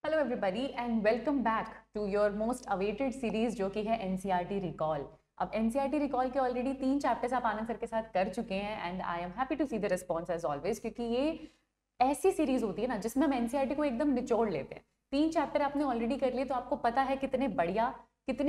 Hello everybody and welcome back to your most awaited series जो कि है NCERT recall. अब एनसीईआरटी रिकॉल के ऑलरेडी 3 चैप्टर्स आप आनंद सर के साथ कर चुके हैं and I am happy to see the response as always, क्योंकि ये ऐसी सीरीज होती है ना जिसमें हम एनसीईआरटी को एकदम निचोड़ लेते हैं। 3 चैप्टर आपने ऑलरेडी कर लिए तो आपको पता है कितने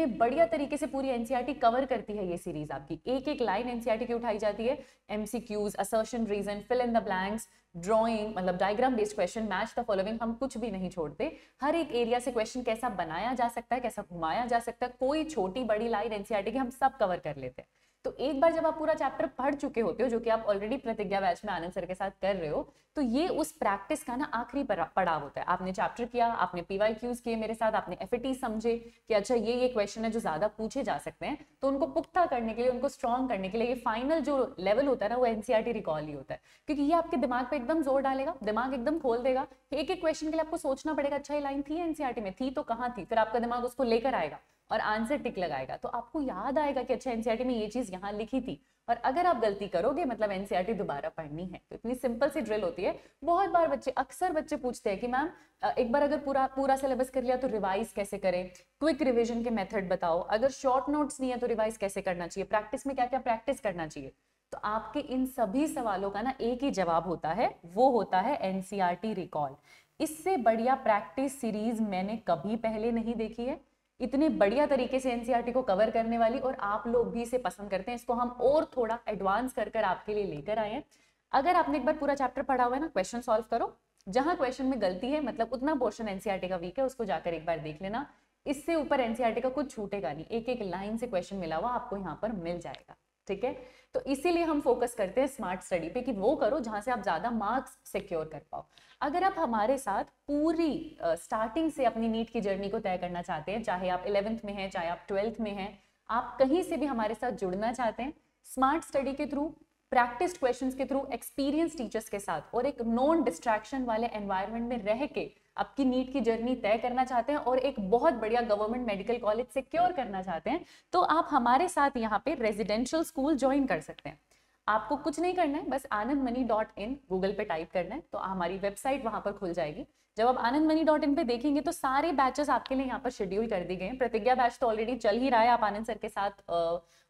बढ़िया तरीके से पूरी एनसीईआरटी कवर करती है ये सीरीज। आपकी एक एक लाइन एनसीईआरटी की उठाई जाती है, MCQs, assertion, reason, fill in the blanks, drawing मतलब diagram based question, match the following, हम कुछ भी नहीं छोड़ते। हर एक एरिया से क्वेश्चन कैसा बनाया जा सकता है, कैसा घुमाया जा सकता है, कोई छोटी बड़ी लाइन एनसीईआरटी की हम सब कवर कर लेते हैं। तो एक बार जब आप पूरा चैप्टर पढ़ चुके होते हो, जो कि आप ऑलरेडी प्रतिज्ञा बैच में आनंद सर के साथ कर रहे हो, तो ये उस प्रैक्टिस का ना आखिरी पड़ाव होता है। आपने चैप्टर किया, आपने पीवाईक्यूज किए मेरे साथ, आपने एफएटी समझे कि अच्छा ये क्वेश्चन है जो ज्यादा पूछे जा सकते हैं, तो उनको पुख्ता करने के लिए, उनको स्ट्रॉन्ग करने के लिए ये फाइनल जो लेवल होता है ना वो एनसीईआरटी रिकॉल ही होता है। क्योंकि ये आपके दिमाग पे एकदम जोर डालेगा, दिमाग एकदम खोल देगा। एक एक क्वेश्चन के लिए आपको सोचना पड़ेगा, अच्छा ये लाइन थी एनसीईआरटी में, थी तो कहाँ थी, फिर आपका दिमाग उसको लेकर आएगा और आंसर टिक लगाएगा, तो आपको याद आएगा कि अच्छा एनसीईआरटी में ये चीज यहाँ लिखी थी। और अगर आप गलती करोगे मतलब एनसीईआरटी दोबारा पढ़नी है। तो इतनी सिंपल सी ड्रिल होती है। बहुत बार अक्सर बच्चे पूछते हैं कि मैम एक बार अगर पूरा सिलेबस कर लिया तो रिवाइज कैसे करें, क्विक रिवीजन के मेथड बताओ, अगर शॉर्ट नोट्स नहीं है तो रिवाइज कैसे करना चाहिए, प्रैक्टिस में क्या क्या प्रैक्टिस करना चाहिए। तो आपके इन सभी सवालों का ना एक ही जवाब होता है, वो होता है एनसीईआरटी रिकॉल। इससे बढ़िया प्रैक्टिस सीरीज मैंने कभी पहले नहीं देखी है, इतने बढ़िया तरीके से एनसीईआरटी को कवर करने वाली, और आप लोग भी इसे पसंद करते हैं। इसको हम और थोड़ा एडवांस कर कर आपके लिए लेकर आए हैं। अगर आपने एक बार पूरा चैप्टर पढ़ा हुआ है ना, क्वेश्चन सॉल्व करो, जहां क्वेश्चन में गलती है मतलब उतना पोर्शन एनसीईआरटी का वीक है, उसको जाकर एक बार देख लेना। इससे ऊपर एनसीईआरटी का कुछ छूटेगा नहीं, एक एक लाइन से क्वेश्चन मिला हुआ आपको यहाँ पर मिल जाएगा। ठीक है, तो इसीलिए हम फोकस करते हैं स्मार्ट स्टडी पे कि वो करो जहां से आप ज्यादा मार्क्स सिक्योर कर पाओ। अगर आप हमारे साथ पूरी स्टार्टिंग से अपनी नीट की जर्नी को तय करना चाहते हैं, चाहे आप 11th में हैं, चाहे आप 12th में हैं, आप कहीं से भी हमारे साथ जुड़ना चाहते हैं, स्मार्ट स्टडी के थ्रू, प्रैक्टिस क्वेश्चंस के थ्रू, एक्सपीरियंस टीचर्स के साथ और एक नॉन डिस्ट्रैक्शन वाले एनवायरनमेंट में रह के आपकी नीट की जर्नी तय करना चाहते हैं और एक बहुत बढ़िया गवर्नमेंट मेडिकल कॉलेज सिक्योर करना चाहते हैं, तो आप हमारे साथ यहाँ पे रेजिडेंशियल स्कूल ज्वाइन कर सकते हैं। आपको कुछ नहीं करना है, बस anandmoney.in गूगल पे टाइप करना है तो हमारी वेबसाइट वहां पर खुल जाएगी। जब आप anandmoney.in पे देखेंगे तो सारे बैचेस आपके लिए यहाँ पर शेड्यूल कर दी गए हैं। प्रतिज्ञा बैच तो ऑलरेडी चल ही रहा है, आप आनंद सर के साथ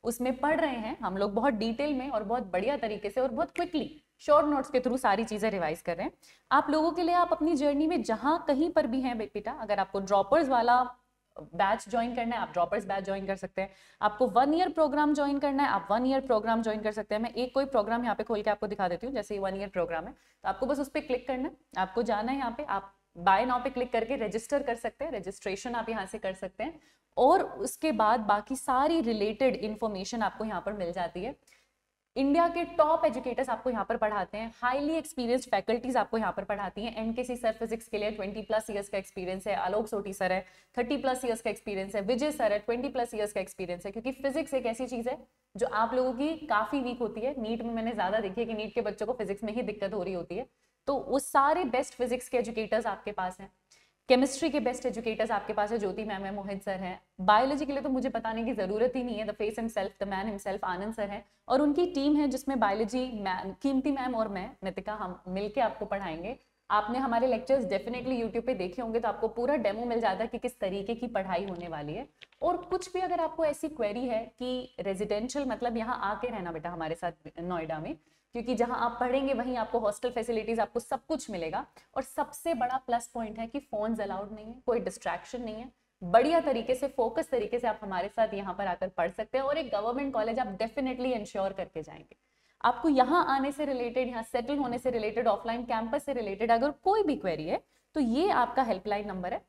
उसमें पढ़ रहे हैं। हम लोग बहुत डिटेल में और बहुत बढ़िया तरीके से और बहुत क्विकली शॉर्ट नोट्स के थ्रू सारी चीजें रिवाइज कर रहे हैं आप लोगों के लिए। आप अपनी जर्नी में जहां कहीं पर भी हैं बेटा, अगर आपको ड्रॉपर्स वाला बैच ज्वाइन करना है आप ड्रॉपर्स बैच ज्वाइन कर सकते हैं, आपको 1 ईयर प्रोग्राम ज्वाइन करना है आप 1 ईयर प्रोग्राम ज्वाइन कर सकते हैं। मैं एक कोई प्रोग्राम यहाँ पे खोल के आपको दिखा देती हूँ, जैसे 1 ईयर प्रोग्राम है तो आपको बस उस पर क्लिक करना है, आपको जाना है यहाँ पे, आप बाय नाउ पे क्लिक करके रजिस्टर कर सकते हैं, रजिस्ट्रेशन आप यहाँ से कर सकते हैं और उसके बाद बाकी सारी रिलेटेड इंफॉर्मेशन आपको यहाँ पर मिल जाती है। इंडिया के टॉप एजुकेटर्स आपको यहाँ पर पढ़ाते हैं, हाईली एक्सपीरियंस्ड फैकल्टीज आपको यहाँ पर पढ़ाती हैं। एनकेसी सर फिजिक्स के लिए 20+ ईयर्स का एक्सपीरियंस है, आलोक सोटी सर है 30+ ईयर्स का एक्सपीरियंस है, विजय सर है 20+ ईयर्स का एक्सपीरियंस है। क्योंकि फिजिक्स एक ऐसी चीज है जो आप लोगों की काफी वीक होती है, नीट में मैंने ज्यादा देखी है कि नीट के बच्चों को फिजिक्स में ही दिक्कत हो रही होती है, तो वो सारे बेस्ट फिजिक्स के एजुकेटर्स आपके पास हैं। केमिस्ट्री के बेस्ट एजुकेटर्स आपके पास है, ज्योति मैम है, मोहित सर हैं। बायोलॉजी के लिए तो मुझे बताने की जरूरत ही नहीं है, the face himself, the man himself, Anand sir है और उनकी टीम है जिसमें बायोलॉजी कीमती मैम और मैं नितिका, हम मिलके आपको पढ़ाएंगे। आपने हमारे लेक्चर्स डेफिनेटली यूट्यूब पे देखे होंगे तो आपको पूरा डेमो मिल जाता है कि किस तरीके की पढ़ाई होने वाली है। और कुछ भी अगर आपको ऐसी क्वेरी है कि रेजिडेंशियल मतलब यहाँ आके रहना बेटा हमारे साथ नोएडा में, क्योंकि जहां आप पढ़ेंगे वहीं आपको हॉस्टल फैसिलिटीज, आपको सब कुछ मिलेगा। और सबसे बड़ा प्लस पॉइंट है कि फोन्स अलाउड नहीं है, कोई डिस्ट्रैक्शन नहीं है, बढ़िया तरीके से फोकस तरीके से आप हमारे साथ यहाँ पर आकर पढ़ सकते हैं और एक गवर्नमेंट कॉलेज आप डेफिनेटली इंश्योर करके जाएंगे। आपको यहाँ आने से रिलेटेड, यहाँ सेटल होने से रिलेटेड, ऑफलाइन कैंपस से रिलेटेड अगर कोई भी क्वेरी है तो ये आपका हेल्पलाइन नंबर है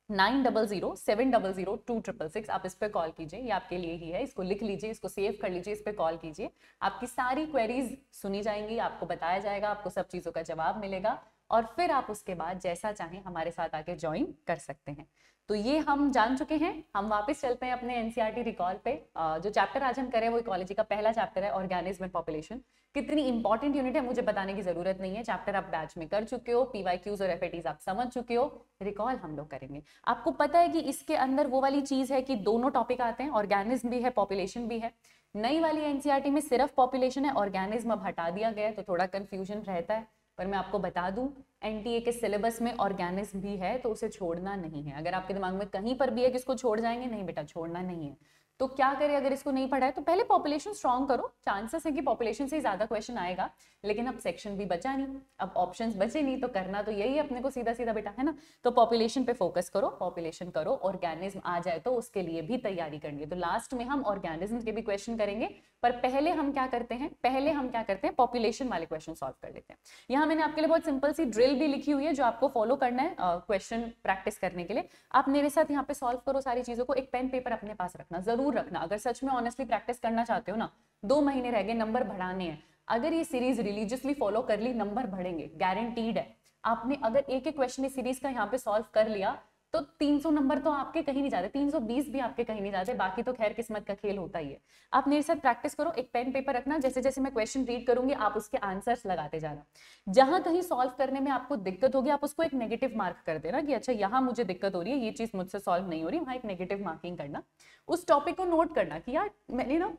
9007002666। आप इस पे कॉल कीजिए, ये आपके लिए ही है, इसको लिख लीजिए, इसको सेव कर लीजिए, इस पे कॉल कीजिए। आपकी सारी क्वेरीज सुनी जाएंगी, आपको बताया जाएगा, आपको सब चीजों का जवाब मिलेगा और फिर आप उसके बाद जैसा चाहें हमारे साथ आके ज्वाइन कर सकते हैं। तो ये हम जान चुके हैं, हम वापस चलते हैं अपने एनसीईआरटी रिकॉल पे। जो चैप्टर आज हम करें वो इकोलॉजी का पहला चैप्टर है, ऑर्गेनिज्म एंड पॉपुलेशन। कितनी इंपॉर्टेंट यूनिट है मुझे बताने की जरूरत नहीं है, चैप्टर आप बैच में कर चुके हो, पीवाईक्यूज और एफएटीज आप समझ चुके हो, रिकॉल हम लोग करेंगे। आपको पता है कि इसके अंदर वो वाली चीज है कि दोनों टॉपिक आते हैं, ऑर्गेनिज्म भी है, पॉपुलेशन भी है। नई वाली एनसीईआरटी में सिर्फ पॉपुलेशन है, ऑर्गेनिज्म अब हटा दिया गया है तो थोड़ा कंफ्यूजन रहता है। पर मैं आपको बता दूं एनटीए के सिलेबस में ऑर्गेनिज्म भी है, तो उसे छोड़ना नहीं है। अगर आपके दिमाग में कहीं पर भी है कि इसको छोड़ जाएंगे, नहीं बेटा, छोड़ना नहीं है। तो क्या करें अगर इसको नहीं पढ़ा है, तो पहले पॉपुलेशन स्ट्रॉन्ग करो, चांसेस है कि पॉपुलेशन से ही ज्यादा क्वेश्चन आएगा, लेकिन अब सेक्शन भी बचा नहीं, अब ऑप्शंस बचे नहीं, तो करना तो यही है अपने को सीधा सीधा बेटा, है ना। तो पॉपुलेशन पे फोकस करो, पॉपुलेशन करो, ऑर्गेनिज्म आ जाए तो उसके लिए भी तैयारी करनी है। तो लास्ट में हम ऑर्गेनिज्म के भी क्वेश्चन करेंगे, पर पहले हम क्या करते हैं पॉपुलेशन वाले क्वेश्चन सॉल्व कर लेते हैं। यहाँ मैंने आपके लिए बहुत सिंपल सी ड्रिल भी लिखी हुई है जो आपको फॉलो करना है क्वेश्चन प्रैक्टिस करने के लिए। आप मेरे साथ यहाँ पे सॉल्व करो सारी चीजों को। एक पेन पेपर अपने पास रखना, जरूर रखना, अगर सच में ऑनेस्टली प्रैक्टिस करना चाहते हो ना। 2 महीने रह गए, नंबर बढ़ाने हैं। अगर ये सीरीज रिलीजियसली फॉलो कर ली, नंबर बढ़ेंगे, गारंटीड है। आपने अगर एक एक क्वेश्चन इस सीरीज का यहाँ पे सॉल्व कर लिया तो 300 नंबर तो आपके कहीं नहीं जाते, 320 भी आपके कहीं नहीं जाते, बाकी तो खैर किस्मत का खेल होता ही है। आप मेरे साथ प्रैक्टिस करो, एक पेन पेपर रखना, जैसे जैसे मैं क्वेश्चन रीड करूंगी आप उसके आंसर्स लगाते जाना। जहां कहीं सॉल्व करने में आपको दिक्कत होगी आप उसको एक नेगेटिव मार्क कर देना कि अच्छा यहाँ मुझे दिक्कत हो रही है, ये चीज मुझसे सॉल्व नहीं हो रही, वहां एक नेगेटिव मार्किंग करना। उस टॉपिक को नोट करना कि यार मैंने ना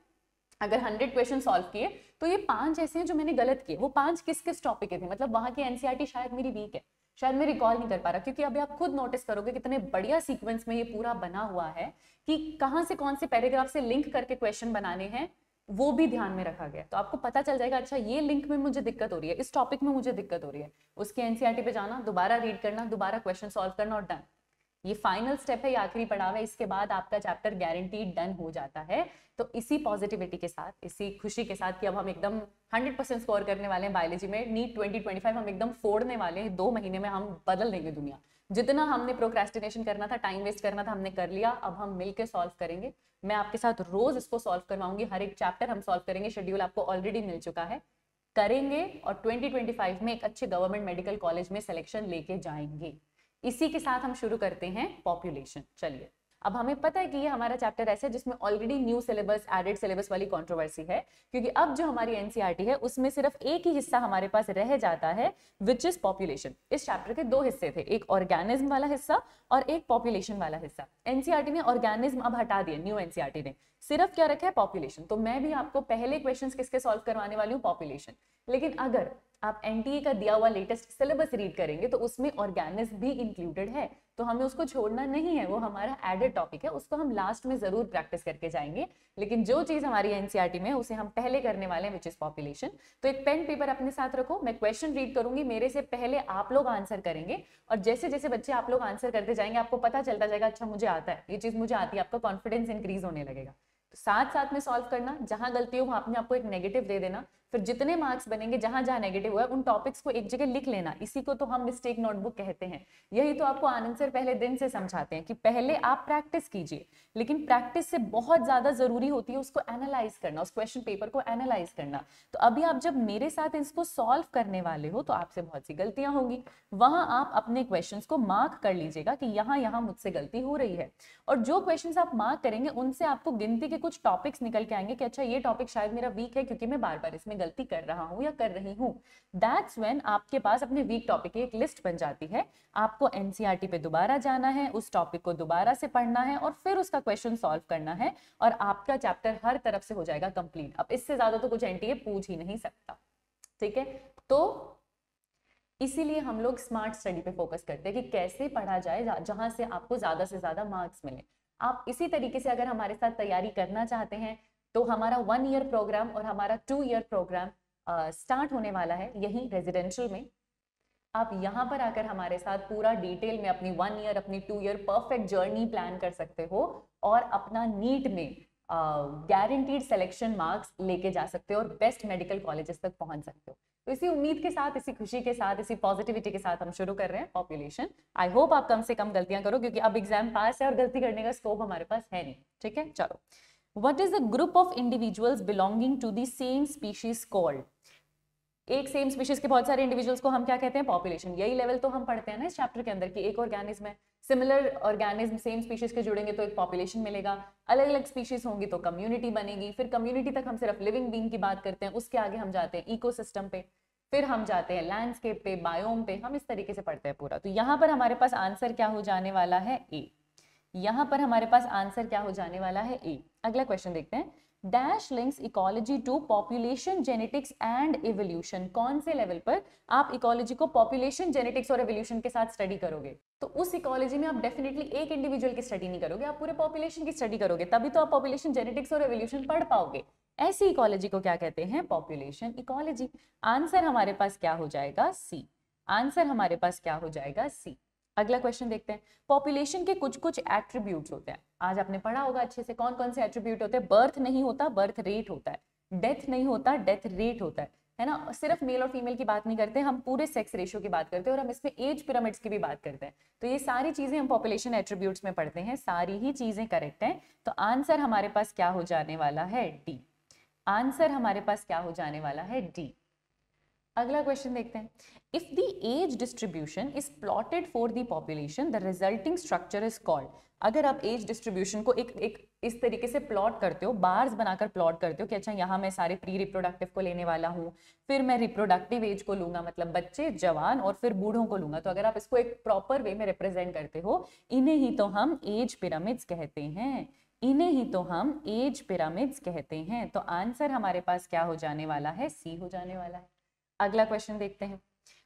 अगर 100 क्वेश्चन सॉल्व किए तो ये 5 ऐसे हैं जो मैंने गलत किए, वो 5 किस किस टॉपिक के थे, मतलब वहां की एनसीईआरटी शायद मेरी वीक है, शायद मैं रिकॉल नहीं कर पा रहा। क्योंकि अभी आप खुद नोटिस करोगे कितने बढ़िया सीक्वेंस में ये पूरा बना हुआ है कि कहां से कौन से पैराग्राफ से लिंक करके क्वेश्चन बनाने हैं, वो भी ध्यान में रखा गया। तो आपको पता चल जाएगा अच्छा ये लिंक में मुझे दिक्कत हो रही है, इस टॉपिक में मुझे दिक्कत हो रही है। उसके एनसीईआरटी पे जाना, दोबारा रीड करना, दोबारा क्वेश्चन सॉल्व करना और डन। ये फाइनल स्टेप है, ये आखिरी पड़ाव है, इसके बाद आपका चैप्टर गारंटीड डन हो जाता है। तो इसी पॉजिटिविटी के साथ, इसी खुशी के साथ कि अब हम एकदम 100% स्कोर करने वाले हैं बायोलॉजी में, नीट 2025 हम एकदम फोड़ने वाले हैं। 2 महीने में हम बदल देंगे दुनिया। जितना हमने प्रोक्रेस्टिनेशन करना था, टाइम वेस्ट करना था, हमने कर लिया। अब हम मिलकर सॉल्व करेंगे, मैं आपके साथ रोज इसको सॉल्व करवाऊंगी, हर एक चैप्टर हम सॉल्व करेंगे। शेड्यूल आपको ऑलरेडी मिल चुका है, करेंगे और 2025 में एक अच्छे गवर्नमेंट मेडिकल कॉलेज में सिलेक्शन लेके जाएंगे। इसी के साथ हम शुरू करते हैं पॉपुलेशन। चलिए, अब हमें पता है कि ये हमारा चैप्टर ऐसा है जिसमें already new syllabus, added syllabus वाली कंट्रोवर्सी है, क्योंकि अब जो हमारी एनसीईआरटी है उसमें सिर्फ एक ही हिस्सा हमारे पास रह जाता है, विच इज पॉपुलेशन। इस चैप्टर के 2 हिस्से थे, एक ऑर्गेनिज्म वाला हिस्सा और एक पॉपुलेशन वाला हिस्सा। एनसीईआरटी ने ऑर्गेनिज्म अब हटा दिया, न्यू एनसीईआरटी ने सिर्फ क्या रखा है, पॉपुलेशन। तो मैं भी आपको पहले क्वेश्चंस किसके सॉल्व करवाने वाली हूँ, पॉपुलेशन। लेकिन अगर आप एनटीए का दिया हुआ लेटेस्ट सिलेबस रीड करेंगे तो उसमें ऑर्गेनिज्म भी इंक्लूडेड है, तो हमें उसको छोड़ना नहीं है, वो हमारा एडेड टॉपिक है, उसको हम लास्ट में जरूर प्रैक्टिस करके जाएंगे। लेकिन जो चीज हमारी एनसीईआरटी में है उसे हम पहले करने वाले हैं, विच इज पॉपुलेशन। तो एक पेन पेपर अपने साथ रखो, मैं क्वेश्चन रीड करूंगी, मेरे से पहले आप लोग आंसर करेंगे, और जैसे जैसे बच्चे आप लोग आंसर करते जाएंगे आपको पता चलता जाएगा अच्छा मुझे आता है, ये चीज मुझे आती है, आपका कॉन्फिडेंस इंक्रीज होने लगेगा। तो साथ साथ में सॉल्व करना, जहां गलती हो वहां अपने आपको एक नेगेटिव दे देना, फिर जितने मार्क्स बनेंगे जहां जहां नेगेटिव हुआ है उन टॉपिक्स को एक जगह लिख लेना। इसी को तो हम मिस्टेक नोटबुक कहते हैं। यही तो आपको आनंद सर पहले दिन से समझाते हैं कि पहले आप प्रैक्टिस कीजिए, लेकिन प्रैक्टिस से बहुत ज्यादा जरूरी होती है उसको एनालाइज करना, उस क्वेश्चन पेपर को एनालाइज करना। तो अभी आप जब मेरे साथ इसको सॉल्व करने वाले हो तो आपसे बहुत सी गलतियां होंगी, वहां आप अपने क्वेश्चंस को मार्क कर लीजिएगा कि यहाँ यहाँ मुझसे गलती हो रही है। और जो क्वेश्चंस आप मार्क करेंगे उनसे आपको गिनती के कुछ टॉपिक्स निकल के आएंगे कि अच्छा ये टॉपिक शायद मेरा वीक है क्योंकि मैं बार बार इसमें गलती कर रहा हूं या कर रही हूं। दैट्स व्हेन आपके पास अपने वीक टॉपिक की एक लिस्ट बन जाती है। आपको एनसीईआरटी पे दोबारा जाना है, उस टॉपिक को दोबारा से पढ़ना है और फिर उसका क्वेश्चन सॉल्व करना है, और आपका चैप्टर हर तरफ से हो जाएगा कंप्लीट। अब इससे ज्यादा तो कुछ एनटीए पूछ ही नहीं सकता, ठीक है। तो इसीलिए हम लोग स्मार्ट स्टडी पे फोकस करते हैं कि कैसे पढ़ा जाए जहां से आपको ज्यादा से ज्यादा मार्क्स मिले। आप इसी तरीके से अगर हमारे साथ तैयारी करना चाहते हैं तो हमारा 1 ईयर प्रोग्राम और हमारा 2 ईयर प्रोग्राम स्टार्ट होने वाला है यही रेजिडेंशियल में। आप यहाँ पर आकर हमारे साथ पूरा डिटेल में अपनी 1 ईयर, अपनी 2 ईयर परफेक्ट जर्नी प्लान कर सकते हो और अपना नीट में गारंटीड सिलेक्शन मार्क्स लेके जा सकते हो और बेस्ट मेडिकल कॉलेजेस तक पहुंच सकते हो। तो इसी उम्मीद के साथ, इसी खुशी के साथ, इसी पॉजिटिविटी के साथ हम शुरू कर रहे हैं पॉपुलेशन। आई होप आप कम से कम गलतियां करो, क्योंकि अब एग्जाम पास है और गलती करने का स्कोप हमारे पास है नहीं, ठीक है। चलो, what is the group of individuals belonging to the same species called. एक सेम स्पीशीज के बहुत सारे इंडिविजुअल्स को हम क्या कहते हैं, पॉपुलेशन। यही लेवल तो हम पढ़ते हैं ना इस चैप्टर के अंदर कि एक ऑर्गेनिज्म है, सिमिलर ऑर्गेनिज्म सेम स्पीशीज के जुड़ेंगे तो एक पॉपुलेशन मिलेगा, अलग अलग स्पीशीज होंगी तो कम्युनिटी बनेगी, फिर कम्युनिटी तक हम सिर्फ लिविंग बीइंग की बात करते हैं, उसके आगे हम जाते हैं इकोसिस्टम पे, फिर हम जाते हैं लैंडस्केप पे, बायोम पे, हम इस तरीके से पढ़ते हैं पूरा। तो यहाँ पर हमारे पास आंसर क्या हो जाने वाला है, ए। यहाँ पर हमारे पास आंसर क्या हो जाने वाला है, ए। अगला क्वेश्चन देखते हैं, dash links ecology to population genetics and evolution. कौन से लेवल पर आप इकोलॉजी को पॉपुलेशन जेनेटिक्स और एवोल्यूशन के साथ स्टडी करोगे? तो उस इकोलॉजी में आप डेफिनेटली एक इंडिविजुअल की स्टडी नहीं करोगे, आप पूरे पॉपुलेशन की स्टडी करोगे, तभी तो आप पॉपुलेशन जेनेटिक्स और एवोल्यूशन पढ़ पाओगे। ऐसी इकोलॉजी को क्या कहते हैं? Population ecology. आंसर हमारे पास क्या हो जाएगा? सी। आंसर हमारे पास क्या हो जाएगा? सी। अगला क्वेश्चन देखते हैं। पॉपुलेशन के कुछ कुछ एट्रीब्यूट्स होते हैं, आज आपने पढ़ा होगा अच्छे से कौन कौन से एट्रीब्यूट होते हैं। बर्थ नहीं होता, बर्थ रेट होता है। डेथ नहीं होता, डेथ रेट होता है ना। सिर्फ मेल और फीमेल की बात नहीं करते, हम पूरे सेक्स रेशियो की बात करते हैं और हम इसमें एज पिरामिड्स की भी बात करते हैं। तो ये सारी चीजें हम पॉपुलेशन एट्रीब्यूट्स में पढ़ते हैं, सारी ही चीजें करेक्ट हैं। तो आंसर हमारे पास क्या हो जाने वाला है? डी। आंसर हमारे पास क्या हो जाने वाला है? डी। अगला क्वेश्चन देखते हैं। If the age distribution is plotted for the population, the resulting structure is called. अगर आप एज डिस्ट्रीब्यूशन को एक इस तरीके से प्लॉट करते हो, बार्स बनाकर प्लॉट करते हो कि अच्छा यहाँ मैं सारे प्री रिप्रोडक्टिव को लेने वाला हूँ, फिर मैं रिप्रोडक्टिव एज को लूंगा, मतलब बच्चे, जवान और फिर बूढ़ों को लूंगा। तो अगर आप इसको एक प्रॉपर वे में रिप्रेजेंट करते हो, इन्हें ही तो हम एज पिरामिड्स कहते हैं। इन्हें ही तो हम एज पिरामिड्स कहते हैं। तो आंसर हमारे पास क्या हो जाने वाला है? सी हो जाने वाला है। अगला क्वेश्चन देखते हैं।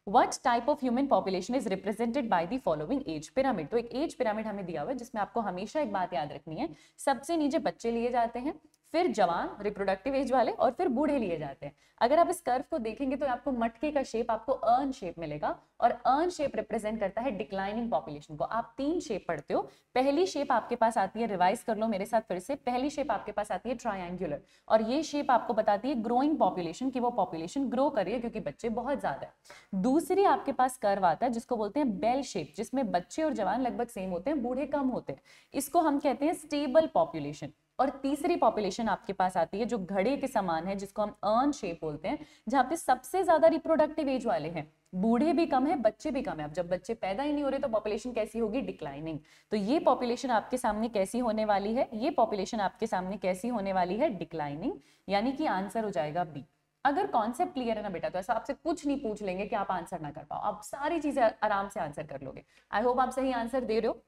What type of human population is represented by the following age pyramid? तो एक एज पिरामिड हमें दिया हुआ है जिसमें आपको हमेशा एक बात याद रखनी है, सबसे नीचे बच्चे लिए जाते हैं, फिर जवान रिप्रोडक्टिव एज वाले और फिर बूढ़े लिए जाते हैं। अगर आप इस कर्व को देखेंगे तो आपको मटके का शेप, आपको अर्न शेप मिलेगा और अर्न शेप रिप्रेजेंट करता है डिक्लाइनिंग पॉपुलेशन को। आप 3 शेप पढ़ते हो। पहली शेप आपके पास आती है, रिवाइज कर लो मेरे साथ फिर से, पहली शेप आपके पास आती है ट्रायंगुलर, और ये शेप आपको बताती है ग्रोइंग पॉपुलेशन, की वो पॉपुलेशन ग्रो कर रही है क्योंकि बच्चे बहुत ज्यादा है। दूसरी आपके पास कर्व आता है जिसको बोलते हैं बेल शेप, जिसमें बच्चे और जवान लगभग सेम होते हैं, बूढ़े कम होते हैं। इसको हम कहते हैं स्टेबल पॉपुलेशन। और तीसरी पॉपुलेशन आपके पास आती है जो घड़े के समान है, जिसको हम अर्न शेप बोलते हैं, जहां पे सबसे ज्यादा रिप्रोडक्टिव एज वाले हैं, बूढ़े भी कम है, बच्चे भी कम है। अब जब बच्चे पैदा ही नहीं हो रहे तो पॉपुलेशन कैसी होगी? डिक्लाइनिंग। तो ये पॉपुलेशन आपके सामने कैसी होने वाली है? ये पॉपुलेशन आपके सामने कैसी होने वाली है? डिक्लाइनिंग। यानी कि आंसर हो जाएगा बी। अगर कॉन्सेप्ट क्लियर है ना बेटा, तो ऐसा आपसे कुछ नहीं पूछ लेंगे कि आप आंसर ना कर पाओ, आप सारी चीजें आराम से आंसर कर लोगे। आई होप आप सही आंसर दे रहे हो।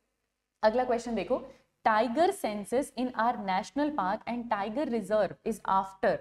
अगला क्वेश्चन देखो। Tiger census in our national park and tiger reserve is after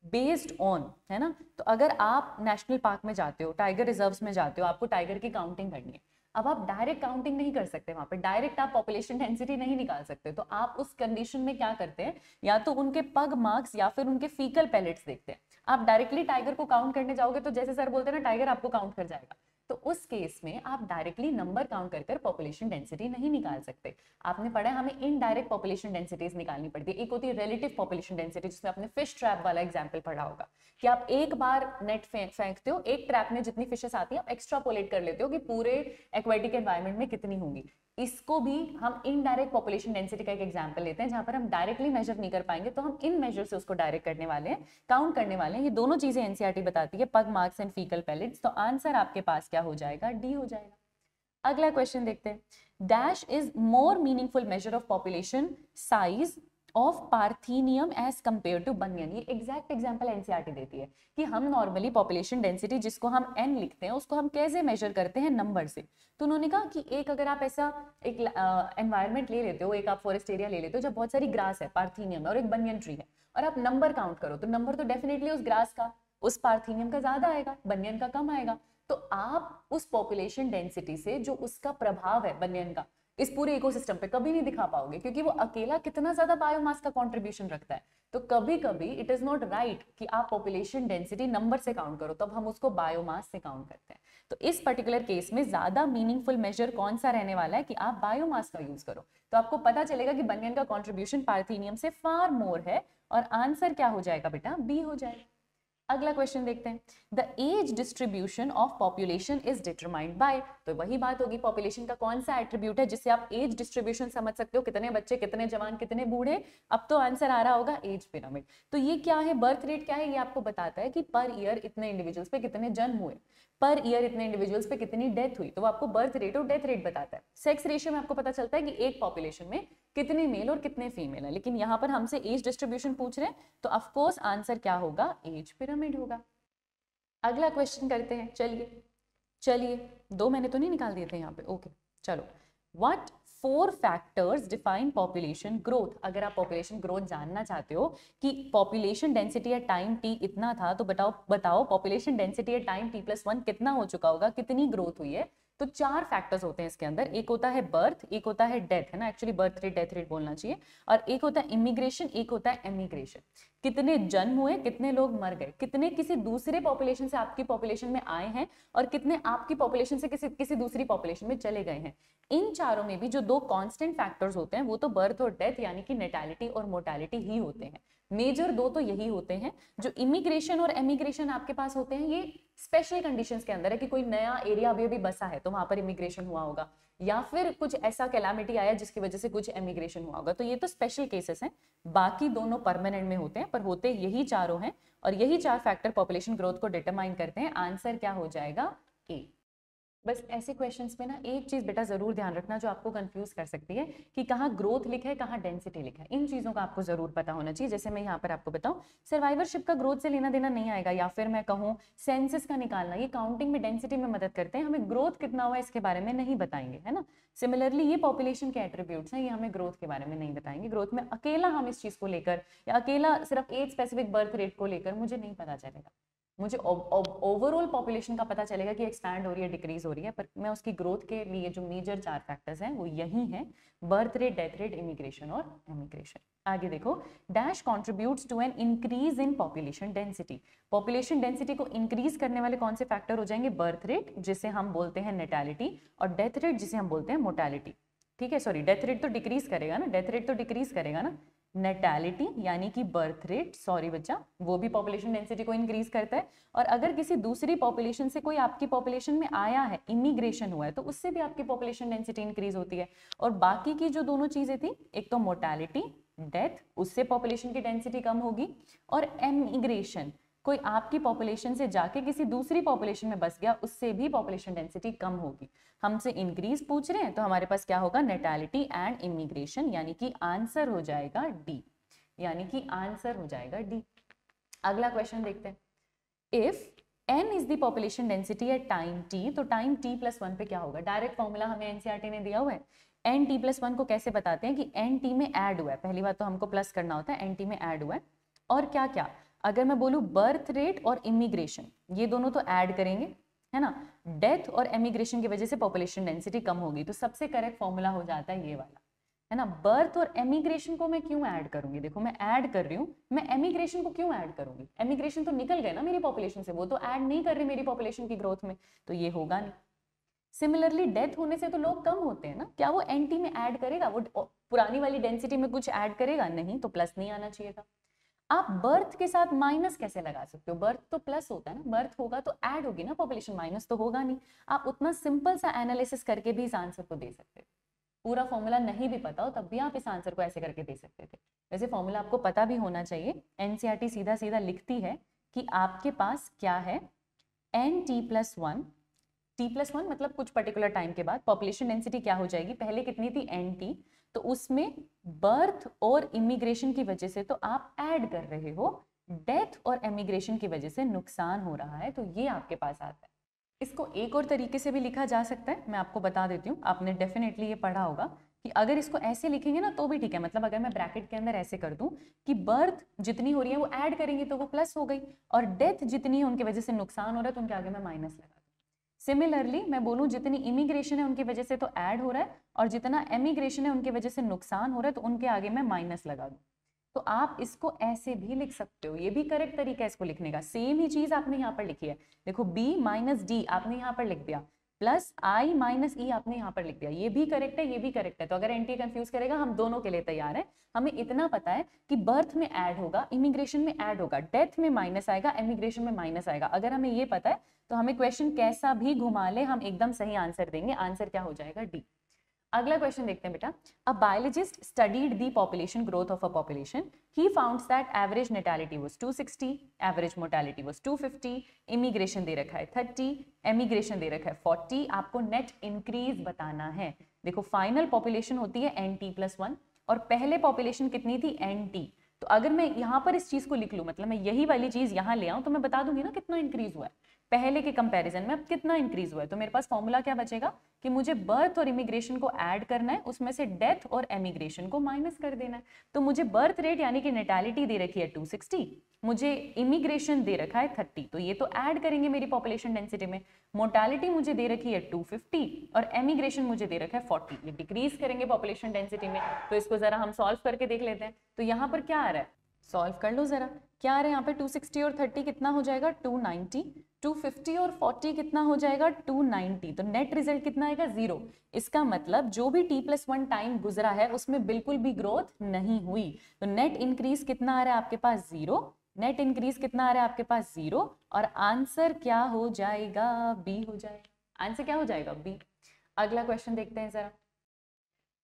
based on, है ना। तो अगर आप नेशनल पार्क में जाते हो, टाइगर रिजर्व्स में जाते हो, आपको टाइगर की काउंटिंग करनी है। अब आप डायरेक्ट काउंटिंग नहीं कर सकते वहां पे, डायरेक्ट आप पॉपुलेशन डेंसिटी नहीं निकाल सकते। तो आप उस कंडीशन में क्या करते हैं, या तो उनके पग मार्क्स या फिर उनके फीकल पैलेट्स देखते हैं। आप डायरेक्टली टाइगर को काउंट करने जाओगे तो जैसे सर बोलते हैं ना, टाइगर आपको काउंट कर जाएगा। तो उस केस में आप डायरेक्टली नंबर काउंट कर पॉपुलेशन डेंसिटी नहीं निकाल सकते। आपने पढ़ा है हमें इनडायरेक्ट पॉपुलेशन डेंसिटीज निकालनी पड़ती है। एक होती है रिलेटिव पॉपुलेशन डेंसिटी, जिसमें आपने फिश ट्रैप वाला एग्जांपल पढ़ा होगा कि आप एक बार नेट फेंकते हो, एक ट्रैप में जितनी फिशेस आती है आप एक्स्ट्रापोलेट कर लेते हो कि पूरे एक्वेटिक एनवायरनमेंट में कितनी होंगी। इसको भी हम इनडायरेक्ट पॉपुलेशन डेंसिटी का एक एग्जांपल लेते हैं, जहां पर हम डायरेक्टली मेजर नहीं कर पाएंगे, तो हम इन मेजर से उसको डायरेक्ट करने वाले हैं, काउंट करने वाले हैं। ये दोनों चीजें एनसीईआरटी बताती है, pug marks and faecal pellets. तो आंसर आपके पास क्या हो जाएगा? डी हो जाएगा। अगला क्वेश्चन देखते हैं। Dash is more meaningful measure of population size of parthenium as compare to banyan. ये एग्जैक्ट एग्जांपल एनसीईआरटी देती है कि हम नॉर्मली पॉपुलेशन डेंसिटी, जिसको हम एन लिखते हैं, उसको हम कैसे मेजर करते हैं? नंबर से। तो उन्होंने कहा कि एक अगर आप ऐसा एक एनवायरनमेंट ले लेते हो, एक आप फॉरेस्ट एरिया ले लेते हो जब बहुत सारी ग्रास है, पार्थेनियम और एक बनियन ट्री है, और आप नंबर काउंट करो तो नंबर तो डेफिनेटली उस ग्रास का, उस पार्थेनियम का ज्यादा आएगा, बनियन का कम आएगा। तो आप उस पॉपुलेशन डेंसिटी से जो उसका प्रभाव है बनियन का इस पूरे इकोसिस्टम पे कभी नहीं दिखा पाओगे, क्योंकि वो अकेला कितना ज्यादा बायोमास का कंट्रीब्यूशन रखता है। तो कभी कभी इट इज नॉट राइट कि आप पॉपुलेशन डेंसिटी नंबर से काउंट करो, तब हम उसको बायोमास से काउंट करते हैं। तो इस पर्टिकुलर केस में ज्यादा मीनिंगफुल मेजर कौन सा रहने वाला है कि आप बायोमास का यूज करो। तो आपको पता चलेगा कि बनियन का कॉन्ट्रीब्यूशन पार्थेनियम से फार मोर है, और आंसर क्या हो जाएगा बेटा? बी हो जाएगा। अगला क्वेश्चन देखते हैं। The age distribution of population is determined by. तो वही बात होगी, पॉपुलेशन का कौन सा एट्रीब्यूट है जिससे आप एज डिस्ट्रीब्यूशन समझ सकते हो, कितने बच्चे, कितने जवान, कितने बूढ़े। अब तो आंसर आ रहा होगा एज पिरामिड। तो ये क्या है? बर्थ रेट क्या है? ये आपको बताता है कि पर ईयर इतने इंडिविजुअल्स पे कितने जन्म हुए, पर ईयर इतने इंडिविजुअल्स पे कितनी डेथ हुई। तो वो आपको बर्थ रेट और डेथ रेट बताता है। सेक्स रेशियो में आपको पता चलता है कि एक पॉपुलेशन में कितने मेल और कितने फीमेल है। लेकिन यहाँ पर हमसे एज डिस्ट्रीब्यूशन पूछ रहे हैं, तो ऑफ कोर्स आंसर क्या होगा? एज पिरामिड होगा। अगला क्वेश्चन करते हैं। चलिए 2 मैंने तो नहीं निकाल दिए थे यहाँ पे, ओके चलो। What 4 factors define population growth. अगर आप पॉपुलेशन ग्रोथ जानना चाहते हो कि population density at time t इतना था, तो बताओ population density at time t+1 कितना हो चुका होगा, कितनी ग्रोथ हुई है। तो 4 फैक्टर्स होते हैं इसके अंदर। एक होता है बर्थ, एक होता है डेथ, है ना, actually birth rate death rate बोलना चाहिए, और एक होता है इमिग्रेशन, एक होता है एमिग्रेशन। कितने जन्म हुए, कितने लोग मर गए, कितने किसी दूसरे पॉपुलेशन से आपकी पॉपुलेशन में आए हैं, और कितने आपकी पॉपुलेशन से किसी दूसरी पॉपुलेशन में चले गए हैं। इन चारों में भी जो 2 कांस्टेंट फैक्टर्स होते हैं वो तो बर्थ और डेथ यानी कि नेटैलिटी और मोर्टेलिटी ही होते हैं। मेजर 2 तो यही होते हैं। जो इमिग्रेशन और एमिग्रेशन आपके पास होते हैं ये स्पेशल कंडीशंस के अंदर है कि कोई नया एरिया अभी अभी बसा है तो वहां पर इमिग्रेशन हुआ होगा, या फिर कुछ ऐसा कैलामिटी आया जिसकी वजह से कुछ एमिग्रेशन हुआ होगा, तो ये तो स्पेशल केसेस हैं। बाकी दोनों परमानेंट में होते हैं, पर होते यही चारों हैं, और यही 4 फैक्टर पॉपुलेशन ग्रोथ को डिटरमाइन करते हैं। आंसर क्या हो जाएगा? ए। बस ऐसे क्वेश्चंस में ना एक चीज बेटा जरूर ध्यान रखना जो आपको कंफ्यूज कर सकती है कि कहाँ ग्रोथ लिखा है, कहाँ डेंसिटी लिखा है। इन चीजों का आपको जरूर पता होना चाहिए। जैसे मैं यहाँ पर आपको बताऊं, सर्वाइवरशिप का ग्रोथ से लेना देना नहीं आएगा, या फिर मैं कहूँ सेंसस का निकालना, ये काउंटिंग में डेंसिटी में मदद करते हैं, हमें ग्रोथ कितना हुआ इसके बारे में नहीं बताएंगे, है ना। सिमिलरली ये पॉपुलेशन के एट्रीब्यूट्स हैं, ये हमें ग्रोथ के बारे में नहीं बताएंगे। ग्रोथ में अकेला हम इस चीज को लेकर या अकेला सिर्फ एज स्पेसिफिक बर्थ रेट को लेकर मुझे नहीं पता चलेगा। मुझे ओवरऑल पॉपुलेशन का पता चलेगा कि एक्सपैंड हो रही है, डिक्रीज हो रही है, पर मैं उसकी ग्रोथ के लिए जो मेजर 4 फैक्टर्स हैं वो यही हैं, birth rate, death rate, immigration और एमिग्रेशन। आगे देखो, dash contributes to an increase in population density. Population density को इंक्रीज करने वाले कौन से फैक्टर हो जाएंगे? बर्थ रेट जिसे हम बोलते हैं नेटैलिटी, और डेथ रेट जिसे हम बोलते हैं मोर्टेलिटी। ठीक है, सॉरी, डेथ रेट तो डिक्रीज करेगा ना, डेथ रेट तो डिक्रीज करेगा ना। नेटैलिटी यानी कि बर्थ रेट, सॉरी बच्चा, वो भी पॉपुलेशन डेंसिटी को इंक्रीज करता है। और अगर किसी दूसरी पॉपुलेशन से कोई आपकी पॉपुलेशन में आया है, इमिग्रेशन हुआ है, तो उससे भी आपकी पॉपुलेशन डेंसिटी इंक्रीज होती है। और बाकी की जो दोनों चीजें थी, एक तो मोर्टेलिटी, डेथ, उससे पॉपुलेशन की डेंसिटी कम होगी, और एमिग्रेशन, कोई आपकी पॉपुलेशन से जाके किसी दूसरी पॉपुलेशन में बस गया, उससे भी पॉपुलेशन डेंसिटी कम होगी। हमसे इंक्रीज पूछ रहे हैं तो हमारे पास क्या होगा? नेटैलिटी एंड इमिग्रेशन, यानी कि आंसर हो जाएगा डी, यानी कि आंसर हो जाएगा डी। अगला क्वेश्चन देखते हैं। If n is the population density at time t, तो टाइम t+1 पे क्या होगा? डायरेक्ट फॉर्मूला हमें एनसीईआरटी ने दिया हुआ है। n t+1 को कैसे बताते हैं कि n t में ऐड हुआ है, पहली बात तो हमको प्लस करना होता है, n t में ऐड हुआ है, और क्या क्या, अगर मैं बोलूं बर्थ रेट और इमिग्रेशन, ये दोनों तो ऐड करेंगे, है ना। डेथ और एमिग्रेशन की वजह से पॉपुलेशन डेंसिटी कम होगी, तो सबसे करेक्ट फॉर्मूला हो जाता है ये वाला, है ना। बर्थ और एमिग्रेशन को मैं क्यों ऐड करूंगी? देखो मैं ऐड कर रही हूँ, मैं एमिग्रेशन को क्यों ऐड करूंगी? एमिग्रेशन तो निकल गए ना मेरी पॉपुलेशन से, वो तो ऐड नहीं कर रही मेरी पॉपुलेशन की ग्रोथ में, तो ये होगा नहीं। सिमिलरली डेथ होने से तो लोग कम होते हैं ना, क्या वो एनटी में ऐड करेगा? वो पुरानी वाली डेंसिटी में कुछ ऐड करेगा? नहीं, तो प्लस नहीं आना चाहिए था। आप बर्थ के साथ माइनस कैसे लगा सकते हो? बर्थ तो प्लस होता है ना, बर्थ होगा तो ऐड होगी ना पॉपुलेशन, माइनस तो होगा नहीं। आप उतना सिंपल सा एनालिसिस करके भी इस आंसर को दे सकते थे। पूरा फॉर्मूला नहीं भी पता हो तब भी आप इस आंसर को ऐसे करके दे सकते थे। वैसे फॉर्मूला आपको पता भी होना चाहिए। एनसीईआरटी सीधा सीधा लिखती है कि आपके पास क्या है, n+1, t+1 मतलब कुछ पर्टिकुलर टाइम के बाद पॉपुलेशन डेंसिटी क्या हो जाएगी? पहले कितनी थी? nt, तो उसमें बर्थ और इमिग्रेशन की वजह से तो आप ऐड कर रहे हो, डेथ और एमिग्रेशन की वजह से नुकसान हो रहा है, तो ये आपके पास आता है। इसको एक और तरीके से भी लिखा जा सकता है, मैं आपको बता देती हूँ, आपने डेफिनेटली ये पढ़ा होगा कि अगर इसको ऐसे लिखेंगे ना तो भी ठीक है। मतलब अगर मैं ब्रैकेट के अंदर ऐसे कर दूं कि बर्थ जितनी हो रही है वो ऐड करेंगे तो वो प्लस हो गई, और डेथ जितनी है उनकी वजह से नुकसान हो रहा है तो उनके आगे मैं माइनस लगा दूं। सिमिलरली मैं बोलूं जितनी इमिग्रेशन है उनकी वजह से तो ऐड हो रहा है, और जितना एमिग्रेशन है उनकी वजह से नुकसान हो रहा है, तो उनके आगे मैं माइनस लगा दूं। तो आप इसको ऐसे भी लिख सकते हो, ये भी करेक्ट तरीका है इसको लिखने का। सेम ही चीज आपने यहाँ पर लिखी है, देखो b - d आपने यहाँ पर लिख दिया, प्लस i - e आपने यहाँ पर लिख दिया, ये भी करेक्ट है, ये भी करेक्ट है। तो अगर एनटी कंफ्यूज करेगा, हम दोनों के लिए तैयार है। हमें इतना पता है कि बर्थ में ऐड होगा, इमिग्रेशन में ऐड होगा, डेथ में माइनस आएगा, एमिग्रेशन में माइनस आएगा। अगर हमें ये पता है तो हमें क्वेश्चन कैसा भी घुमा ले हम एकदम सही आंसर देंगे। आंसर क्या हो जाएगा? डी। अगला क्वेश्चन देखते हैं बेटा। A biologist studied the population growth of a population, he found that average natality was 260, average mortality was 250, immigration दे रखा है 30, एमिग्रेशन दे रखा है 40, आपको नेट इंक्रीज बताना है। देखो फाइनल पॉपुलेशन होती है nt+1, और पहले पॉपुलेशन कितनी थी? nt। तो अगर मैं यहाँ पर इस चीज को लिख लूं, मतलब मैं यही वाली चीज यहाँ ले आऊं, तो मैं बता दूंगी ना कितना इंक्रीज हुआ है। पहले के कंपैरिजन में अब कितना इंक्रीज हुआ है। तो मेरे पास फॉर्मूला क्या बचेगा कि मुझे बर्थ और इमिग्रेशन को ऐड करना है, उसमें से डेथ और एमिग्रेशन को माइनस कर देना है। तो मुझे बर्थ रेट यानी कि नेटालिटी दे रखी है 260, मुझे इमिग्रेशन दे रखा है 30, तो ये तो ऐड करेंगे मेरी पॉपुलेशन डेंसिटी में। मोर्टालिटी मुझे दे रखी है 250 और एमिग्रेशन मुझे दे रखा है 40, ये डिक्रीज करेंगे पॉपुलेशन डेंसिटी में। तो इसको जरा हम सॉल्व करके देख लेते हैं। तो यहाँ पर क्या आ रहा है, सॉल्व कर लो जरा, क्या आ रहा है यहाँ पे 260 और 30 कितना हो जाएगा 290, 250 और 40 कितना हो जाएगा 290, तो नेट रिजल्ट कितना आएगा 0। इसका मतलब जो भी t+1 टाइम गुजरा है उसमें बिल्कुल भी ग्रोथ नहीं हुई, तो नेट इंक्रीज कितना आ रहा है आपके पास 0, नेट इंक्रीज कितना आ रहा है आपके पास 0, और आंसर क्या हो जाएगा बी हो जाएगा। आंसर क्या हो जाएगा बी। अगला क्वेश्चन देखते हैं जरा,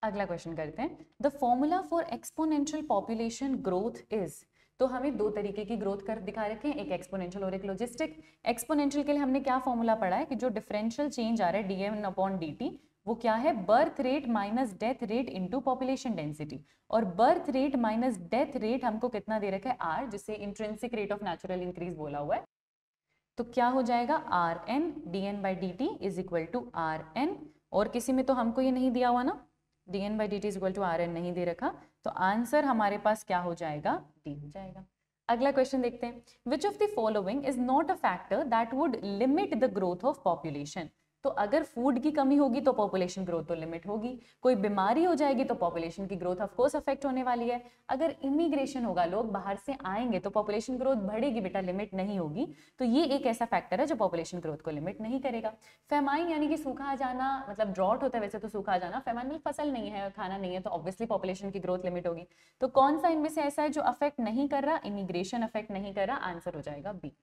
अगला क्वेश्चन करते हैं। The formula for exponential population growth is, तो हमें दो तरीके की ग्रोथ कर्व दिखा रखे हैं, एक एक्सपोनेंशियल और एक लॉजिस्टिक। एक्सपोनेंशियल के लिए हमने क्या फॉर्मूला पढ़ा है कि जो डिफरेंशियल चेंज आ रहा है dm/dt वो क्या है, birth rate minus death rate into population density, और birth rate minus death rate हमको कितना दे रखा है r, जिसे intrinsic rate of natural increase बोला हुआ है। तो क्या हो जाएगा rn dn/dt is equal to rn, और किसी में तो हमको ये नहीं दिया हुआ ना, dn/dt is equal to rn नहीं दे रखा, तो आंसर हमारे पास क्या हो जाएगा डी हो जाएगा। अगला क्वेश्चन देखते हैं, which of the following is not a factor that would limit the growth of population. तो अगर फूड की कमी होगी तो पॉपुलेशन ग्रोथ तो लिमिट होगी, कोई बीमारी हो जाएगी तो पॉपुलेशन की ग्रोथ ऑफ कोर्स अफेक्ट होने वाली है, अगर इमिग्रेशन होगा लोग बाहर से आएंगे तो पॉपुलेशन ग्रोथ बढ़ेगी बेटा, लिमिट नहीं होगी। तो ये एक ऐसा फैक्टर है जो पॉपुलेशन ग्रोथ को लिमिट नहीं करेगा। फेमाइन यानी कि सूखा आ जाना, मतलब ड्रॉट होता है वैसे तो सूखा आ जाना, फेमाइन में फसल नहीं है, खाना नहीं है, तो ऑब्वियसली पॉपुलेशन की ग्रोथ लिमिट होगी। तो कौन सा इनमें से ऐसा है जो अफेक्ट नहीं कर रहा, इमिग्रेशन अफेक्ट नहीं कर रहा, आंसर हो जाएगा बी।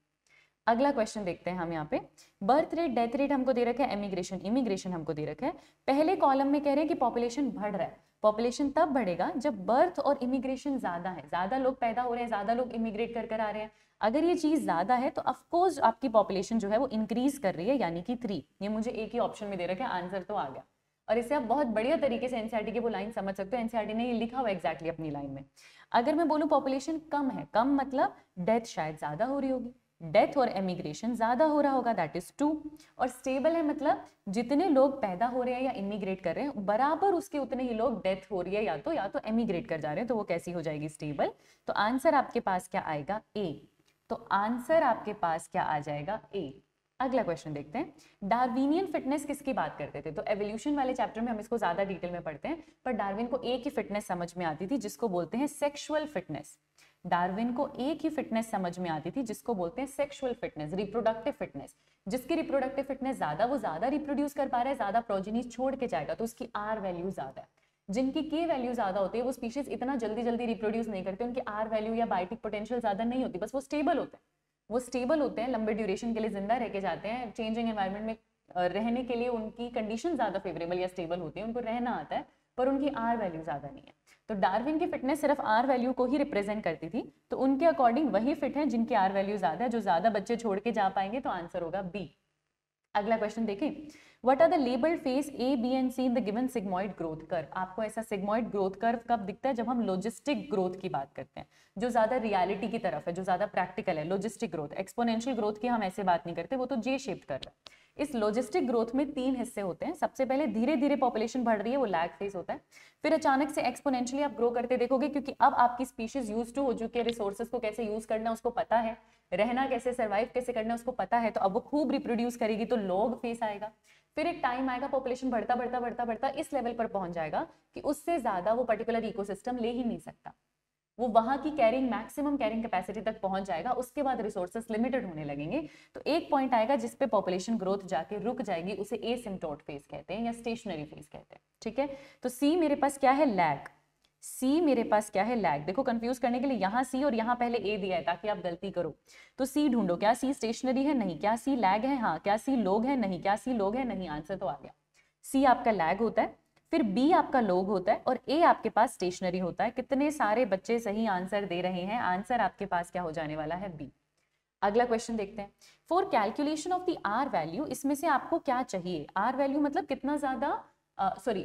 अगला क्वेश्चन देखते हैं हम यहाँ पे, बर्थ रेट डेथ रेट हमको दे रखा है, एमिग्रेशन इमिग्रेशन हमको दे रखा है। पहले कॉलम में कह रहे हैं कि पॉपुलेशन बढ़ रहा है, पॉपुलेशन तब बढ़ेगा जब बर्थ और इमिग्रेशन ज्यादा है, ज्यादा लोग पैदा हो रहे हैं, ज्यादा लोग इमिग्रेट कर कर आ रहे हैं। अगर ये चीज ज्यादा है तो ऑफकोर्स आपकी पॉपुलेशन जो है वो इंक्रीज कर रही है, यानी कि 3। ये मुझे एक ही ऑप्शन में दे रखा है, आंसर तो आ गया। और इसे आप बहुत बढ़िया तरीके से एनसीईआरटी की वो लाइन समझ सकते हो, एनसीईआरटी ने ये लिखा हुआ एग्जैक्टली अपनी लाइन में। अगर मैं बोलूं पॉपुलेशन कम है, कम मतलब डेथ शायद ज्यादा हो रही होगी, डेथ और एमिग्रेशन ज्यादा हो रहा होगा, दैट इज 2। और स्टेबल है मतलब जितने लोग पैदा हो रहे हैं या इमिग्रेट कर रहे हैं बराबर उसके उतने ही लोग डेथ हो रही है या तो एमिग्रेट कर जा रहे हैं, तो वो कैसी हो जाएगी स्टेबल। तो आंसर आपके पास क्या आएगा ए, तो आंसर आपके पास क्या आ जाएगा ए। अगला क्वेश्चन देखते हैं, डार्विनियन फिटनेस किसकी बात करते थे। तो एवोल्यूशन वाले चैप्टर में हम इसको ज्यादा डिटेल में पढ़ते हैं, पर डार्विन को एक ही फिटनेस समझ में आती थी जिसको बोलते हैं सेक्सुअल फिटनेस। डार्विन को एक ही फिटनेस समझ में आती थी जिसको बोलते हैं सेक्सुअल फिटनेस, रिप्रोडक्टिव फिटनेस। जिसकी रिप्रोडक्टिव फिटनेस ज्यादा, वो ज्यादा रिप्रोड्यूस कर पा रहा है, ज्यादा प्रोजेनीज छोड़ के जाएगा, तो उसकी आर वैल्यू ज्यादा है। जिनकी के वैल्यू ज्यादा होती है वो स्पीशीज इतना जल्दी जल्दी रिप्रोड्यूस नहीं करते, उनकी आर वैल्यू या बायोटिक पोटेंशियल ज्यादा नहीं होती, बस वो स्टेबल होते हैं, वो स्टेबल होते हैं, लंबे ड्यूरेशन के लिए जिंदा रह के जाते हैं, चेंजिंग एनवायरनमेंट में रहने के लिए उनकी कंडीशन ज्यादा फेवरेबल या स्टेबल होती है, उनको रहना आता है, पर उनकी आर वैल्यू ज्यादा नहीं है। तो डार्विन की फिटनेस सिर्फ आर वैल्यू को ही रिप्रेजेंट करती थी, तो उनके अकॉर्डिंग वही फिट है जिनकी आर वैल्यू ज्यादा है, जो ज्यादा बच्चे छोड़ के जा पाएंगे, तो आंसर होगा बी। अगला क्वेश्चन देखें, what are the labelled phase A B and C in the given sigmoid growth curve. आपको ऐसा सिग्मॉइड ग्रोथ कर्व कब दिखता है, जब हम लॉजिस्टिक ग्रोथ की बात करते हैं, जो ज्यादा रियलिटी की तरफ है, जो ज्यादा प्रैक्टिकल है, लॉजिस्टिक ग्रोथ। एक्सपोनेंशियल ग्रोथ की हम ऐसे बात नहीं करते, वो तो जे शेप्ड कर्व है। इस लॉजिस्टिक ग्रोथ में 3 हिस्से होते हैं। सबसे पहले धीरे धीरे पॉपुलेशन बढ़ रही है, वो लैग फेज होता है। फिर अचानक से एक्सपोनेंशियली आप ग्रो करते देखोगे, क्योंकि अब आपकी स्पीशीज यूज टू हो चुकी है, रिसोर्सेज को कैसे यूज करना उसको पता है, रहना कैसे, सर्वाइव कैसे करना उसको पता है, तो अब वो खूब रिप्रोड्यूस करेगी, तो लॉग फेज आएगा। फिर एक टाइम आएगा पॉपुलेशन बढ़ता बढ़ता बढ़ता बढ़ता इस लेवल पर पहुंच जाएगा कि उससे ज्यादा वो पर्टिकुलर इकोसिस्टम ले ही नहीं सकता, वो वहां की कैरिंग मैक्सिमम कैरिंग कैपेसिटी तक पहुंच जाएगा, उसके बाद रिसोर्सेस लिमिटेड होने लगेंगे। तो एक पॉइंट आएगा जिस पे पॉपुलेशन ग्रोथ जाके रुक जाएगी, उसे एसिम्प्टोट फेज कहते हैं या स्टेशनरी फेज कहते हैं। ठीक है, तो सी मेरे पास क्या है, लैग। सी मेरे पास क्या है, लैग। देखो कंफ्यूज करने के लिए यहाँ सी और यहाँ पहले ए दिया है ताकि आप गलती करो। तो सी ढूंढो, क्या सी स्टेशनरी है, नहीं। क्या सी लैग है, हाँ। क्या सी लोग है, नहीं। क्या सी लोग है, नहीं। आंसर तो आ गया, सी आपका लैग होता है, फिर बी आपका लोग होता है, और ए आपके पास स्टेशनरी होता है। कितने सारे बच्चे सही आंसर दे रहे हैं, आंसर आपके पास क्या हो जाने वाला है, बी। अगला क्वेश्चन देखते हैं, for calculation of the r value, इसमें से आपको क्या चाहिए। आर वैल्यू मतलब कितना ज्यादा sorry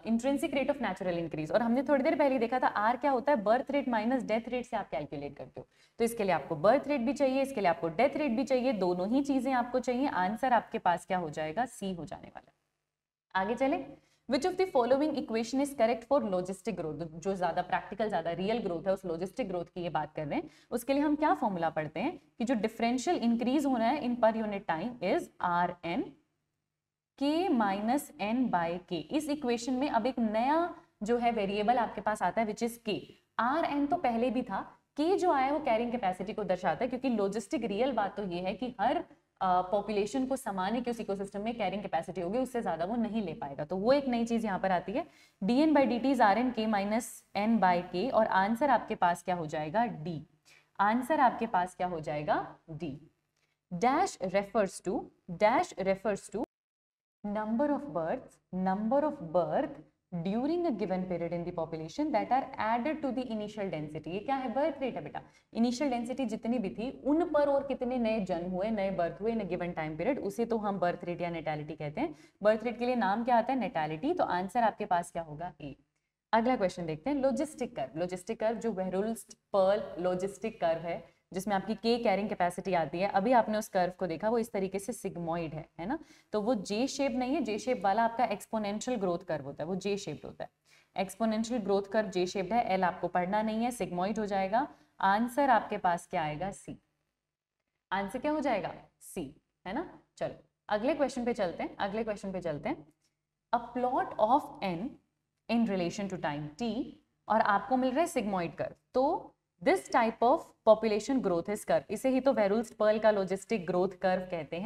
intrinsic rate of natural increase, और हमने थोड़ी देर पहले देखा था आर क्या होता है, birth rate minus death rate से आप कैलकुलेट करते हो। तो इसके लिए आपको बर्थ रेट भी चाहिए, इसके लिए आपको डेथ रेट भी चाहिए, दोनों ही चीजें आपको चाहिए। आंसर आपके पास क्या हो जाएगा, सी हो जाने वाला है। आगे चले, विच of the following equation is correct for logistic growth, जो ज्यादा प्रैक्टिकल ज्यादा रियल ग्रोथ है उस लॉजिस्टिक ग्रोथ की ये बात कर रहे हैं, उसके लिए हम क्या फॉर्मूला पढ़ते हैं कि जो डिफरेंशियल इंक्रीज होना है इन per unit time is R N K minus N by K. इस इक्वेशन में अब एक नया जो है वेरिएबल आपके पास आता है विच इज के। आर एन तो पहले भी था, के जो आया है वो कैरिंग कैपेसिटी को दर्शाता है, क्योंकि लॉजिस्टिक रियल बात तो ये है कि हर पॉपुलेशन को समाने की उस इकोसिस्टम में कैरिंग कैपेसिटी होगी, उससे ज्यादा वो नहीं ले पाएगा। तो वो एक नई चीज यहाँ पर आती है, D N by D T is R N K minus N by K, और आंसर आपके पास क्या हो जाएगा, डी। आंसर आपके पास क्या हो जाएगा, D. Dash refers to number of birth during a given period in the population that are added to the initial density। ये क्या है, बर्थ रेट है बेटा। इनिशियल डेंसिटी जितनी भी थी उन पर और कितने नए जन्म हुए, नए बर्थ हुए इन गिवन टाइम पीरियड, उसे तो हम बर्थ रेट या नेटालिटी कहते हैं। बर्थ रेट के लिए नाम क्या आता है, नेटालिटी। तो आंसर आपके पास क्या होगा, ए। अगला क्वेश्चन देखते हैं, लॉजिस्टिक कर्व। लॉजिस्टिक कर्व जो वेरुल्स्ट-पर्ल लॉजिस्टिक कर्व है, जिसमें आपकी के कैरिंग कैपेसिटी आती है। अभी आपने उस कर्व को देखा, वो इस तरीके से सिग्मोइड है ना। तो वो जे शेप नहीं है, जे शेप वाला आपका एक्सपोनेंशियल ग्रोथ कर्व होता है, वो जे शेप्ड होता है। एक्सपोनेंशियल ग्रोथ कर्व जे शेप्ड है, एल आपको पढ़ना नहीं है, सिग्मोइड हो जाएगा। आंसर आपके पास क्या आएगा, सी। आंसर क्या हो जाएगा, सी, है ना। चलो अगले क्वेश्चन पे चलते हैं, a plot of N in relation to time T, और आपको मिल रहा है सिग्मोइड कर्व। तो this type of population growth is curve, इसे ही तो वेरुल्स्ट-पर्ल का लॉजिस्टिक ग्रोथ कर्व कहते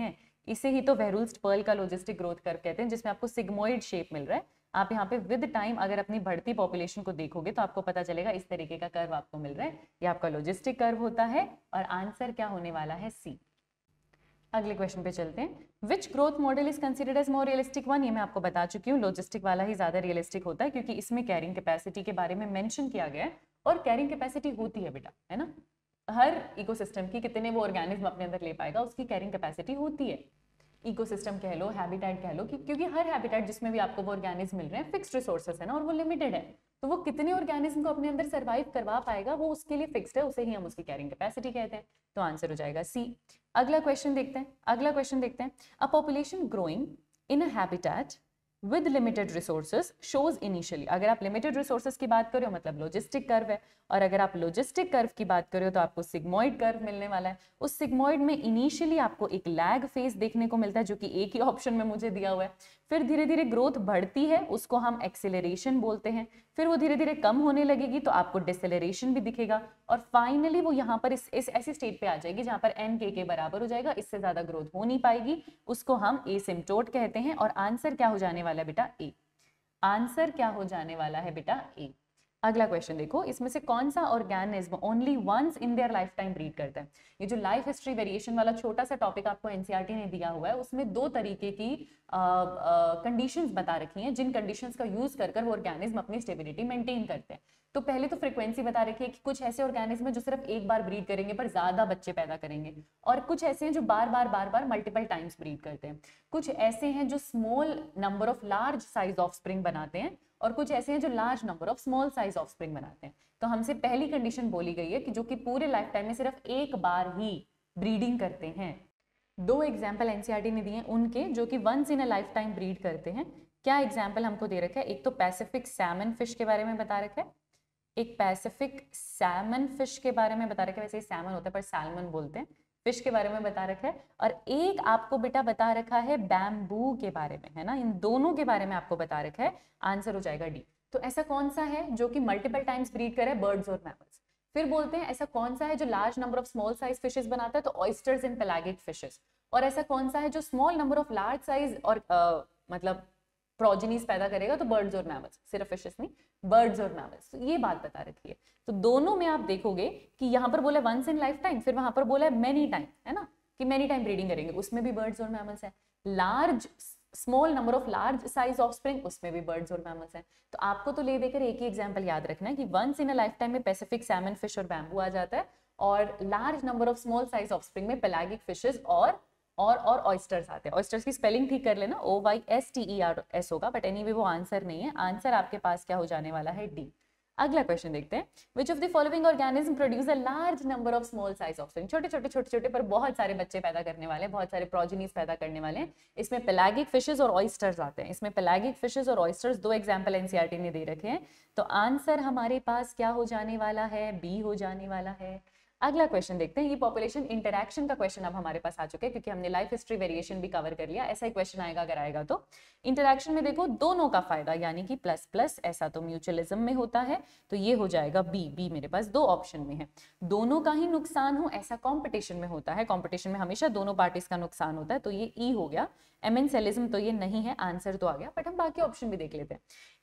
हैं, जिसमें आपको सिग्मोइड शेप मिल रहा है। आप यहाँ पे विद टाइम अगर अपनी बढ़ती पॉपुलेशन को देखोगे तो आपको पता चलेगा इस तरीके का कर्व आपको मिल रहा है, ये आपका लॉजिस्टिक कर्व होता है, और आंसर क्या होने वाला है, सी। अगले क्वेश्चन पे चलते हैं, which growth model is considered as more realistic one. ये मैं आपको बता चुकी हूँ, लॉजिस्टिक वाला ही ज्यादा रियलिस्टिक होता है, क्योंकि इसमें कैरिंग कैपेसिटी के बारे में मेंशन किया गया है, और कैरिंग कैपेसिटी होती है बेटा, है ना। हर इकोसिस्टम की कितने वो ऑर्गेनिज्म अपने अंदर ले पाएगा उसकी कैरिंग कैपेसिटी होती है। इकोसिस्टम कह लो, हैबिटेट कह लो, क्योंकि हर हैबिटेट जिसमें भी आपको वो ऑर्गेनिज्म मिल रहे हैं फिक्स्ड रिसोर्सेस है ना, और वो लिमिटेड है, तो वो कितने ऑर्गेनिज्म को अपने अंदर सर्वाइव करवा पाएगा वो उसके लिए फिक्स्ड है, उसे ही हम उसकी कैरिंग कैपेसिटी कहते हैं। तो आंसर हो जाएगा सी। अगला क्वेश्चन देखते हैं, a population growing in a habitat with limited resources shows initially. अगर आप लिमिटेड रिसोर्सेज की बात करो मतलब लॉजिस्टिक कर्व है, और अगर आप लॉजिस्टिक कर्व की बात करो तो आपको सिग्मोइड कर्व मिलने वाला है। उस सिग्मोइड में इनिशियली आपको एक लैग फेज देखने को मिलता है, जो कि एक ही ऑप्शन में मुझे दिया हुआ है। फिर धीरे धीरे ग्रोथ बढ़ती है, उसको हम एक्सेलरेशन बोलते हैं। फिर वो धीरे धीरे कम होने लगेगी तो आपको डिसेलरेशन भी दिखेगा, और फाइनली वो यहाँ पर इस ऐसी स्टेट पे आ जाएगी जहां पर एन के बराबर हो जाएगा, इससे ज्यादा ग्रोथ हो नहीं पाएगी, उसको हम एसिम्प्टोट कहते हैं। और आंसर क्या हो जाने वाला है बेटा, ए। आंसर क्या हो जाने वाला है बेटा, ए। अगला क्वेश्चन देखो, इसमें से कौन सा organism only once in their life time breed करता है। ये जो लाइफ हिस्ट्री वेरिएशन वाला छोटा सा टॉपिक आपको एनसीईआरटी ने दिया हुआ है, उसमें दो तरीके की कंडीशंस बता रखी हैं, जिन कंडीशंस का यूज कर वो ऑर्गेनिज्म अपनी स्टेबिलिटी मेंटेन करते हैं। तो पहले तो फ्रीक्वेंसी बता रखी है कि कुछ ऐसे ऑर्गेनिज्म है जो सिर्फ एक बार ब्रीड करेंगे पर ज्यादा बच्चे पैदा करेंगे, और कुछ ऐसे हैं जो बार बार मल्टीपल टाइम्स ब्रीड करते हैं। कुछ ऐसे हैं जो small number of large size offspring बनाते हैं, और कुछ ऐसे हैं जो large number of small size offspring बनाते हैं। तो हमसे पहली कंडीशन बोली गई है कि जो कि पूरे लाइफ टाइम में सिर्फ एक बार ही ब्रीडिंग करते हैं। दो एग्जाम्पल एनसीईआरटी ने दिए हैं उनके, जो कि once in a life time breed करते हैं। क्या एग्जाम्पल हमको दे रखा है, एक तो पैसिफिक सैमन फिश के बारे में बता रखा है, एक पैसिफिक सैमन फिश के बारे में बता रखा है, वैसे सैमन होता है पर सैल्मन बोलते हैं, फिश के बारे में बता रखा है। और एक आपको बेटा बता रखा है बैम्बू के बारे में, है ना। इन दोनों के बारे में आपको बता रखा है, आंसर हो जाएगा डी। तो ऐसा कौन सा है जो कि मल्टीपल टाइम्स ब्रीड करे, बर्ड्स और मैमल्स। फिर बोलते हैं ऐसा कौन सा है जो large number of small size fishes बनाता है, तो ऑयस्टर्स एंड पेलागिक फिशेस। और ऐसा कौन सा है जो small number of large size और मतलब प्रोजेनीज पैदा करेगा, तो बर्ड्स और मैमल्स, सिर्फ फिशेस नहीं, बर्ड्स और मैमल्स। तो ये बात बता रखी है। तो दोनों में आप देखोगे कि यहाँ पर बोला वंस इन लाइफ टाइम, फिर वहां पर बोला मेनी टाइम, है ना, कि मेनी टाइम ब्रीडिंग करेंगे, उसमें भी बर्ड्स और मैमल्स है। Large small number of large size offspring, उसमें भी बर्ड्स और मैमल्स हैं। तो आपको तो ले देकर एक ही एग्जांपल याद रखना है कि once in a life time में पैसिफिक सैमन फिश और बैम्बू आ जाता है, और large number of small size offspring में पेलागिक फिशेस और और ऑयस्टर्स आते हैं। ऑयस्टर्स की स्पेलिंग ठीक कर लेना, OYSTERS होगा, बट एनीवे वो आंसर नहीं है। आंसर आपके पास क्या हो जाने वाला है, डी। अगला क्वेश्चन देखते हैं, which of the following organism produce a large number of small size offspring. छोटे छोटे पर बहुत सारे बच्चे पैदा करने वाले, बहुत सारे प्रोजेनीज पैदा करने वाले हैं। इसमें पेलागिक फिशेस और ऑयस्टर्स आते हैं। इसमें पेलागिक फिशेस और ऑयस्टर्स दो एग्जाम्पल एनसीईआरटी ने दे रखे हैं। तो आंसर हमारे पास क्या हो जाने वाला है, बी हो जाने वाला है। अगला क्वेश्चन देखते हैं, ये पॉपुलेशन इंटरैक्शन का क्वेश्चन अब हमारे पास आ चुके हैं, क्योंकि हमने लाइफ हिस्ट्री वेरिएशन भी कवर कर लिया। ऐसा ही क्वेश्चन आएगा अगर आएगा तो। इंटरैक्शन में देखो दोनों का फायदा, यानी कि प्लस प्लस, ऐसा तो म्यूचुअलिज्म में होता है, तो ये हो जाएगा बी। बी मेरे पास दो ऑप्शन में है। दोनों का ही नुकसान हो ऐसा कंपटीशन में होता है, कंपटीशन में हमेशा दोनों पार्टीज का नुकसान होता है, तो ये ई हो गया। एमेंसेलिज्म तो ये नहीं है, आंसर तो आ गया, बट हम बाकी ऑप्शन भी देख लेते हैं।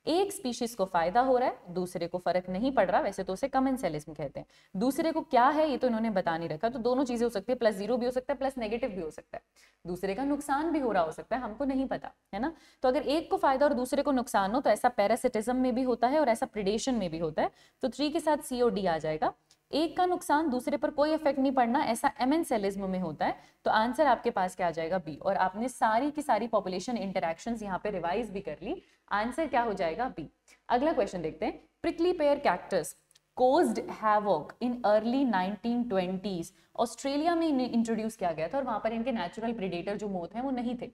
एक स्पीशीज को फायदा हो रहा है, दूसरे को फर्क नहीं पड़ रहा, वैसे तो उसे कमेंसेलिज्म कहते हैं। दूसरे को क्या है ये तो इन्होंने बता नहीं रखा, तो दोनों चीजें हो सकती है, प्लस जीरो भी हो सकता है, प्लस नेगेटिव भी हो सकता है। दूसरे का नुकसान भी हो रहा हो सकता है, हमको नहीं पता है ना। तो अगर एक को फायदा और दूसरे को नुकसान हो, तो ऐसा पैरासिटिज्म में भी होता है और ऐसा प्रिडेशन में भी होता है। तो 3 के साथ COD आ जाएगा। एक का नुकसान दूसरे पर कोई इफेक्ट नहीं पड़ना, ऐसा एमेंसेलिज्म में होता है। तो आंसर आपके पास क्या आ जाएगा, बी। और आपने सारी की सारी पॉपुलेशन इंटरैक्शंस यहाँ पे रिवाइज भी कर ली। आंसर क्या हो जाएगा, बी। अगला क्वेश्चन देखते हैं, prickly pear cactus caused havoc in early 1920s। Australia में इन्हें इंट्रोड्यूस किया गया था और वहां पर इनके नेचुरल प्रेडेटर जो मोथ हैं वो नहीं थे।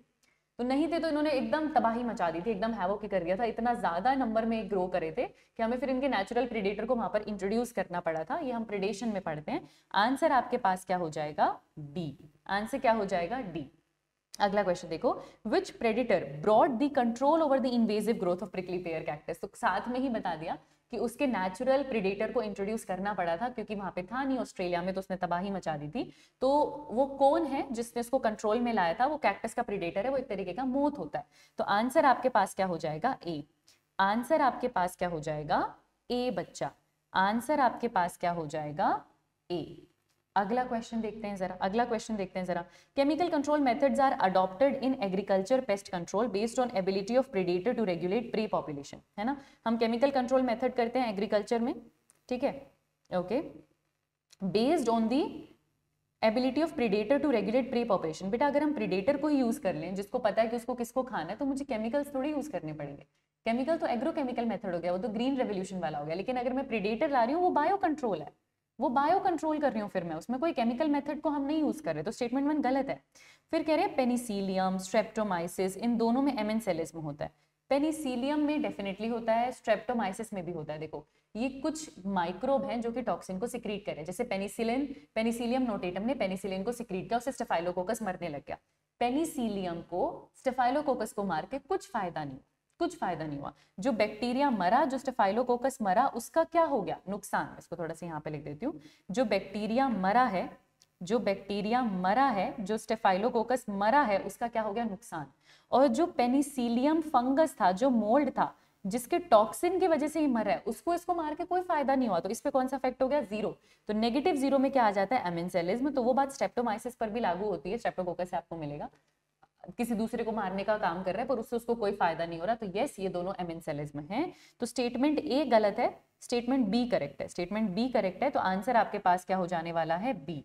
तो इन्होंने एकदम तबाही मचा दी थी, एकदम हैवोक कर दिया था। इतना ज्यादा नंबर में ग्रो करे थे कि हमें फिर इनके नेचुरल प्रेडेटर को वहां पर इंट्रोड्यूस करना पड़ा था। ये हम प्रेडेशन में पढ़ते हैं। आंसर आपके पास क्या हो जाएगा, डी। आंसर क्या हो जाएगा, डी। अगला क्वेश्चन देखो, which predator brought the control over the invasive growth of prickly pear cactus. तो साथ में ही बता दिया कि उसके नेचुरल प्रेडेटर को इंट्रोड्यूस करना पड़ा था, क्योंकि वहां पे था नहीं ऑस्ट्रेलिया में, तो उसने तबाही मचा दी थी। तो वो कौन है जिसने उसको कंट्रोल में लाया था, वो कैक्टस का प्रेडेटर है, वो एक तरीके का मोथ होता है। तो आंसर आपके पास क्या हो जाएगा, ए। आंसर आपके पास क्या हो जाएगा, ए बच्चा। आंसर आपके पास क्या हो जाएगा, ए। अगला क्वेश्चन देखते हैं जरा, अगला क्वेश्चन देखते हैं जरा। Chemical control methods are adopted in agriculture pest control based on ability of predator to regulate prey population, है ना। हम केमिकल कंट्रोल मेथड करते हैं एग्रीकल्चर में, ठीक है, okay, based on the ability of predator to regulate prey population. बेटा अगर हम प्रेडेटर को ही यूज कर लें, जिसको पता है कि उसको किसको खाना है, तो मुझे केमिकल्स थोड़ी यूज करने पड़ेंगे। केमिकल तो एग्रोकेमिकल मेथड हो गया, वो तो ग्रीन रेवोल्यूशन वाला हो गया। लेकिन अगर मैं प्रेडेटर ला रही हूँ, वो बायो कंट्रोल है, वो बायो कंट्रोल कर रही हूँ, फिर मैं उसमें कोई केमिकल मेथड को हम नहीं यूज कर रहे, तो स्टेटमेंट 1 गलत है। फिर कह रहे हैं पेनिसिलियम, स्ट्रेप्टोमाइसिस, इन दोनों में एमेंसेलिज्म होता है। पेनिसिलियम में डेफिनेटली होता है, स्ट्रेप्टोमाइसिस में भी होता है। देखो ये कुछ माइक्रोब हैं जो कि टॉक्सिन को सिक्रीट करें, जैसे पेनिसिलियम नोटेटम ने पेनिसिलिन को सिक्रीट किया, उससे स्टेफाइलोकोकस मरने लग गया। पेनिसिलियम को स्टेफाइलोकोकस को मार के कुछ फायदा नहीं हुआ। जो बैक्टीरिया मरा, जो स्टेफाइलोकोकस मरा, उसका क्या हो गया, नुकसान। इसको थोड़ा सा यहाँ पे लिख देती हूँ। जो बैक्टीरिया मरा है, जो स्टेफाइलोकोकस मरा है, उसका क्या हो गया, नुकसान। और जो पेनिसिलियम फंगस था, जो मोल्ड था, जिसके टॉक्सिन की वजह से ही मर रहा है, उसको इसको मार के कोई फायदा नहीं हुआ, तो इस पे कौन सा इफेक्ट हो गया, 0। तो नेगेटिव 0 में क्या आ जाता है, एमेंसेलिज्म। तो वो बात स्ट्रेप्टोमाइसिस पर भी लागू होती है, स्ट्रेप्टोकोकस से आपको मिलेगा, किसी दूसरे को मारने का काम कर रहा है पर उससे उसको कोई फायदा नहीं हो रहा। तो यस, ये दोनों एमेंसेलिज्म हैं। तो स्टेटमेंट ए गलत है, स्टेटमेंट बी करेक्ट है। स्टेटमेंट बी करेक्ट है, तो आंसर आपके पास क्या हो जाने वाला है, बी।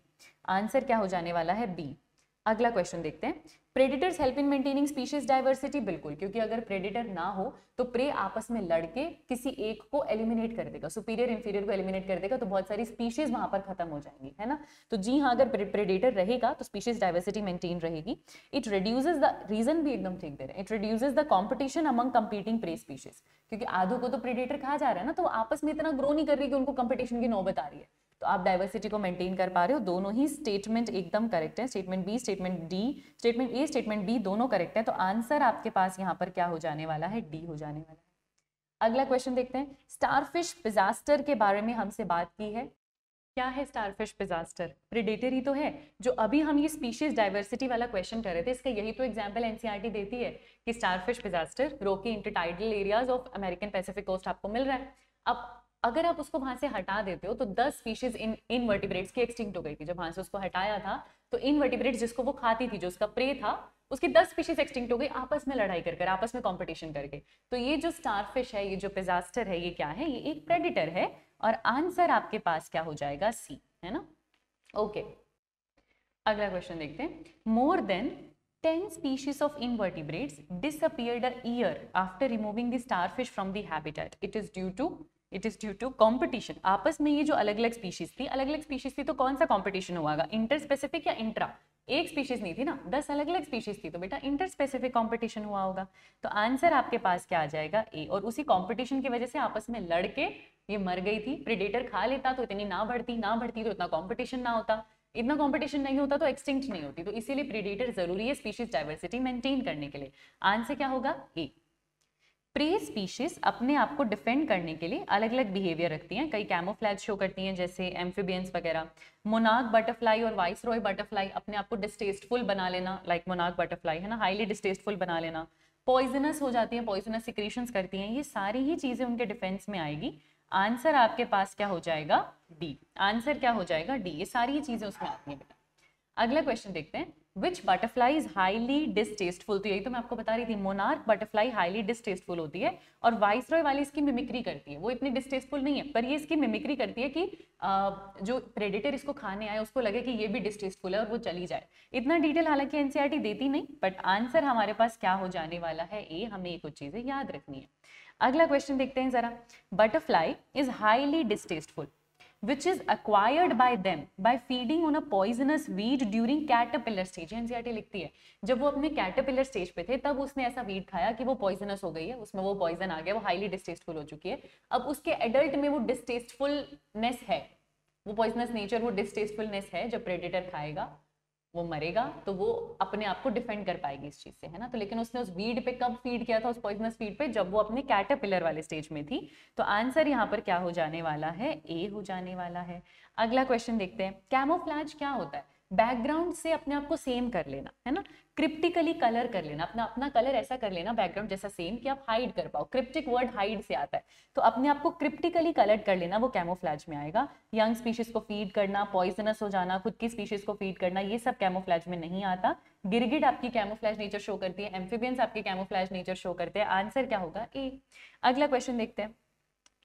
आंसर क्या हो जाने वाला है, बी। अगला क्वेश्चन देखते हैं, predators help in maintaining species diversity. बिल्कुल, क्योंकि अगर प्रेडिटर ना हो तो प्रे आपस में लड़के किसी एक को एलिमिनेट कर देगा, सुपीरियर इंफीरियर को एलिमिनेट कर देगा, तो बहुत सारी स्पीशीज वहां पर खत्म हो जाएंगी, है ना। तो जी हाँ, अगर प्रेडिटर रहेगा तो स्पीशीज डाइवर्सिटी मेंटेन रहेगी। इट रिड्यूसेस द, रीजन भी एकदम ठीक दे रहे हैं, it reduces the competition among competing prey species, क्योंकि आधों को तो प्रेडिटर खा जा रहा है ना, तो वो आपस में इतना ग्रो नहीं कर रही कि उनको कंपटीशन की नौबत आ रही है। तो आप डाइवर्सिटी को मेंटेन कर पा रहे हो। दोनों ही स्टेटमेंट एकदम करेक्ट है, statement B, statement D, statement A, statement B दोनों करेक्ट है। तो आंसर आपके पास यहाँ पर क्या हो जाने वाला है, डी हो जाने वाला है। अगला क्वेश्चन देखते हैं, स्टारफिश पिजास्टर के बारे में हमसे बात की है। क्या है स्टारफिश पिजास्टर, प्रेडेटर ही तो है। जो अभी हम ये स्पीशीज डाइवर्सिटी वाला क्वेश्चन कर रहे थे, इसका यही तो एग्जांपल एनसीईआरटी देती है कि starfish Pisaster rocky intertidal areas of American Pacific coast आपको मिल रहा है। अब अगर आप उसको वहां से हटा देते हो तो 10 स्पीशीज इनवर्टिब्रेट्स की एक्सटिंक्ट हो गई थी। जब वहां से उसको हटाया था तो इनवर्टिब्रेट्स जिसको वो खाती थी, जो उसका प्रे था, उसकी 10 स्पीशीज एक्सटिंक्ट हो गई, आपस में लड़ाई कर आपस में कंपटीशन करके। तो ये जो स्टारफिश है, ये जो पिजास्टर है, ये क्या है, ये एक प्रेडिटर है। और आंसर आपके पास क्या हो जाएगा, सी, है ना। ओके, अगला क्वेश्चन देखते हैं, more than 10 species of invertebrates disappeared a year after removing the starfish from the habitat. It is due to competition. आपस में ये जो अलग अलग स्पीशीज थी तो कौन सा कंपटीशन हुआ होगा, इंटर स्पेसिफिक या इंट्रा? एक स्पीशीज नहीं थी ना, 10 अलग अलग स्पीशीज थी, तो बेटा इंटर स्पेसिफिक कंपटीशन हुआ होगा। तो आंसर आपके पास क्या आ जाएगा, ए। और उसी कंपटीशन की वजह से आपस में लड़के ये मर गई थी। प्रेडेटर खा लेता तो इतनी ना बढ़ती तो इतना कंपटीशन ना होता, इतना कंपटीशन नहीं होता तो एक्सटिंक्ट नहीं होती। तो इसीलिए प्रीडेटर जरूरी है स्पीशीज डाइवर्सिटी मेंटेन करने के लिए। आंसर क्या होगा, ए। प्रे स्पीशीज अपने आप को डिफेंड करने के लिए अलग अलग बिहेवियर रखती हैं, कई कैमोफ्लैज शो करती हैं जैसे एम्फिबियंस वगैरह। मोनार्क बटरफ्लाई और वाइसरॉय बटरफ्लाई अपने आप को डिस्टेस्टफुल बना लेना, लाइक मोनार्क बटरफ्लाई है ना, हाईली डिस्टेस्टफुल बना लेना। पॉइजनस हो जाती हैं, पॉइजनस सिक्रीशंस करती हैं, ये सारी ही चीजें उनके डिफेंस में आएगी। आंसर आपके पास क्या हो जाएगा, डी। आंसर क्या हो जाएगा, डी। ये सारी चीजें उसमें आती हैं बेटा। अगला क्वेश्चन देखते हैं, विच बटरफ्लाई इज हाईली डिस्टेस्टफुल। तो यही तो मैं आपको बता रही थी, मोनार्क बटरफ्लाई हाईली डिस्टेस्टफुल होती है और वाइसरॉय वाली इसकी मिमिक्री करती है। वो इतनी डिस्टेस्टफुल नहीं है पर ये इसकी मिमिक्री करती है कि जो प्रेडेटर इसको खाने आए उसको लगे कि ये भी डिस्टेस्टफुल है और वो चली जाए। इतना डिटेल हालांकि एनसीईआरटी देती नहीं, बट आंसर हमारे पास क्या हो जाने वाला है, ए। हमें ये कुछ चीजें याद रखनी है। अगला क्वेश्चन देखते हैं जरा, butterfly is highly distasteful which is acquired by them by feeding on a poisonous weed during caterpillar stage। NCERT लिखती है जब वो अपने कैटरपिलर स्टेज पे थे तब उसने ऐसा वीड खाया कि वो पॉइजनस हो गई है, उसमें वो पॉइजन आ गया, वो हाईली डिस्टेस्टफुल हो चुकी है। अब उसके एडल्ट में वो डिस्टेस्टफुलनेस है, वो पॉइजनस नेचर, वो डिस्टेस्टफुलनेस है। जब प्रेडेटर खाएगा वो मरेगा तो वो अपने आप को डिफेंड कर पाएगी इस चीज से, है ना। तो लेकिन उसने उस वीड पे कब फीड किया था, उस पॉइजनस फीड पे, जब वो अपने कैटरपिलर वाले स्टेज में थी। तो आंसर यहाँ पर क्या हो जाने वाला है, ए हो जाने वाला है। अगला क्वेश्चन देखते हैं, कैमोफ्लैज क्या होता है, बैकग्राउंड से अपने आप को सेम कर लेना, है ना, क्रिप्टिकली कलर कर लेना, अपना अपना कलर ऐसा कर लेना बैकग्राउंड जैसा सेम कि आप हाइड कर पाओ। क्रिप्टिक वर्ड हाइड से आता है, तो अपने आप को क्रिप्टिकली कलर कर लेना, वो कैमोफ्लैज में आएगा। यंग स्पीशीज को फीड करना, पॉइजनस हो जाना, खुद की स्पीशीज को फीड करना, ये सब कैमोफ्लैज में नहीं आता। गिरगिट आपकी कैमोफ्लैज नेचर शो करती है, एम्फिबियंस आपकी कैमोफ्लैज नेचर शो करते हैं। आंसर क्या होगा, ए। अगला क्वेश्चन देखते हैं,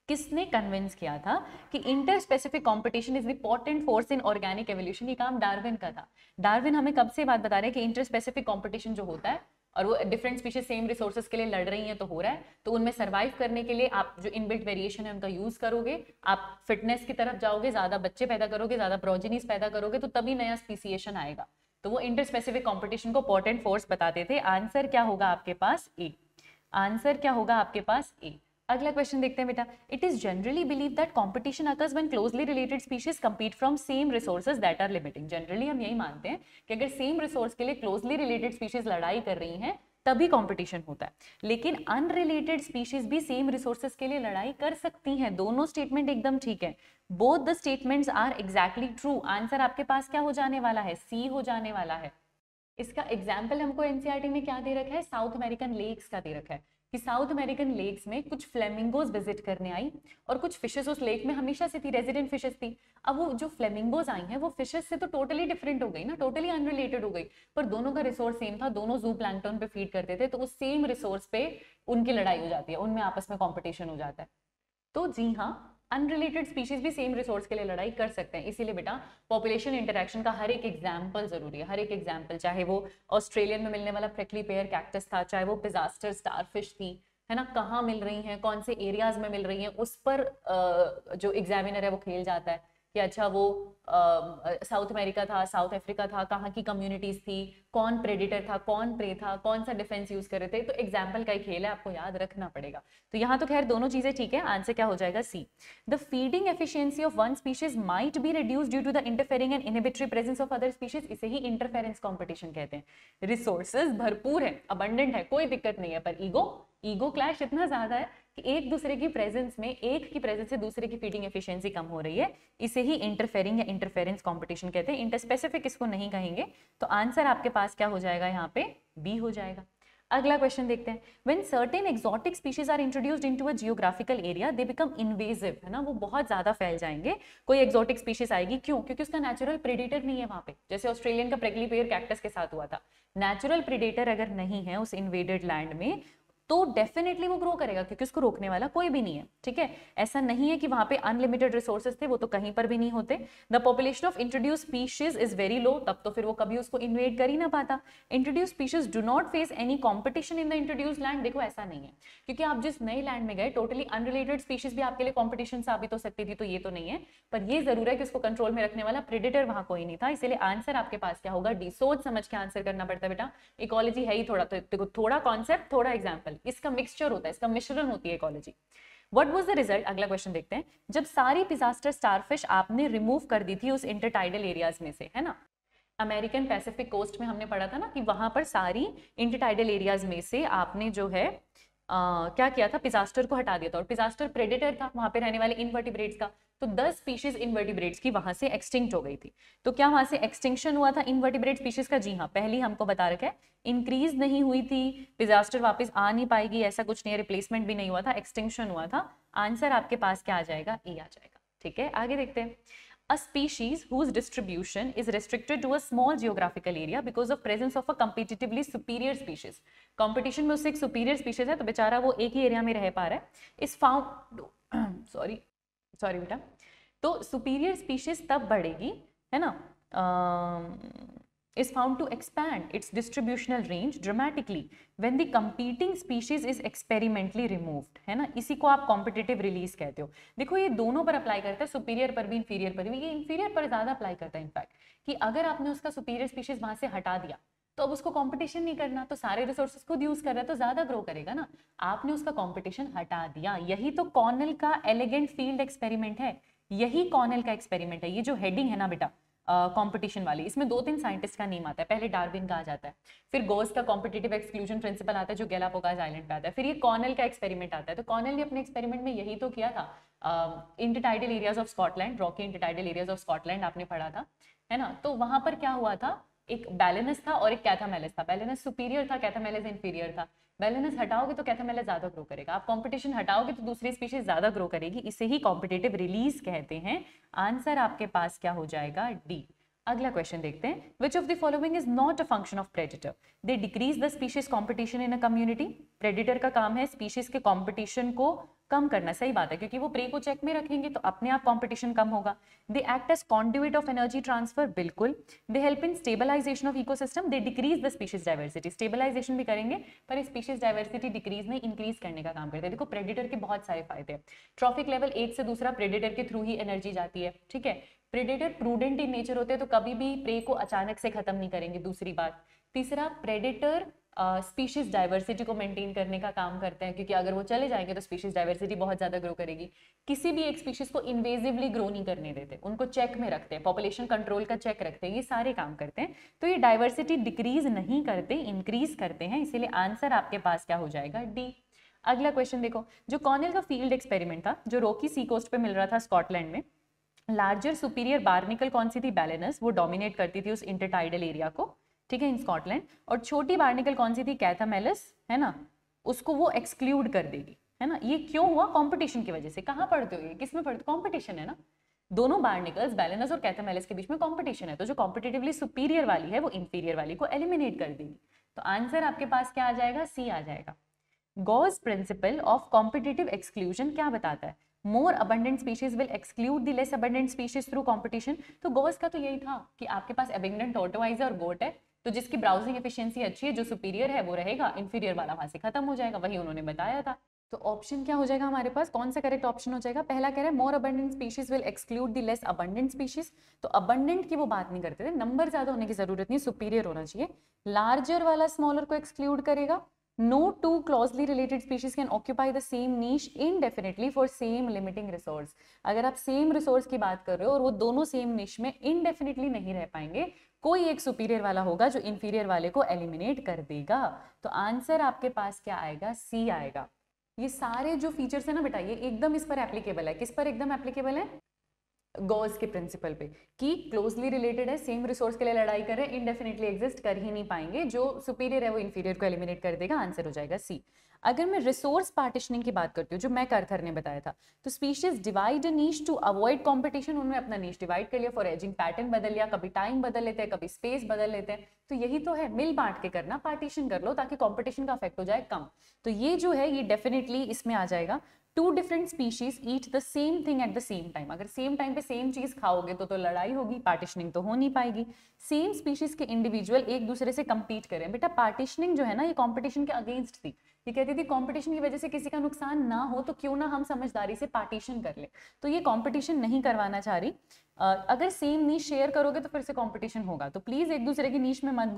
किसने कन्विंस किया था कि inter specific competition is the potent force in organic evolution. ये काम डार्विन का था। डार्विन हमें कब से बात बता रहे हैं कि इंटर स्पेसिफिक कंपटीशन जो होता है और वो डिफरेंट स्पीशीज सेम रिसोर्सेज के लिए लड़ रही हैं तो हो रहा है, तो उनमें सर्वाइव करने के लिए आप जो इनबिल्ट वेरिएशन है उनका यूज करोगे, आप फिटनेस की तरफ जाओगे, ज्यादा बच्चे पैदा करोगे, ज्यादा प्रोजेनीज पैदा करोगे, तो तभी नया स्पीसिएशन आएगा। तो वो इंटर स्पेसिफिक कॉम्पिटिशन को पोटेंट फोर्स बताते थे। आंसर क्या होगा आपके पास, ए। आंसर क्या होगा आपके पास, ए। अगला क्वेश्चन देखते हैं बेटा, it is generally believe that competition occurs when closely related species compete from same resources that are limiting. Generally हम यही मानते हैं कि अगर सेम रिसोर्स के लिए क्लोजली रिलेटेड स्पीशीज लड़ाई कर रही हैं तभी कंपटीशन होता है, लेकिन अनरिलेटेड स्पीशीज भी सेम रिसोर्सेज के लिए लड़ाई कर सकती हैं। दोनों स्टेटमेंट एकदम ठीक है, both the statements are exactly true. Answer आपके पास क्या हो जाने वाला है, सी हो जाने वाला है। इसका एग्जाम्पल हमको एनसीईआरटी में क्या दे रखा है, साउथ अमेरिकन लेक्स का दे रखा है कि साउथ अमेरिकन लेक्स में कुछ फ्लेमिंगोज विजिट करने आई और कुछ फिशेस उस लेक में हमेशा से थी, रेजिडेंट फिशेस थी। अब वो जो फ्लेमिंगोज आई हैं वो फिशेस से तो टोटली डिफरेंट हो गई ना, टोटली अनरिलेटेड हो गई, पर दोनों का रिसोर्स सेम था, दोनों जू प्लैंक्टन पे फीड करते थे, तो उस सेम रिसोर्स पे उनकी लड़ाई हो जाती है, उनमें आपस में कॉम्पिटिशन हो जाता है। तो जी हाँ, अनरिलेटेड स्पीशीज भी सेम रिसोर्स के लिए लड़ाई कर सकते हैं। इसीलिए बेटा पॉपुलेशन इंटरेक्शन का हर एक एग्जाम्पल जरूरी है, हर एक एग्जाम्पल, चाहे वो ऑस्ट्रेलिया में मिलने वाला प्रिकली पेयर कैक्टस था, चाहे वो पिजास्टर स्टारफिश थी, है ना, कहाँ मिल रही हैं, कौन से एरियाज में मिल रही हैं, उस पर जो एग्जामिनर है वो खेल जाता है कि अच्छा वो साउथ अमेरिका था, साउथ अफ्रीका था, कहाँ की कम्युनिटीज थी, कौन प्रेडिटर था, कौन प्रे था, कौन सा डिफेंस यूज कर रहे थे। तो एग्जाम्पल का ही खेल है, आपको याद रखना पड़ेगा। तो यहाँ तो खैर दोनों चीजें ठीक है। आंसर क्या हो जाएगा, C. The feeding efficiency of one species might be reduced due to the interfering and inhibitory presence of other species. इसे ही इंटरफेरेंस कंपटीशन कहते हैं। रिसोर्सेज भरपूर है, अबंडेंट है, कोई दिक्कत नहीं है, पर ईगो क्लैश इतना ज्यादा है कि एक दूसरे की प्रेजेंस में, एक की प्रेजेंस से दूसरे की फीडिंग एफिशिएंसी कम हो रही है। इसे ही इंटरफेरिंग या इंटरफेरेंस कंपटीशन कहते हैं। इंटरस्पेसिफिक इसको नहीं कहेंगे। तो आंसर आपके पास क्या हो जाएगा, यहाँ पे बी हो जाएगा। अगला क्वेश्चन देखते हैं, when certain exotic species are introduced into a geographical area they become invasive, है ना, वो बहुत ज्यादा फैल जाएंगे। कोई एक्सोटिक स्पीशीज आएगी, क्यों? क्योंकि उसका नेचुरल प्रेडेटर नहीं है वहां पे, जैसे ऑस्ट्रेलियन का प्रिकली पेयर कैक्टस के साथ हुआ था। नेचुरल प्रेडेटर अगर नहीं है उस इन्वेडेड लैंड में, तो डेफिनेटली वो ग्रो करेगा क्योंकि उसको रोकने वाला कोई भी नहीं है, ठीक है। ऐसा नहीं है कि वहां पे अनलिमिटेड रिसोर्सेज थे, वो तो कहीं पर भी नहीं होते। The population of introduce species is very low, तब तो फिर वो कभी उसको इन्वेड कर ही ना पाता। Introduce species do not face any competition in the introduce land, देखो ऐसा नहीं है, क्योंकि आप जिस नए लैंड में गए टोटली अनरिलेटेड स्पीशीज भी आपके लिए कॉम्पिटिशन साबित हो सकती थी, तो ये तो नहीं है। पर ये जरूर है कि उसको कंट्रोल में रखने वाला प्रेडेटर वहां कोई नहीं था, इसलिए आंसर आपके पास क्या होगा, डी। सोच समझ के आंसर करना पड़ता है बेटा, इकोलॉजी है ही थोड़ा, तो देखो थोड़ा कॉन्सेप्ट थोड़ा एग्जाम्पल, इसका मिक्सचर होता है, इसका मिश्रण होती है ecology. What was the result? अगला क्वेश्चन देखते हैं। जब सारी डिजास्टर स्टारफिश आपने रिमूव कर दी थी उस इंटरटाइडल एरियाज में से, है ना, अमेरिकन पैसिफिक कोस्ट में हमने पढ़ा था ना कि वहां पर सारी इंटरटाइडल एरियाज में से आपने जो है क्या किया था, पिजास्टर को हटा दिया था, और पिजास्टर प्रेडेटर था वहां पे रहने वाले इनवर्टिब्रेट्स का, तो 10 स्पीशीज इनवर्टिब्रेट्स की वहां से एक्सटिंक्ट हो गई थी। तो क्या वहां से एक्सटिंक्शन हुआ था इनवर्टिब्रेट स्पीशीज का? जी हाँ, पहली हमको बता रखा है, इंक्रीज नहीं हुई थी, पिजास्टर वापस आ नहीं पाएगी, ऐसा कुछ नहीं है, रिप्लेसमेंट भी नहीं हुआ था, एक्सटिंक्शन हुआ था। आंसर आपके पास क्या आ जाएगा, ए आ जाएगा, ठीक है। आगे देखते हैं। A species whose distribution is restricted to a small geographical area because of presence of a competitively superior species. Competition में उससे एक superior species है, तो बेचारा वो एक ही एरिया में रह पा रहा है। Is found sorry बेटा, तो superior species तब बढ़ेगी, है ना, is found to expand its distributional range dramatically when the competing species is experimentally removed, है ना, इसी को आप competitive release कहते हो। देखो ये दोनों पर अप्लाई करता है, सुपीरियर पर भी इंफीरियर पर भी, ये इंफीरियर पर ज्यादा अप्लाई करता है इनफैक्ट, कि अगर आपने उसका सुपीरियर स्पीशीज वहां से हटा दिया तो अब उसको कंपटीशन नहीं करना, तो सारे रिसोर्सेज खुद यूज कर रहा है तो ज्यादा ग्रो करेगा ना, आपने उसका कंपटीशन हटा दिया। यही तो कॉर्नेल का एलिगेंट फील्ड एक्सपेरिमेंट है, यही कॉर्नेल का एक्सपेरिमेंट है। ये जो हेडिंग है ना बेटा कंपटीशन वाली, इसमें 2-3 साइंटिस्ट का नेम आता है, पहले डार्विन का आ जाता है, फिर गोस का कॉम्पिटिटिव एक्सक्लूजन प्रिंसिपल आता है जो गैलापागोस आइलैंड पे आता है, फिर ये कॉर्नेल का एक्सपेरिमेंट आता है। तो कॉर्नेल ने अपने एक्सपेरिमेंट में यही तो किया था, intertidal areas of Scotland, Rocky intertidal areas of Scotland आपने पढ़ा था, है ना। तो वहां पर क्या हुआ था, एक बैलेनस था और एक कैथामेलिस था, बैलेनस सुपीरियर था, कैथामेलिस इंफीरियर था। बैलेंस हटाओगे तो कैथामेलिस ज्यादा ग्रो करेगा, आप कंपटीशन हटाओगे तो दूसरी स्पीशीज ज्यादा ग्रो करेगी, इसे ही कॉम्पिटिटिव रिलीज कहते हैं। आंसर आपके पास क्या हो जाएगा, डी। अगला क्वेश्चन देखते हैं। Which of the following is not a function of predator? They decrease the species competition in a community. Predator का काम है species के competition को कम करना, सही बात है, क्योंकि वो प्रे को चेक में रखेंगे तो अपने आप कंपटीशन कम होगा। They act as conduit of energy transfer, बिल्कुल। They help in stabilization of ecosystem. They decrease the species diversity. Stabilization भी करेंगे पर species diversity decrease नहीं increase करने का काम करते हैं। देखो प्रेडिटर के बहुत सारे फायदे हैं। ट्रॉफिक लेवल एक से दूसरा प्रेडिटर के थ्रू ही एनर्जी जाती है, ठीक है। प्रेडेटर प्रूडेंट इन नेचर होते हैं तो कभी भी प्रे को अचानक से खत्म नहीं करेंगे, दूसरी बात। तीसरा, प्रेडेटर स्पीशीज डाइवर्सिटी को मेंटेन करने का काम करते हैं, क्योंकि अगर वो चले जाएंगे तो स्पीशीज डाइवर्सिटी बहुत ज्यादा ग्रो करेगी। किसी भी एक स्पीशीज को इन्वेजिवली ग्रो नहीं करने देते, उनको चेक में रखते हैं, पॉपुलेशन कंट्रोल का चेक रखते हैं, ये सारे काम करते हैं। तो ये डाइवर्सिटी डिक्रीज नहीं करते, इंक्रीज करते हैं, इसीलिए आंसर आपके पास क्या हो जाएगा, डी। अगला क्वेश्चन देखो, जो कॉर्नेल का फील्ड एक्सपेरिमेंट था जो रॉकी सी कोस्ट पे मिल रहा था स्कॉटलैंड में, लार्जर सुपीरियर बार्निकल कौन सी थी, बैलेनस, वो डोमिनेट करती थी उस इंटरटाइडल एरिया को, ठीक है, इन स्कॉटलैंड। और छोटी बार्निकल कौन सी थी, कैथामेलिस, है ना, उसको वो एक्सक्लूड कर देगी, है ना। ये क्यों हुआ, कंपटीशन की वजह से। कहाँ पढ़ते हो ये, किस में पढ़ते हो, कंपटीशन है ना, दोनों बार्निकल्स बैलेनस और कैथामेलिस के बीच में कंपटीशन है, तो जो कॉम्पिटिटिवली सुपीरियर वाली है वो इंफीरियर वाली को एलिमिनेट कर देगी। तो आंसर आपके पास क्या आ जाएगा, सी आ जाएगा। Gauss principle of competitive exclusion क्या बताता है, मोर abundant species will exclude the less abundant species through competition. तो गॉस का तो यही था कि आपके पास अबंडेंट टोर्टोइज और गोट है, तो जिसकी ब्राउजिंग एफिशिएंसी अच्छी है, जो सुपीरियर है वो रहेगा, इंफीरियर वाला वहां से खत्म हो जाएगा, वही उन्होंने बताया था। तो ऑप्शन क्या हो जाएगा हमारे पास, कौन सा करेक्ट ऑप्शन हो जाएगा, पहला कह रहा है मोर abundant species will exclude the less abundant species, तो अबंडेंट की वो बात नहीं करते थे, नंबर ज्यादा होने की जरूरत नहीं, सुपीरियर होना चाहिए। लार्जर वाला स्मॉलर को एक्सक्लूड करेगा। No two closely related species can occupy the same niche indefinitely for same limiting resource. अगर आप same resource की बात कर रहे हो और वो दोनों same niche में indefinitely नहीं रह पाएंगे, कोई एक superior वाला होगा जो inferior वाले को eliminate कर देगा। तो आंसर आपके पास क्या आएगा, C आएगा। ये सारे जो फीचर्स है ना बेटा, ये एकदम इस पर एप्लीकेबल है, किस पर एकदम एप्लीकेबल है, गॉस के प्रिंसिपल पे कि क्लोजली रिलेटेड है, सेम रिसोर्स के लिए लड़ाई कर रहे हैं, इनडेफिनेटली एग्जिस्ट कर ही नहीं पाएंगे, जो सुपीरियर है वो इंफीरियर को एलिमिनेट कर देगा, आंसर हो जाएगा सी। अगर मैं रिसोर्स पार्टीशनिंग की बात करती हूँ जो मैक आर्थर ने बताया था, तो species divide a niche to avoid competition, उन्होंने अपना नीश डिवाइड कर लिया, फॉरेजिंग पैटर्न बदल लिया, कभी टाइम बदल लेते हैं, कभी स्पेस बदल लेते हैं, तो यही तो है, मिल बांट के करना, पार्टीशन कर लो ताकि कंपटीशन का इफेक्ट हो जाए कम। तो ये जो है ये डेफिनेटली इसमें आ जाएगा। Two different species eat the same thing at the same time, अगर सेम टाइम पे सेम चीज खाओगे तो लड़ाई होगी, पार्टीशनिंग तो हो नहीं पाएगी। सेम स्पीशीज के इंडिविजुअल एक दूसरे से कंपीट करें, बेटा पार्टीशनिंग जो है ना ये कंपटीशन के अगेंस्ट थी, ये कहती थी कंपटीशन की वजह से किसी का नुकसान ना हो तो क्यों ना हम समझदारी से पार्टीशन कर ले, तो ये कंपटीशन नहीं करवाना चाह रही। अगर सेम नीश शेयर करोगे तो फिर से कंपटीशन होगा, तो प्लीज एक दूसरे की नीश में मत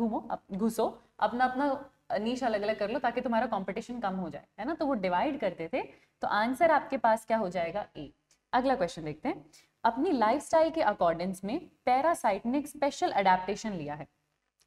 घुसो, अपना अपना नीश अलग अलग कर लो ताकि तुम्हारा कंपटीशन कम हो जाए, है ना। तो वो डिवाइड करते थे, तो आंसर आपके पास क्या हो जाएगा, ए। अगला क्वेश्चन देखते हैं। अपनी लाइफस्टाइल के अकॉर्डेंस में पैरासाइट ने एक स्पेशल अडेप्टेशन लिया है।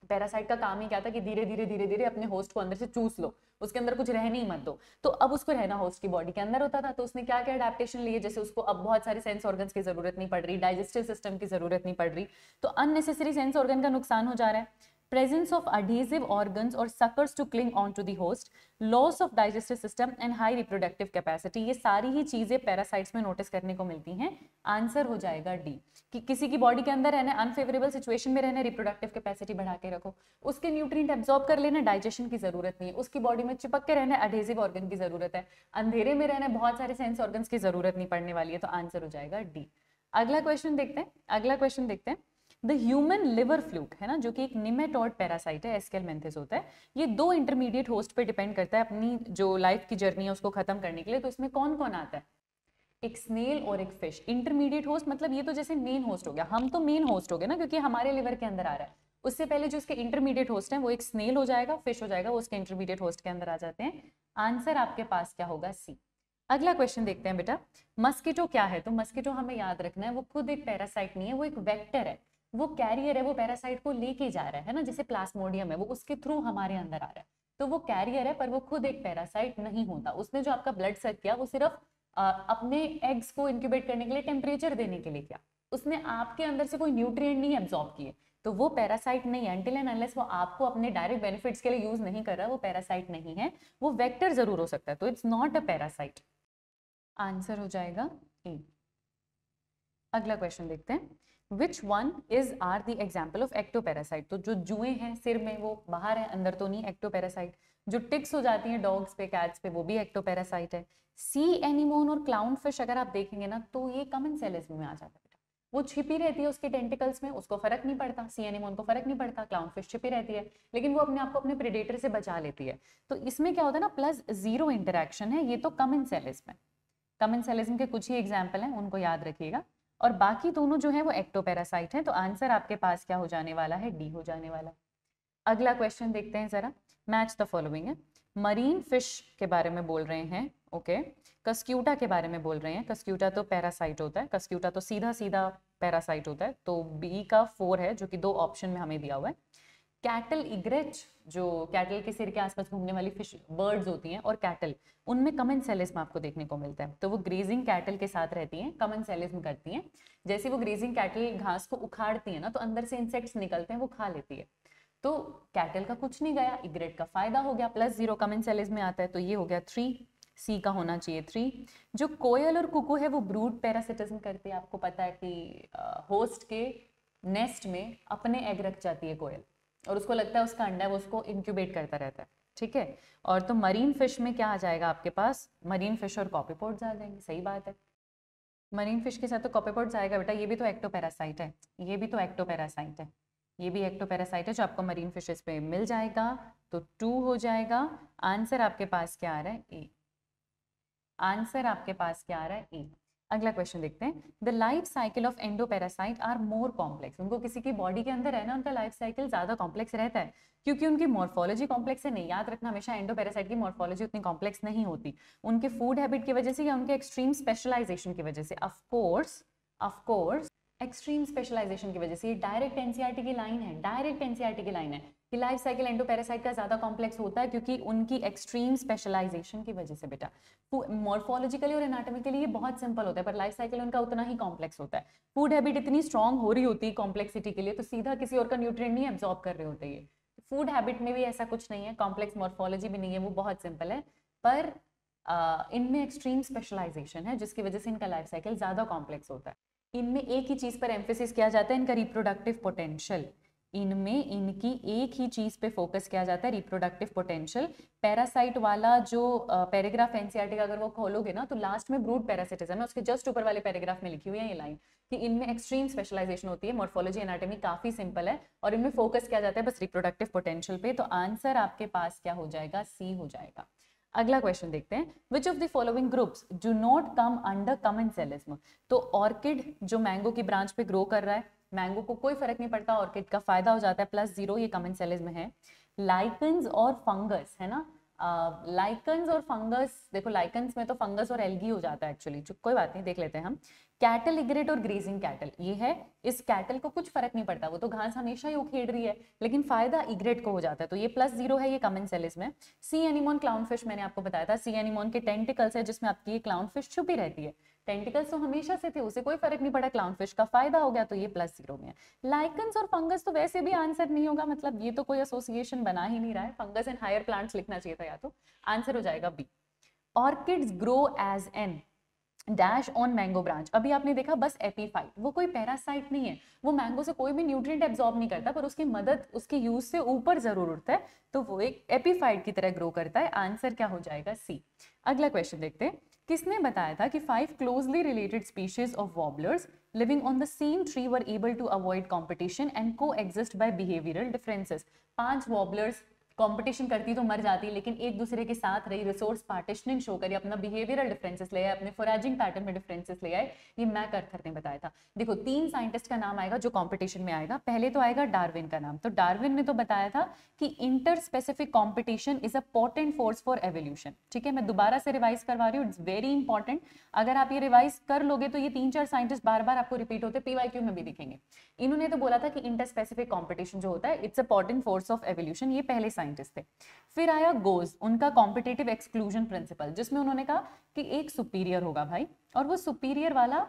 पैरासाइट का काम ही क्या था कि धीरे धीरे धीरे धीरे अपने होस्ट को अंदर से चूस लो, उसके अंदर कुछ रहने ही मत दो, तो अब उसको रहना होस्ट की बॉडी के अंदर होता था, तो उसने क्या क्या अडेप्टेशन लिए, जैसे उसको अब बहुत सारे सेंस ऑर्गन्स की जरूरत नहीं पड़ रही, डाइजेस्टिव सिस्टम की जरूरत नहीं पड़ रही, तो अननेसेसरी सेंस ऑर्गन का नुकसान हो जा रहा है, presence of adhesive organs or suckers to cling onto the host, loss of digestive system and high reproductive capacity, ये सारी ही चीजें पैरासाइट्स में नोटिस करने को मिलती हैं, आंसर हो जाएगा डी, कि किसी की बॉडी के अंदर रहना, अनफेवरेबल सिचुएशन में रहना, रिप्रोडक्टिव कैपेसिटी बढ़ा के रखो, उसके न्यूट्रिएंट एब्जॉर्ब कर लेना, डाइजेशन की जरूरत नहीं है, उसकी बॉडी में चिपक के रहना, एडहेसिव ऑर्गन की जरूरत है, अंधेरे में रहना, बहुत सारे सेंस ऑर्गन्स की जरूरत नहीं पड़ने वाली है, तो आंसर हो जाएगा डी। अगला क्वेश्चन देखते हैं, अगला क्वेश्चन देखते हैं। द ह्यूमन लिवर फ्लूक है ना, जो कि एक निमेटोड पैरासाइट है, एस्केलमेंथिस होता है, ये दो इंटरमीडिएट होस्ट पे डिपेंड करता है अपनी जो लाइफ की जर्नी है उसको खत्म करने के लिए, तो इसमें कौन कौन आता है, एक स्नेल और एक फिश। इंटरमीडिएट होस्ट मतलब ये तो जैसे मेन होस्ट हो गया, हम तो मेन होस्ट हो गए ना क्योंकि हमारे लिवर के अंदर आ रहा है, उससे पहले जो इसके इंटरमीडिएट होस्ट हैं वो एक स्नेल हो जाएगा, फिश हो जाएगा, वो उसके इंटरमीडिएट होस्ट के अंदर आ जाते हैं, आंसर आपके पास क्या होगा, सी। अगला क्वेश्चन देखते हैं बेटा, मस्किटो क्या है, तो मस्किटो हमें याद रखना है वो खुद एक पैरासाइट नहीं है, वो एक वेक्टर है, वो कैरियर है, वो पैरासाइट को लेके जा रहा है ना, जैसे प्लाज्मोडियम है वो उसके थ्रू हमारे अंदर आ रहा है, तो वो कैरियर है पर वो खुद एक पैरासाइट नहीं होता, उसने जो आपका ब्लड सक किया वो सिर्फ अपने एग्स को इंक्यूबेट करने के लिए, टेम्परेचर देने के लिए किया, उसने आपके अंदर से कोई न्यूट्रिएंट नहीं एब्जॉर्ब किए, तो वो पैरासाइट नहीं है, अनटिल एंड अनलेस वो आपको अपने डायरेक्ट बेनिफिट्स के लिए यूज नहीं कर रहा, वो पैरासाइट नहीं है, वो वेक्टर जरूर हो सकता है, तो it's not a parasite, answer हो जाएगा ए। अगला क्वेश्चन देखते हैं, Which one is are the example of ectoparacyte, तो जो जुएं हैं सिर में वो बाहर है, अंदर तो नहीं, एक्टोपैरासाइट। जो टिक्स हो जाती हैं डॉग्स पे, कैट्स पे, वो भी एक्टोपैरासाइट है। सी एनीमोन और क्लाउन फिश अगर आप देखेंगे ना तो ये कॉमन सेलिज्म में आ जाता है बेटा, वो छिपी रहती है उसके टेंटिकल्स में, उसको फर्क नहीं पड़ता, सी एनीमोन को फर्क नहीं पड़ता, क्लाउन फिश छिपी रहती है लेकिन वो अपने आप को अपने प्रेडेटर से बचा लेती है, तो इसमें क्या होता है ना, प्लस जीरो इंटरेक्शन है, ये तो कॉमन सेलिज्म है। कॉमन सेलिज्म के कुछ ही एग्जाम्पल हैं, उनको याद रखिएगा, और बाकी दोनों जो है वो एक्टोपैरासाइट है, तो आंसर आपके पास क्या हो जाने वाला है, डी हो जाने वाला। अगला क्वेश्चन देखते हैं जरा, मैच द फॉलोइंग है, मरीन फिश के बारे में बोल रहे हैं, ओके, कस्क्यूटा के बारे में बोल रहे हैं, कस्क्यूटा तो पैरासाइट होता है, कस्क्यूटा तो सीधा सीधा पैरासाइट होता है, तो बी का 4 है जो कि 2 ऑप्शन में हमें दिया हुआ है। कैटल इग्रेट, जो कैटल के सिर के आसपास घूमने वाली फिश बर्ड्स होती हैं, और कैटल, उनमें कॉमन सेलिज्म आपको देखने को मिलता है, तो वो ग्रेजिंग कैटल के साथ रहती हैं, कॉमन सेलिज्म करती हैं, जैसे वो ग्रेजिंग कैटल घास को उखाड़ती है ना तो अंदर से इंसेक्ट्स निकलते हैं, वो खा लेती है, तो कैटल का कुछ नहीं गया, इग्रेट का फायदा हो गया, प्लस जीरो कॉमन सेलिज्म में आता है, तो ये हो गया 3, सी का होना चाहिए 3। जो कोयल और कुकू है वो ब्रूड पैरासिटिज्म करती है, आपको पता है कि होस्ट के नेस्ट में अपने एग रख जाती है कोयल, और उसको लगता है उसका अंडा है, वो उसको इंक्यूबेट करता रहता है, ठीक है। और तो मरीन फिश में क्या आ जाएगा आपके पास, मरीन फिश और कॉपीपोड्स आ जाएंगे, सही बात है, मरीन फिश के साथ तो कॉपीपोड्स आएगा बेटा, ये भी तो एक्टोपैरासाइट है, ये भी तो एक्टोपैरासाइट है, ये भी एक्टोपैरासाइट है जो आपको मरीन फिशेस पे मिल जाएगा, तो 2 हो जाएगा। आंसर आपके पास क्या आ रहा है, ए। आंसर आपके पास क्या आ रहा है, ए। अगला क्वेश्चन देखते हैं, the life cycle of endoparasite are more complex, उनको किसी की बॉडी के अंदर है ना, उनका लाइफ साइकिल ज्यादा कॉम्प्लेक्स रहता है क्योंकि उनकी मॉर्फोलॉजी कॉम्प्लेक्स है, नहीं, याद रखना हमेशा एंडोपैरासाइट की मॉर्फोलॉजी उतनी कॉम्प्लेक्स नहीं होती, उनके फूड हैबिट की वजह से या उनके एक्सट्रीम स्पेशलाइजेशन की वजह से, ऑफ कोर्स एक्सट्रीम स्पेशलाइजेशन की वजह से, ये डायरेक्ट एनसीईआरटी की लाइन है, डायरेक्ट एनसीईआरटी की लाइन है कि लाइफ साइकिल एंडोपैरासाइट का ज्यादा कॉम्प्लेक्स होता है क्योंकि उनकी एक्सट्रीम स्पेशलाइजेशन की वजह से बेटा। मॉर्फोलॉजिकली और एनाटॉमिकली ये बहुत सिंपल होता है, पर लाइफ साइकिल उनका उतना ही कॉम्प्लेक्स होता है। फूड हैबिट इतनी स्ट्रांग हो रही होती है कॉम्प्लेक्सिटी के लिए, तो सीधा किसी और का न्यूट्रिएंट नहीं एब्जॉर्ब कर रहे होते ये। फूड हैबिट में भी ऐसा कुछ नहीं है, कॉम्प्लेक्स मॉर्फोलॉजी भी नहीं है, वो बहुत सिंपल है, पर इनमें एक्सट्रीम स्पेशलाइजेशन है जिसकी वजह से इनका लाइफ साइकिल ज्यादा कॉम्प्लेक्स होता है। इनमें एक ही चीज पर एम्फेसिस किया जाता है, इनका रिप्रोडक्टिव पोटेंशियल। इनमें इनकी एक ही चीज पे फोकस किया जाता है, रिप्रोडक्टिव पोटेंशियल। पैरासाइट वाला जो पैराग्राफ एनसीईआरटी का अगर वो खोलोगे ना, तो लास्ट में ब्रूड पैरासिटिज्म है, उसके जस्ट ऊपर वाले पैराग्राफ में लिखी हुई है ये लाइन कि इनमें एक्सट्रीम स्पेशलाइजेशन होती है। मॉर्फोलॉजी एनाटॉमी काफी सिंपल है और इनमें फोकस किया जाता है बस रिप्रोडक्टिव पोटेंशियल पे। तो आंसर आपके पास क्या हो जाएगा, सी हो जाएगा। अगला क्वेश्चन देखते हैं, which of the following groups do not come under commensalism. तो ऑर्किड जो मैंगो की ब्रांच पे ग्रो कर रहा है, मैंगो को कोई फर्क नहीं पड़ता, ऑर्किड का फायदा हो जाता है +0, ये कमेंसेलिज्म है। लाइकन्स और फंगस है ना, लाइकन्स और फंगस, देखो लाइकन्स में तो फंगस और एल्गी हो जाता है एक्चुअली, कोई बात नहीं, देख लेते हैं हम। कैटल इग्रेट और ग्रेजिंग कैटल, ये है, इस कैटल को कुछ फर्क नहीं पड़ता, वो तो घास हमेशा ही उखेड़ रही है, लेकिन फायदा इग्रेट को हो जाता है, तो ये +0 है, ये कमेंसेलिज्म है। सी एनिमोन क्लाउनफिश मैंने आपको बताया था, सी एनिमोन के टेंटिकल्स है जिसमें आपकी ये क्लाउनफिश छुपी रहती है, टेंटिकल्स तो हमेशा से थे, उसे कोई फर्क नहीं पड़ा, क्लाउनफिश का फायदा हो गया, तो ये +0 में है। लाइकन्स और फंगस तो वैसे भी आंसर नहीं होगा, मतलब ये तो कोई एसोसिएशन बना ही नहीं रहा है, फंगस एंड हायर प्लांट्स लिखना चाहिए था, या तो आंसर हो जाएगा B. Orchids grow as an dash on mango branch, अभी आपने देखा बस एपीफाइट, वो कोई पैरासाइट नहीं है, वो मैंगो से कोई भी न्यूट्रिएंट एब्जॉर्ब नहीं करता, पर उसकी मदद उसके यूज से ऊपर जरूर उठता है, तो वो एक एपीफाइट की तरह ग्रो करता है। आंसर क्या हो जाएगा, सी। अगला क्वेश्चन देखते हैं, किसने बताया था कि 5 closely related species of warblers living on the same tree were able to avoid competition and coexist by behavioural differences. 5 warblers competition करती तो मर जाती, लेकिन एक दूसरे के साथ रही, रिसोर्स पार्टीशनिंग शो करी, अपना बिहेवियरल डिफरेंसेस ले आए, अपने फोराजिंग पैटर्न में डिफरेंसेस ले आए, ये मैकआर्थर ने बताया था। देखो 3 साइंटिस्ट का नाम आएगा जो कंपटीशन में आएगा, पहले तो आएगा डार्विन का नाम, तो डार्विन ने तो बताया था कि inter specific competition is a potent force for evolution. ठीक है, मैं दोबारा से रिवाइज करवा रही हूँ, इट्स वेरी इंपॉर्टेंट, अगर आप ये रिवाइज कर लोगे तो ये 3-4 साइंटिस्ट बार बार आपको रिपीट होते, पीवाईक्यू में भी दिखेंगे। इन्होंने तो बोला था कि इंटर स्पेसिफिक कंपटीशन जो होता है it's a potent force of evolution, ये पहले साइंटिस्ट थे। फिर आया गोज, उनका कॉम्पिटिटिव एक्सक्लूजन प्रिंसिपल, जिसमें उन्होंने कहा कि एक सुपीरियर होगा भाई, और वो सुपीरियर वाला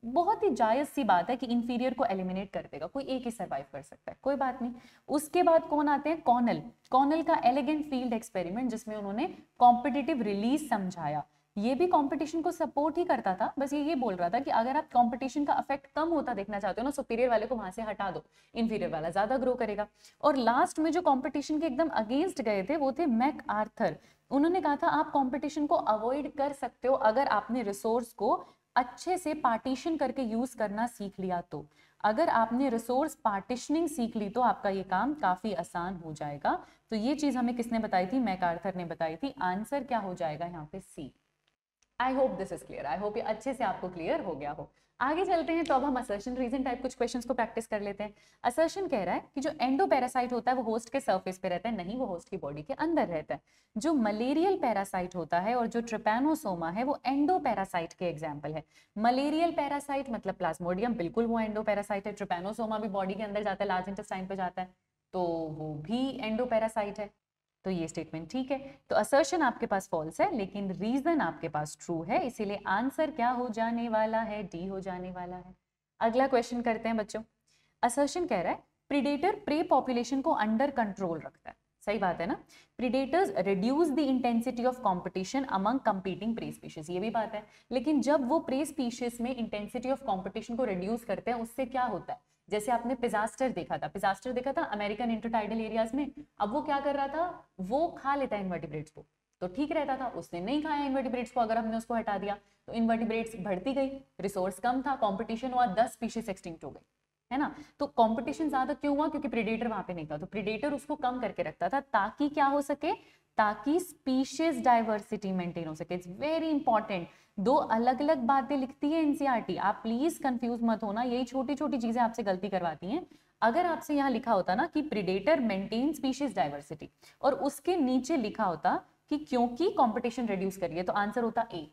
बहुत ही जायज सी बात है कि इंफीरियर को एलिमिनेट कर देगा, कोई एक ही सरवाइव कर सकता है, कोई बात नहीं। उसके बाद कौन आते हैं, कॉर्नेल, कॉर्नेल का एलिगेंट फील्ड एक्सपेरिमेंट, जिसमें उन्होंने कॉम्पिटिटिव रिलीज समझाया, ये भी कंपटीशन को सपोर्ट ही करता था, बस ये बोल रहा था कि अगर आप कंपटीशन का इफेक्ट कम होता देखना चाहते हो ना, सुपीरियर वाले को वहां से हटा दो, इंफीरियर वाला ज्यादा ग्रो करेगा। और लास्ट में जो कंपटीशन के एकदम अगेंस्ट गए थे वो थे मैकआर्थर, उन्होंने कहा था आप कंपटीशन को अवॉइड कर सकते हो अगर आपने रिसोर्स को अच्छे से पार्टीशन करके यूज करना सीख लिया, तो अगर आपने रिसोर्स पार्टीशनिंग सीख ली तो आपका ये काम काफी आसान हो जाएगा। तो ये चीज हमें किसने बताई थी, मैकआर्थर ने बताई थी। आंसर क्या हो जाएगा यहाँ पे, C. I hope this is clear, I hope ये अच्छे से आपको क्लियर हो गया हो। आगे चलते हैं, तो अब हम असर्शन रीजन टाइप कुछ क्वेश्चंस को प्रैक्टिस कर लेते हैं। असर्शन कह रहा है कि जो एंडोपैरासाइट होता है वो होस्ट के सरफेस पे रहता है, नहीं वो होस्ट की बॉडी के अंदर रहता है। जो मलेरियल पैरासाइट होता है और जो ट्रिपैनोसोमा है वो एंडोपैरासाइट के एग्जाम्पल है। मलेरियल पैरासाइट मतलब प्लाज्मोडियम, बिल्कुल वो एंडोपैरासाइट है। ट्रिपैनोसोमा भी बॉडी के अंदर जाता है, लार्ज इंटेस्टाइन पे जाता है, तो वो भी एंडोपैरासाइट है। तो ये स्टेटमेंट ठीक है, तो असर्शन आपके पास फॉल्स है लेकिन रीजन आपके पास ट्रू है, इसीलिए आंसर क्या हो जाने वाला है, डी हो जाने वाला है। अगला क्वेश्चन करते हैं बच्चों। असर्शन कह रहा है प्रीडेटर प्रे पॉपुलेशन को अंडर कंट्रोल रखता है, सही बात है ना। Predators reduce the intensity of competition among competing prey species, ये भी बात है, लेकिन जब वो प्रे स्पीशीज में इंटेंसिटी ऑफ कंपटीशन को रिड्यूस करते हैं उससे क्या होता है, जैसे आपने पिजास्टर देखा था अमेरिकन इंटरटाइडल एरियाज में, अब वो क्या कर रहा था, वो खा लेता है इन्वर्टिब्रेट्स को, तो ठीक रहता था, उसने नहीं खाया इन्वर्टिब्रेट्स को, अगर हमने उसको हटा दिया तो इन्वर्टिब्रेट्स बढ़ती गई, रिसोर्स कम था, कंपटीशन हुआ, 10 स्पीशीज एक्सटिंक्ट हो गई, है ना। तो कंपटीशन ज्यादा क्यों हुआ, क्योंकि प्रीडेटर वहां पे नहीं था, तो प्रीडेटर उसको कम करके रखता था ताकि क्या हो सके, ताकि स्पीशीज डाइवर्सिटी मेंटेन हो सके। इट्स वेरी इंपॉर्टेंट, 2 अलग अलग बातें लिखती है एनसीईआरटी, आप प्लीज कंफ्यूज मत होना, यही छोटी छोटी चीजें आपसे गलती करवाती हैं। अगर आपसे यहाँ लिखा होता ना कि प्रीडेटर मेंटेन स्पीशीज डाइवर्सिटी और उसके नीचे लिखा होता कि क्योंकि कंपटीशन रिड्यूस करिए, तो आंसर होता ए।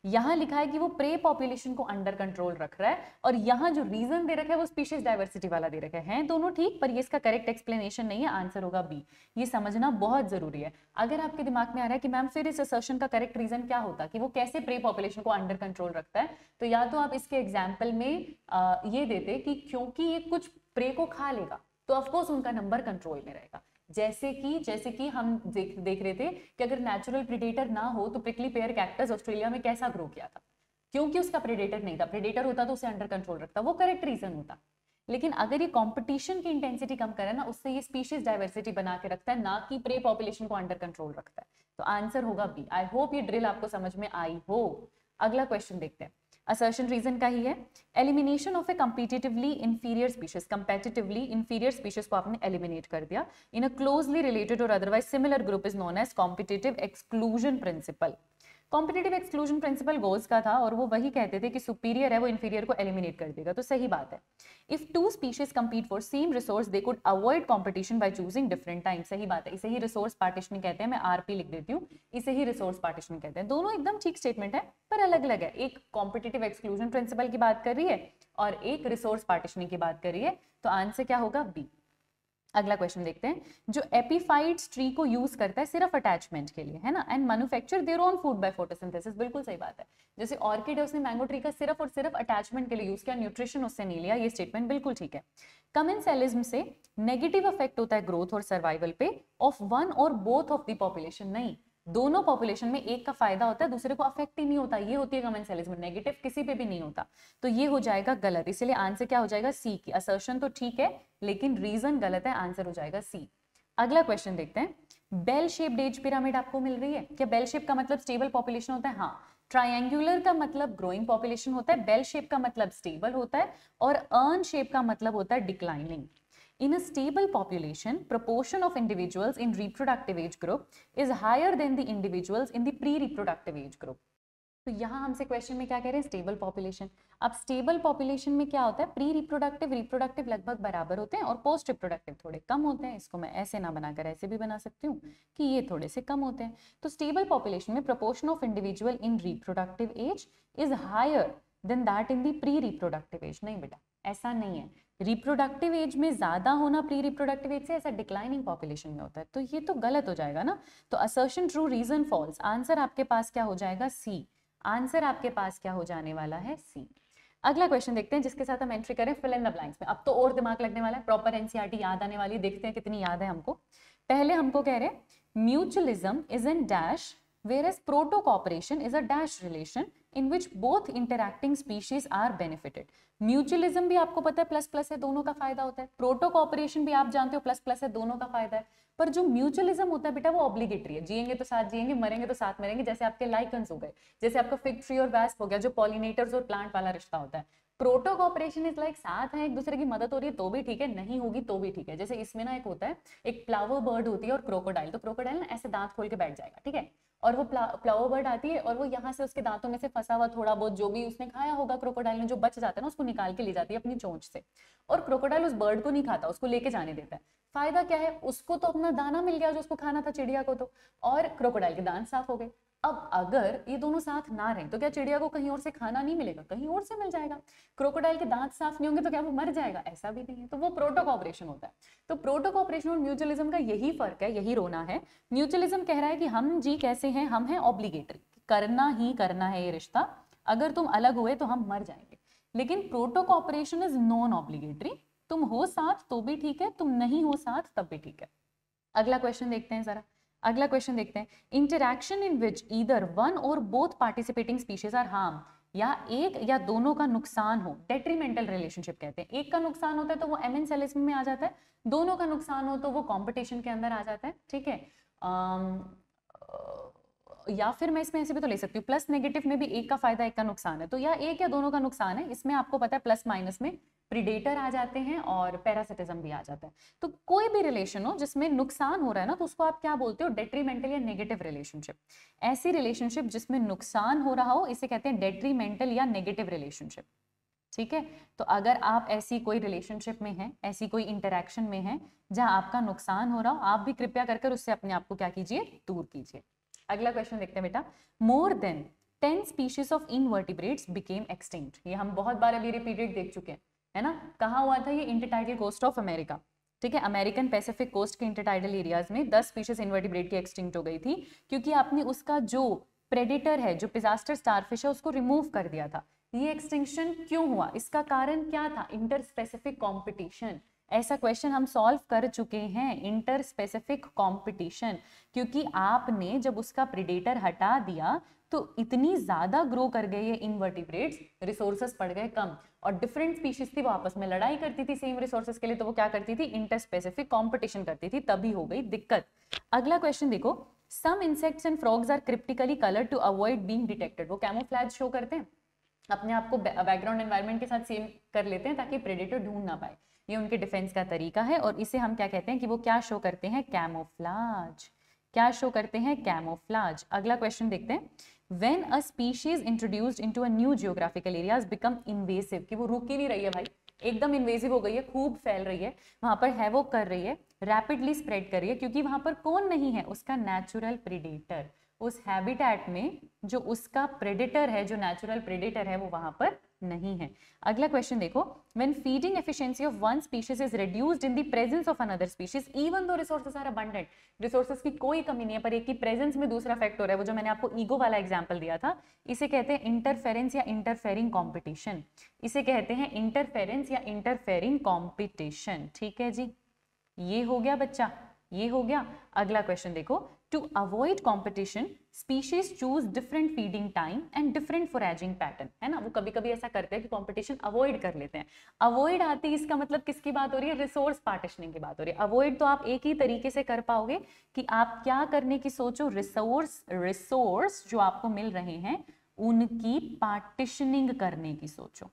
यहाँ लिखा है कि वो प्रे पॉपुलेशन को अंडर कंट्रोल रख रहा है, और यहाँ जो रीजन दे रखा है वो स्पीशीज डाइवर्सिटी वाला दे रखा है दोनों ठीक, पर ये इसका करेक्ट एक्सप्लेनेशन नहीं है, आंसर होगा बी। ये समझना बहुत जरूरी है। अगर आपके दिमाग में आ रहा है कि मैम फिर इस असर्शन का करेक्ट रीजन क्या होता, कि वो कैसे प्रे पॉपुलेशन को अंडर कंट्रोल रखता है, तो या तो आप इसके एग्जाम्पल में ये देते कि क्योंकि ये कुछ प्रे को खा लेगा तो ऑफकोर्स उनका नंबर कंट्रोल में रहेगा। जैसे कि हम देख रहे थे कि अगर नेचुरल प्रेडेटर ना हो तो प्रिकली पेयर कैक्टस ऑस्ट्रेलिया में कैसा ग्रो किया था, क्योंकि उसका प्रेडेटर नहीं था। प्रेडेटर होता तो उसे अंडर कंट्रोल रखता, वो करेक्ट रीजन होता। लेकिन अगर ये कंपटीशन की इंटेंसिटी कम करे ना, उससे ये स्पीशीज डाइवर्सिटी बना के रखता है, ना कि प्रे पॉपुलेशन को अंडर कंट्रोल रखता है। तो आंसर होगा बी। आई होप ये ड्रिल आपको समझ में आई हो। अगला क्वेश्चन देखते हैं, असर्शन रीजन का ही है। Elimination of a competitively inferior species, competitively inferior species को आपने एलिमिनेट कर दिया इन अ क्लोजली रिलेटेड और otherwise similar group is known as competitive exclusion principle. Competitive exclusion principle गोल्स का था, और वो वही कहते थे कि सुपीरियर है वो इंफीरियर को एलिमिनेट कर देगा, तो सही बात है। If two species compete for same resource they could avoid competition by choosing different time, सही बात है, इसे ही रिसोर्स पार्टीशनिंग कहते हैं। मैं आरपी लिख देती हूँ, इसे ही रिसोर्स पार्टीशनिंग कहते हैं। दोनों एकदम ठीक स्टेटमेंट है पर अलग अलग है, एक कॉम्पिटिटिव एक्सक्लूजन प्रिंसिपल की बात कर रही है और एक रिसोर्स पार्टीशनिंग की बात कर रही है, तो आंसर क्या होगा बी। अगला क्वेश्चन देखते हैं, जो एपीफाइट्स ट्री को यूज करता है सिर्फ अटैचमेंट के लिए, है ना, and manufacture their own food by photosynthesis, बिल्कुल सही बात है। जैसे ऑर्किड है, उसने मैंगो ट्री का सिर्फ और सिर्फ अटैचमेंट के लिए यूज किया, न्यूट्रिशन उससे नहीं लिया, ये स्टेटमेंट बिल्कुल ठीक है। कमेंसेलिज्म से नेगेटिव इफेक्ट होता है ग्रोथ और सर्वाइवल पे of one or both of the population, नहीं, दोनों पॉपुलेशन में एक का फायदा होता है, दूसरे को अफेक्ट ही नहीं होता, ये होती है कमेंसेलिज्म, नेगेटिव किसी पे भी नहीं होता, तो ये हो जाएगा गलत। इसलिए आंसर क्या हो जाएगा सी की, असर्शन तो ठीक है लेकिन रीजन गलत है, आंसर हो जाएगा सी। अगला क्वेश्चन देखते हैं, बेल शेप्ड एज पिरामिड आपको मिल रही है क्या? बेल शेप का मतलब स्टेबल पॉपुलेशन होता है, हाँ। ट्रायंगुलर का मतलब ग्रोइंग पॉपुलेशन होता है, बेल शेप का मतलब स्टेबल होता है, और अर्न शेप का मतलब होता है declining. In a stable population, proportion of individuals in reproductive age group is higher than the individuals in the pre-reproductive age group. तो यहाँ हमसे क्वेश्चन में क्या कह रहे हैं, स्टेबल पॉपुलेशन। अब स्टेबल पॉपुलेशन में क्या होता है, प्री रिप्रोडक्टिव रिप्रोडक्टिव लगभग बराबर होते हैं और पोस्ट रिप्रोडक्टिव थोड़े कम होते हैं। इसको मैं ऐसे ना बनाकर ऐसे भी बना सकती हूँ कि ये थोड़े से कम होते हैं। तो स्टेबल पॉपुलेशन में proportion of individual in reproductive age is higher than that in the pre reproductive age. नहीं बेटा, ऐसा नहीं है, रिप्रोडक्टिव एज में ज्यादा होना प्री रिप्रोडक्टिव एज से ऐसा डिक्लाइनिंग पॉपुलेशन में होता है, तो ये तो गलत हो जाएगा ना। तो assertion true, reason false, answer आपके पास क्या हो जाएगा, सी। आंसर आपके पास क्या हो जाने वाला है, सी। अगला क्वेश्चन देखते हैं जिसके साथ हम एंट्री करें फिल इन द ब्लैंक्स में। अब तो और दिमाग लगने वाला है, प्रॉपर एनसीईआरटी याद आने वाली है, देखते हैं कितनी याद है हमको। पहले हमको कह रहे हैं mutualism is in dash whereas proto cooperation is a dash relation in which both interacting species are benefited. Mutualism भी आपको पता है प्लस प्लस है, दोनों का फायदा होता है। प्रोटो कॉपरेशन भी आप जानते हो प्लस प्लस है, दोनों का फायदा है। पर जो म्यूचुअलिज्म होता है बेटा वो ऑब्लिगेटरी है, जिएंगे तो साथ जिएंगे, मरेंगे तो साथ मरेंगे। जैसे आपके लाइकन्स हो गए, जैसे आपका फिग ट्री और वैस्प हो गया, जो पॉलिनेटर्स और प्लांट वाला रिश्ता होता है। प्रोटो कॉपरेशन इज लाइक साथ है, एक दूसरे की मदद हो रही है तो भी ठीक है, नहीं होगी तो भी ठीक है। जैसे इसमें ना एक होता है, एक फ्लावर बर्ड होती है और क्रोकोडाइल, तो क्रोकोडाइल ना ऐसे दांत खोल के बैठ जाएगा, ठीक है, और वो फ्लावर बर्ड आती है और वो यहाँ से उसके दांतों में से फंसा हुआ थोड़ा बहुत जो भी उसने खाया होगा क्रोकोडाइल ने, जो बच जाता है ना, उसको निकाल के ले जाती है अपनी चोंच से। और क्रोकोडाइल उस बर्ड को नहीं खाता, उसको लेके जाने देता है। फायदा क्या है, उसको तो अपना दाना मिल गया जो उसको खाना था, चिड़िया को तो, और क्रोकोडाइल के दांत साफ हो गए। अब अगर ये दोनों साथ ना रहे तो क्या चिड़िया को कहीं और से खाना नहीं मिलेगा, कहीं और से मिल जाएगा। क्रोकोडाइल के दांत साफ नहीं होंगे तो क्या वो मर जाएगा, ऐसा भी नहीं है। तो वो प्रोटो कॉपरेशन होता है। तो प्रोटो कॉपरेशन और म्यूचुअलिज्म का यही फर्क है, यही रोना है। म्यूचुअलिज्म कह रहा है कि हम जी कैसे हैं, हम हैं ऑब्लिगेटरी, करना ही करना है ये रिश्ता, अगर तुम अलग हुए तो हम मर जाएंगे। लेकिन protocooperation is non obligatory, तुम हो साथ तो भी ठीक है, तुम नहीं हो साथ तब भी ठीक है। अगला क्वेश्चन देखते हैं जरा, अगला क्वेश्चन देखते हैं, interaction in which either one or both participating species are harm, या एक या दोनों का नुकसान हो, डेट्रीमेंटल रिलेशनशिप कहते हैं। एक का नुकसान होता है तो वो एमेंसेलिज्म में आ जाता है, दोनों का नुकसान हो तो वो कंपटीशन के अंदर आ जाता है, ठीक है। या फिर मैं इसमें ऐसे भी तो ले सकती हूँ, प्लस नेगेटिव में भी एक का फायदा एक का नुकसान है, तो या एक या दोनों का नुकसान है। इसमें आपको पता है प्लस माइनस में प्रीडेटर आ जाते हैं और पैरासिटिज्म भी आ जाता है। तो कोई भी रिलेशन हो जिसमें नुकसान हो रहा है ना, तो उसको आप क्या बोलते हो, डेट्रीमेंटल या नेगेटिव रिलेशनशिप। ऐसी रिलेशनशिप जिसमें नुकसान हो रहा हो इसे कहते हैं डेट्रीमेंटल या नेगेटिव रिलेशनशिप, ठीक है। तो अगर आप ऐसी कोई रिलेशनशिप में हैं, ऐसी कोई इंटरेक्शन में हैं जहां आपका नुकसान हो रहा हो, आप भी कृपया कर उससे अपने आप को क्या कीजिए, दूर कीजिए। अगला क्वेश्चन देखते हैं बेटा, more than 10 species of invertebrates became extinct. ये हम बहुत बार अभी रिपीटेड देख चुके हैं, है ना. कहाँ हुआ था ये? Intertidal coast of America. ठीक है, अमेरिकन पैसिफिक कोस्ट के इंटरटाइडल एरियाज में 10 स्पीशीज इन्वर्टिब्रेट की एक्सटिंक्ट हो गई थी क्योंकि आपने उसका जो प्रेडेटर है, जो पिजास्टर स्टारफिश है, उसको रिमूव कर दिया था. ये एक्सटिंक्शन क्यों हुआ? इसका कारण क्या था? Inter specific competition. ऐसा क्वेश्चन हम सॉल्व कर चुके हैं, इंटर स्पेसिफिक कॉम्पिटिशन. क्योंकि आपने जब उसका प्रेडेटर हटा दिया तो इतनी ज्यादा ग्रो कर गए ये इनवर्टिब्रेट्स, रिसोर्सेस पड़ गए कम, और डिफरेंट स्पीशीज थी वो आपस में लड़ाई करती थी सेम रिसोर्सेस के लिए, तो वो क्या करती थी? इंटर स्पेसिफिक कॉम्पिटिशन करती थी, तभी हो गई दिक्कत. अगला क्वेश्चन देखो, some insects and frogs are cryptically coloured to avoid being detected. वो कैमोफ्लेज शो करते हैं, अपने आप को बैकग्राउंड एनवायरनमेंट के साथ सेम कर लेते हैं ताकि प्रेडेटर ढूंढ ना पाए. ये उनके डिफेंस का तरीका है और इसे हम क्या कहते हैं कि वो क्या शो करते हैं? कैमोफ्लाज. क्या शो करते हैं? कैमोफ्लाज. अगला क्वेश्चन देखते हैं. When a species introduced into a new geographical areas become invasive, कि वो रुक ही नहीं रही है भाई, एकदम इन्वेजिव हो गई है, खूब फैल रही है, वहां पर हैवोक कर रही है, रैपिडली स्प्रेड कर रही है, क्योंकि वहां पर कौन नहीं है? उसका नेचुरल प्रेडेटर. उस हैबिटेट में जो उसका प्रेडेटर है, जो नेचुरल प्रेडेटर है, वो वहां पर नहीं है. अगला क्वेश्चन देखो, when feeding efficiency of one species is reduced in the presence of another species even though resources are abundant. Resources की कोई कमी नहीं है, पर एक की प्रेजेंस में दूसरा फैक्ट हो रहा है, वो जो मैंने आपको ईगो वाला एग्जांपल दिया था, इसे कहते हैं इंटरफेरेंस या इंटरफेरिंग कंपटीशन. इसे कहते हैं इंटरफेरेंस या इंटरफेरिंग कंपटीशन. ठीक है जी, ये हो गया बच्चा, ये हो गया. अगला क्वेश्चन देखो, to avoid competition species choose different feeding time and different foraging pattern. है ना, वो कभी कभी ऐसा करते हैं कि कॉम्पिटिशन अवॉइड कर लेते हैं. अवॉइड आती है, इसका मतलब किसकी बात हो रही है? रिसोर्स पार्टीशनिंग की बात हो रही है. अवॉइड तो आप एक ही तरीके से कर पाओगे कि आप क्या करने की सोचो, रिसोर्स जो आपको मिल रहे हैं उनकी पार्टीशनिंग करने की सोचो.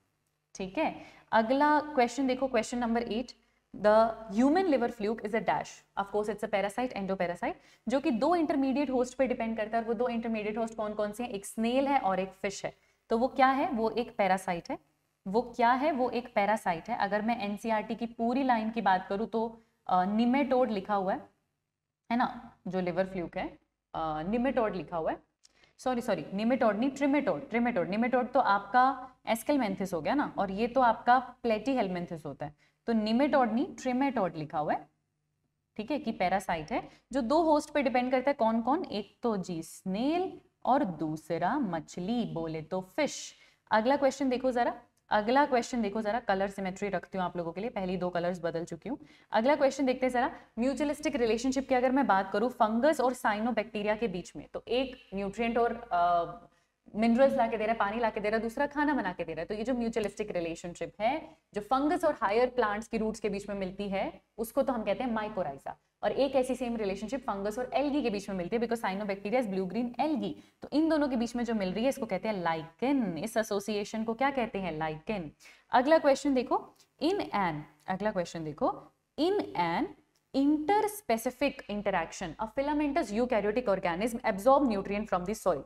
ठीक है, अगला क्वेश्चन देखो, question number 8. The human liver fluke is a dash. Of course, it's a parasite, endoparasite, जो कि दो इंटरमीडिएट होस्ट पे डिपेंड करता है. और वो दो इंटरमीडिएट होस्ट कौन कौन से हैं? एक स्नेल है और एक फिश है. तो वो क्या है? वो एक पैरासाइट है. वो क्या है? वो एक पैरासाइट है. अगर मैं एनसीईआरटी की पूरी लाइन की बात करूं तो निमेटोड लिखा हुआ है ना, जो लिवर फ्लूक है, निमेटोड लिखा हुआ है. सॉरी, निमेटोड नहीं, ट्रिमेटोड. निमेटोड तो आपका एस्केलमेंथिस हो गया ना, और ये तो आपका प्लेटीहेलमिन्थिस होता है. तो निमेटोड नहीं, ट्रिमेटोड लिखा हुआ है. ठीक है, कि पैरासाइट है जो दो होस्ट पे डिपेंड करता है. कौन कौन? एक तो जी स्नेल और दूसरा मछली, बोले तो फिश. अगला क्वेश्चन देखो जरा, अगला क्वेश्चन देखो जरा. कलर सिमेट्री रखती हूँ आप लोगों के लिए, पहली दो कलर्स बदल चुकी हूँ. अगला क्वेश्चन देखते हैं जरा. म्यूचुअलिस्टिक रिलेशनशिप की अगर मैं बात करूँ फंगस और साइनोबैक्टीरिया के बीच में, तो एक न्यूट्रिएंट और मिनरल्स ला के दे रहा है, पानी ला के दे रहा है, दूसरा खाना बना के दे रहा है. तो ये जो म्यूचुअलिस्टिक रिलेशनशिप है, जो फंगस और हायर प्लांट्स की रूट्स के बीच में मिलती है, उसको तो हम कहते हैं माइकोराइजा. और एक ऐसी सेम रिलेशनशिप फंगस और एल्गी के बीच में मिलती है, because cyanobacteria is blue green algae. तो इन दोनों के बीच में जो मिल रही है, इसको कहते हैं लाइकेन. इस एसोसिएशन को क्या कहते हैं? लाइकेन. अगला क्वेश्चन देखो, अगला क्वेश्चन देखो, in an interspecific interaction, a filamentous eukaryotic organism absorb nutrient from the soil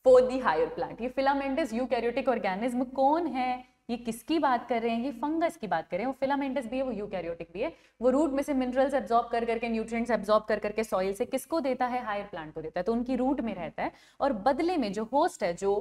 for the higher plant. ये filamentous eukaryotic organism कौन है? ये किसकी बात कर रहे हैं? ये फंगस की बात कर रहे हैं. वो फिलामेंटस भी है, वो यूकैरियोटिक भी है. वो रूट में से मिनरल्स एब्जॉर्ब कर करके, न्यूट्रिएंट्स एब्जॉर्ब कर करके सॉइल से किसको देता है? हायर प्लांट को देता है. तो उनकी रूट में रहता है, और बदले में जो होस्ट है, जो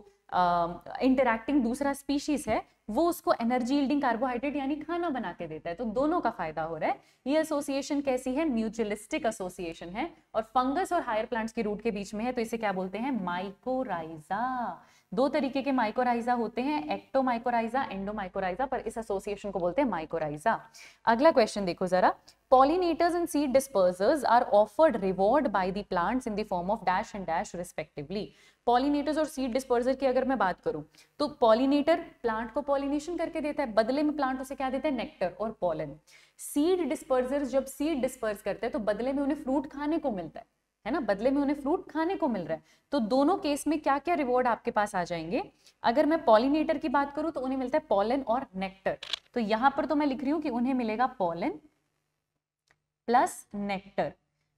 इंटरैक्टिंग दूसरा स्पीशीज है, वो उसको एनर्जी यील्डिंग कार्बोहाइड्रेट यानी खाना बना के देता है. तो दोनों का फायदा हो रहा है. ये एसोसिएशन कैसी है? म्यूचुअलिस्टिक एसोसिएशन है, और फंगस और हायर प्लांट्स की रूट के बीच में है, तो इसे क्या बोलते हैं? माइकोराइजा. दो तरीके के माइकोराइजा होते हैं, एक्टोमाइकोराइजा, एंडोमाइकोराइजा, पर इस एसोसिएशन को बोलते हैं माइकोराइजा. अगला क्वेश्चन देखो जरा. Pollinators and seed dispersers are offered reward by the plants in the form of dash and dash respectively. Pollinators और seed disperser की अगर मैं बात करूं, तो pollinator प्लांट को pollination करके देता है, बदले में प्लांट उसे क्या देता है? नेक्टर और pollen. Seed dispersers जब seed disperse करते हैं, तो बदले में उन्हें फ्रूट खाने को मिलता है ना, बदले में उन्हें फ्रूट खाने को मिल रहा है. तो दोनों केस में क्या क्या रिवॉर्ड आपके पास आ जाएंगे? अगर मैं पॉलिनेटर की बात करूं तो उन्हें मिलता है पॉलन और नेक्टर. तो यहां पर तो मैं लिख रही हूं कि उन्हें मिलेगा पॉलन प्लस नेक्टर.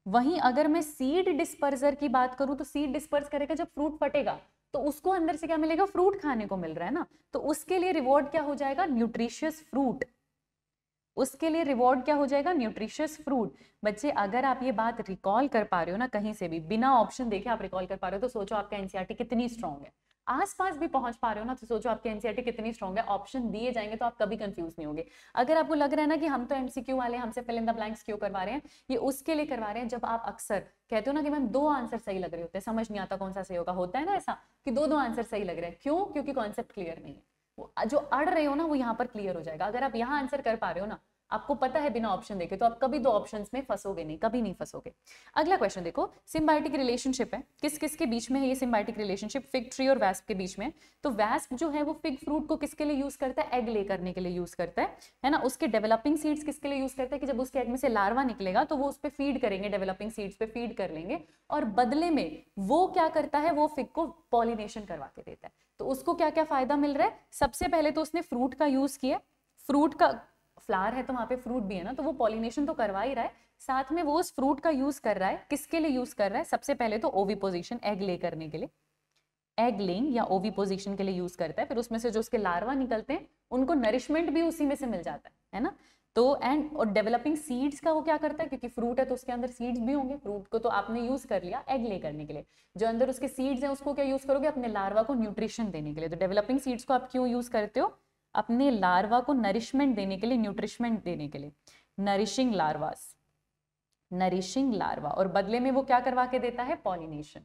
वहीं अगर मैं सीड डिस्पर्सर की बात करूं तो सीड डिस्पर्स करेगा जब फ्रूट फटेगा, तो उसको अंदर से क्या मिलेगा? फ्रूट खाने को मिल रहा है ना. तो उसके लिए रिवॉर्ड क्या हो जाएगा? Nutritious fruit. उसके लिए रिवॉर्ड क्या हो जाएगा? Nutritious fruit. बच्चे अगर आप ये बात रिकॉल कर पा रहे हो ना, कहीं से भी बिना ऑप्शन देखे आप रिकॉल कर पा रहे हो, तो सोचो आपका एनसीईआरटी कितनी स्ट्रांग है. आसपास भी पहुंच पा रहे हो ना, तो सोचो आपकी एनसीईआरटी कितनी स्ट्रांग है। ऑप्शन दिए जाएंगे तो आप कभी कंफ्यूज नहीं होंगे। अगर आपको लग रहा है ना कि हम तो एमसीक्यू वाले हमसे फिल इन द ब्लैंक्स क्यों करवा रहे हैं, ये उसके लिए करवा रहे हैं जब आप अक्सर कहते हो ना कि मैम 2 आंसर सही लग रहे होते हैं, समझ नहीं आता कौन सा सही होगा। होता है ना ऐसा कि 2 आंसर सही लग रहे हैं, क्यों? क्योंकि कॉन्सेप्ट क्लियर नहीं है। वो जो अड़ रहे हो ना वो यहाँ पर क्लियर हो जाएगा। अगर आप यहाँ आंसर कर पा रहे हो ना, आपको पता है बिना ऑप्शन देखे, तो आप कभी 2 ऑप्शंस में फंसोगे नहीं, कभी नहीं फंसोगे। अगला क्वेश्चन देखो, सिम्बायोटिक रिलेशनशिप है, किस किस के बीच में है ये सिम्बायोटिक रिलेशनशिप? फिग ट्री और वैस्प के बीच में। तो वैस्प जो है वो फिग फ्रूट को किसके लिए यूज करता है? एग ले करने के लिए यूज करता है ना। उसके डेवलपिंग सीड्स किसके लिए यूज करता है? कि जब उसके एग में से लार्वा निकलेगा तो वो उस पर फीड करेंगे, डेवलपिंग सीड्स पे फीड कर लेंगे, और बदले में वो क्या करता है? वो फिग को पॉलिनेशन करवा के देता है। तो उसको क्या क्या फायदा मिल रहा है? सबसे पहले तो उसने फ्रूट का यूज किया, फ्रूट का फ्लावर है तो वहां पे फ्रूट भी है ना, तो वो पॉलिनेशन तो करवा ही रहा है, साथ में वो उस फ्रूट का यूज कर रहा है। किसके लिए यूज कर रहा है? सबसे पहले तो ओविपोजिशन, एग ले करने के लिए, एग लेइंग या ओविपोजिशन के लिए यूज करता है। फिर उसमें से जो उसके लार्वा निकलते हैं उनको नरिशमेंट भी उसी में से मिल जाता है ना। तो एंड और डेवलपिंग सीड्स का वो क्या करता है? क्योंकि फ्रूट है तो उसके अंदर सीड्स भी होंगे, फ्रूट को तो आपने यूज कर लिया एग ले करने के लिए, जो अंदर उसके सीड्स हैं उसको क्या यूज करोगे? अपने लार्वा को न्यूट्रिशन देने के लिए। तो डेवलपिंग सीड्स को आप क्यों यूज करते हो? अपने लार्वा को नरिशमेंट देने के लिए, न्यूट्रिशमेंट देने के लिए, नरिशिंग लार्वास, नरिशिंग लार्वा, और बदले में वो क्या करवा के देता है? पॉलिनेशन।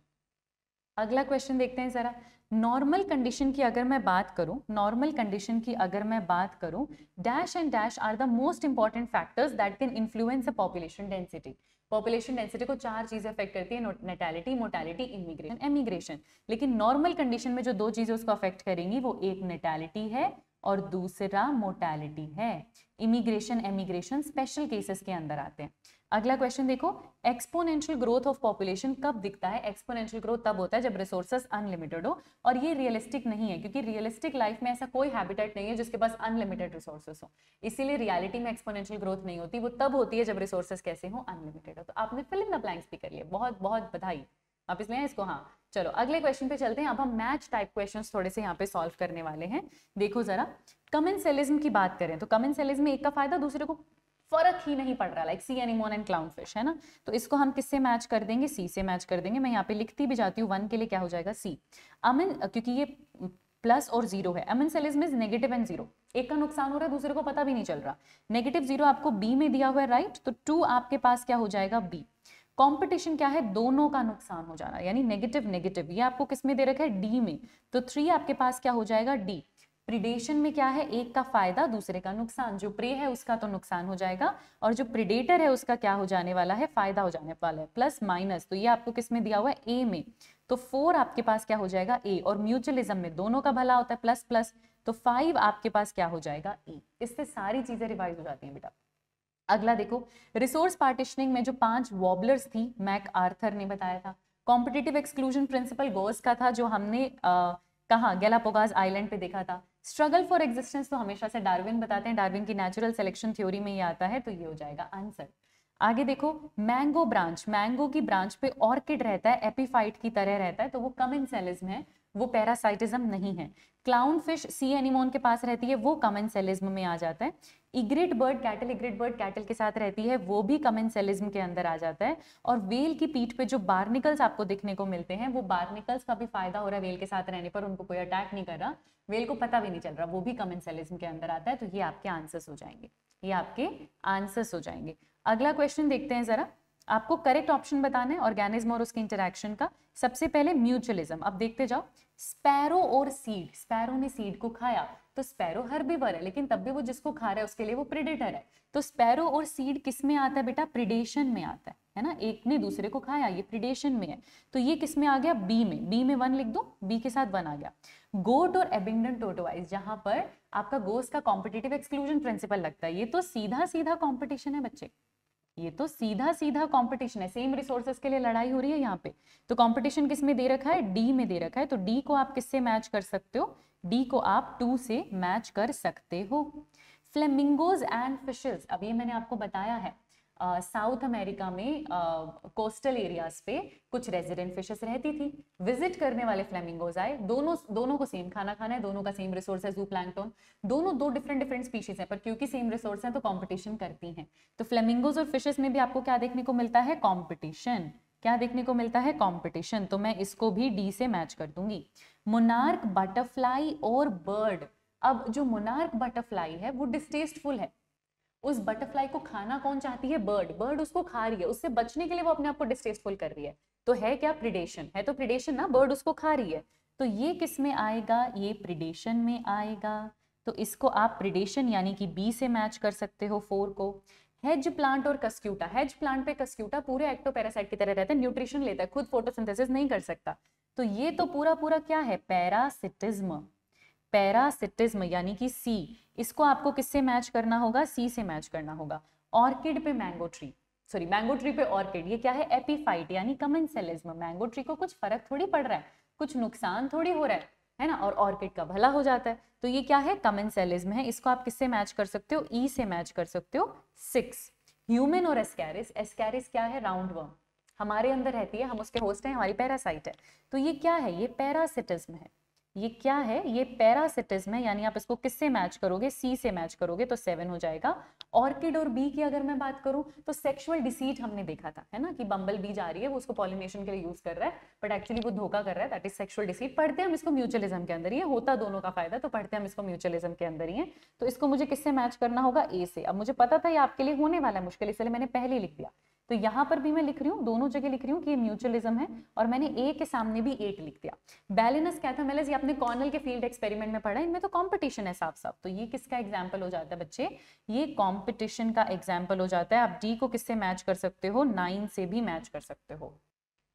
अगला क्वेश्चन देखते हैं जरा। नॉर्मल कंडीशन की अगर मैं बात करूं, नॉर्मल कंडीशन की अगर मैं बात करूं, dash and dash are the most important factors that can influence a population density. Population density को 4 चीजें अफेक्ट करती है, नेटैलिटी, मोर्टेलिटी, इमिग्रेशन, एमिग्रेशन। लेकिन नॉर्मल कंडीशन में जो 2 चीजें उसको अफेक्ट करेंगी वो एक नेटैलिटी है और दूसरा मोर्टेलिटी है। इमिग्रेशन, एमिग्रेशन स्पेशल केसेस के अंदर आते हैं। अगला क्वेश्चन देखो, एक्सपोनेंशियल ग्रोथ ऑफ पॉपुलेशन कब दिखता है? एक्सपोनेंशियल ग्रोथ तब होता है जब रिसोर्सेज अनलिमिटेड हो, और ये रियलिस्टिक नहीं है, क्योंकि रियलिस्टिक लाइफ में ऐसा कोई हैबिटेट नहीं है जिसके पास अनलिमिटेड रिसोर्सेज हो। इसीलिए रियलिटी में एक्सपोनेंशियल ग्रोथ नहीं होती, वो तब होती है जब रिसोर्सेज कैसे हो? अनलिमिटेड हो। तो आपने फिल इन द ब्लैंक्स भी कर लिया, बहुत बहुत बधाई। वापस लें इसको। हाँ चलो अगले क्वेश्चन पे चलते हैं। अब हम मैच टाइप क्वेश्चंस थोड़े से यहाँ पे सॉल्व करने वाले हैं। देखो जरा, कमेंसेलिज्म की बात करें तो कमेंसेलिज्म में एक का फायदा दूसरे को फर्क ही नहीं पड़ रहा, like C anemone and Clownfish, है ना। तो इसको हम किससे मैच कर देंगे? सी से मैच कर देंगे। मैं यहाँ पे लिखती भी जाती हूँ, 1 के लिए क्या हो जाएगा? सी। अमिन, क्योंकि ये प्लस और 0 है। अमेंसेलिज्म इज नेगेटिव एंड 0, एक का नुकसान हो रहा है दूसरे को पता भी नहीं चल रहा। नेगेटिव 0 आपको बी में दिया हुआ है, राइट, तो 2 आपके पास क्या हो जाएगा? बी। कंपटीशन क्या है? दोनों का नुकसान हो जाना, यानी नेगेटिव नेगेटिव, ये आपको किस में दे रखा है? डी में, तो 3 आपके पास क्या हो जाएगा? डी। प्रिडेशन में क्या है? एक का फायदा दूसरे का नुकसान, जो प्रे है उसका तो नुकसान हो जाएगा और जो प्रिडेटर है उसका क्या हो जाने वाला है? फायदा हो जाने वाला है। प्लस माइनस, तो ये आपको किस में दिया हुआ है? ए में, तो 4 आपके पास क्या हो जाएगा? ए। और म्यूचुअलिज्म में दोनों का भला होता है, प्लस प्लस, तो 5 आपके पास क्या हो जाएगा? ए। इससे सारी चीजें रिवाइज हो जाती हैं बेटा। अगला देखो, रिसोर्स पार्टीशनिंग में जो 5 वॉबलर्स थी, मैक आर्थर ने बताया था। कॉम्पिटिटिव एक्सक्लूजन प्रिंसिपल गोस का था, जो हमने कहाँ? गैलापागोस आइलैंड पे देखा था। स्ट्रगल फॉर एग्जिस्टेंस तो हमेशा से डार्विन बताते हैं, डार्विन की नेचुरल सिलेक्शन थ्योरी में ये आता है, तो ये हो जाएगा आंसर। आगे देखो, मैंगो ब्रांच, मैंगो की ब्रांच पे ऑर्किड रहता है, एपीफाइट की तरह रहता है, तो वो कमेंसेलिज्म है, वो पैरासाइटिज्म नहीं है। क्लाउन फिश सी एनिमोन के पास रहती है, वो कमेंसेलिज्म में आ जाता है। इग्रिट बर्ड कैटल, इग्रिट बर्ड कैटल के साथ रहती है, वो भी कमेंसेलिज्म के अंदर आ जाता है। और वेल की पीठ पे जो बार्निकल्स आपको दिखने को मिलते हैं, वो बार्निकल्स का भी फायदा हो रहा है वेल के साथ रहने पर, उनको कोई अटैक नहीं कर रहा, वेल को पता भी नहीं चल रहा, वो भी कमेंसेलिज्म के अंदर आता है। तो ये आपके आंसर्स हो जाएंगे, ये आपके आंसर्स हो जाएंगे। अगला क्वेश्चन देखते हैं जरा, आपको करेक्ट ऑप्शन बताना है ऑर्गेनिज्म और उसके इंटरैक्शन का। सबसे पहले म्यूचुअलिज्म, अब देखते जाओ। स्पैरो और सीड, स्पैरो ने सीड को खाया, तो स्पैरो हर्बीवर है, लेकिन तब भी वो जिसको खा रहा है उसके लिए वो प्रेडेटर है। तो स्पैरो और सीड किस में आता है बेटा? प्रिडेशन में आता है ना। एक ने दूसरे को खाया, ये प्रिडेशन में है, तो ये किस में आ गया? बी में। बी में 1 लिख दो, बी के साथ 1 आ गया। गोट और एबिंगडन टोटोवाइज, जहां पर आपका गोस का कॉम्पिटिटिव एक्सक्लूजन प्रिंसिपल लगता है, ये तो सीधा सीधा कॉम्पिटिशन है बच्चे, ये तो सीधा सीधा कंपटीशन है, सेम रिसोर्सेज के लिए लड़ाई हो रही है यहाँ पे। तो कंपटीशन किस में दे रखा है? डी में दे रखा है, तो डी को आप किससे मैच कर सकते हो? डी को आप 2 से मैच कर सकते हो। फ्लेमिंगोज एंड फिशेस, अब ये मैंने आपको बताया है, साउथ अमेरिका में कोस्टल एरियाज पे कुछ रेजिडेंट फिशेस रहती थी। विजिट करने वाले फ्लेमिंगोज आए, दोनों को सेम खाना खाना है, दोनों का सेम रिसोर्स है, ज़ूप्लैंक्टन, दोनों 2 डिफरेंट स्पीशीज हैं, पर क्योंकि सेम रिसोर्स है तो कंपटीशन करती हैं। तो फ्लेमिंगोज और फिशेस में भी आपको क्या देखने को मिलता है? कंपटीशन। क्या देखने को मिलता है? कंपटीशन, तो मैं इसको भी डी से मैच कर दूंगी। मोनार्क बटरफ्लाई और बर्ड, अब जो मोनार्क बटरफ्लाई है वो डिस्टेस्टफुल है, उस बटरफ्लाई को खाना कौन चाहती है? बर्ड, बर्ड उसको खा रही है, उससे बचने के लिए वो अपने आप को डिस्टेस्टफुल कर रही है, तो है क्या? प्रिडेशन है, तो प्रिडेशन ना, बर्ड उसको खा रही है, तो ये किस में आएगा? ये प्रिडेशन में आएगा, तो इसको आप प्रिडेशन यानी कि बी से मैच कर सकते हो 4 को। हेज प्लांट और कस्क्यूटा, हेज प्लांट पे कस्क्यूटा पूरे एक्टोपैरासाइट की तरह रहता है, न्यूट्रिशन लेता है, खुद फोटोसिंथेसिस नहीं कर सकता, तो ये तो पूरा पूरा क्या है? पैरासिटिज्म, पैरासिटिज्म यानी कि सी, इसको आपको किससे मैच करना होगा? सी से मैच करना होगा। ऑर्किड पे mango tree, sorry mango tree पे ऑर्किड, ये क्या है? एपीफाइट यानी कमेंसेलिज्म, मैंगो ट्री को कुछ फर्क थोड़ी पड़ रहा है, कुछ नुकसान थोड़ी हो रहा है ना, और ऑर्किड का भला हो जाता है, तो ये क्या है? कमेंसेलिज्म है, इसको आप किससे मैच कर सकते हो? ई से मैच कर सकते हो 6। ह्यूमन और एस्कैरिस, एस्कैरिस क्या है? राउंड वर्म, हमारे अंदर रहती है, हम उसके होस्ट हैं, हमारी पैरासाइट है, तो ये क्या है? ये पैरासिटिज्म है, ये क्या है? ये पैरासिटिज्म है, यानी आप इसको किससे मैच करोगे? सी से मैच करोगे, तो 7 हो जाएगा। ऑर्किड और बी की अगर मैं बात करूं तो सेक्सुअल डिसीट हमने देखा था, है ना, कि बम्बल बी जा रही है, वो उसको पॉलिनेशन के लिए यूज कर रहा है, बट एक्चुअली वो धोखा कर रहा है, दैट इज सेक्सुअल डिसीट। पढ़ते हम इसको म्यूचुअलिज्म के अंदर ही है, होता दोनों का फायदा, तो पढ़ते हम इसको म्यूचुअलिज्म के अंदर ही है, तो इसको मुझे किससे मैच करना होगा? ए से। अब मुझे पता था ये आपके लिए होने वाला है मुश्किल, इसलिए मैंने पहले ही लिख दिया, तो यहाँ पर भी मैं लिख रही हूँ, दोनों जगह लिख रही हूँ कि ये म्यूचुअलिज्म है, और मैंने ए के सामने भी 8 लिख दिया। बैलेनस कैथामेलिस, ये आपने कॉर्नेल के फील्ड एक्सपेरिमेंट में पढ़ा, इनमें तो कंपटीशन है साफ साफ, तो ये किसका एग्जाम्पल हो जाता है बच्चे? ये कंपटीशन का एग्जाम्पल हो जाता है। आप डी को किससे मैच कर सकते हो? 9 से भी मैच कर सकते हो।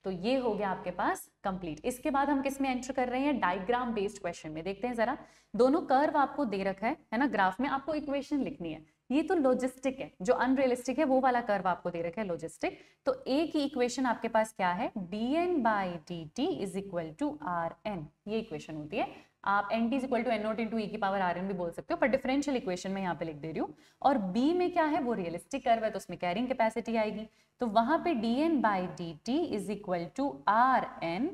तो ये हो गया आपके पास कंप्लीट। इसके बाद हम किस में एंटर कर रहे हैं? डायग्राम बेस्ड क्वेश्चन में। देखते हैं जरा, दोनों कर्व आपको दे रखा है ना, ग्राफ में आपको इक्वेशन लिखनी है, ये तो लॉजिस्टिक है, जो अनरियलिस्टिक है वो वाला कर्व आपको दे रखा है लॉजिस्टिक, तो ए की इक्वेशन आपके पास क्या है? dn by dt is equal to rn, ये इक्वेशन होती है। आप nt is equal to n0 into e की पावर rn भी बोल सकते हो, पर डिफरेंशियल इक्वेशन में यहाँ पे लिख दे रही हूँ। और b में क्या है? वो रियलिस्टिक कर्व है, तो उसमें कैरिंग कैपेसिटी आएगी, तो वहां पे dn by dt is equal to rn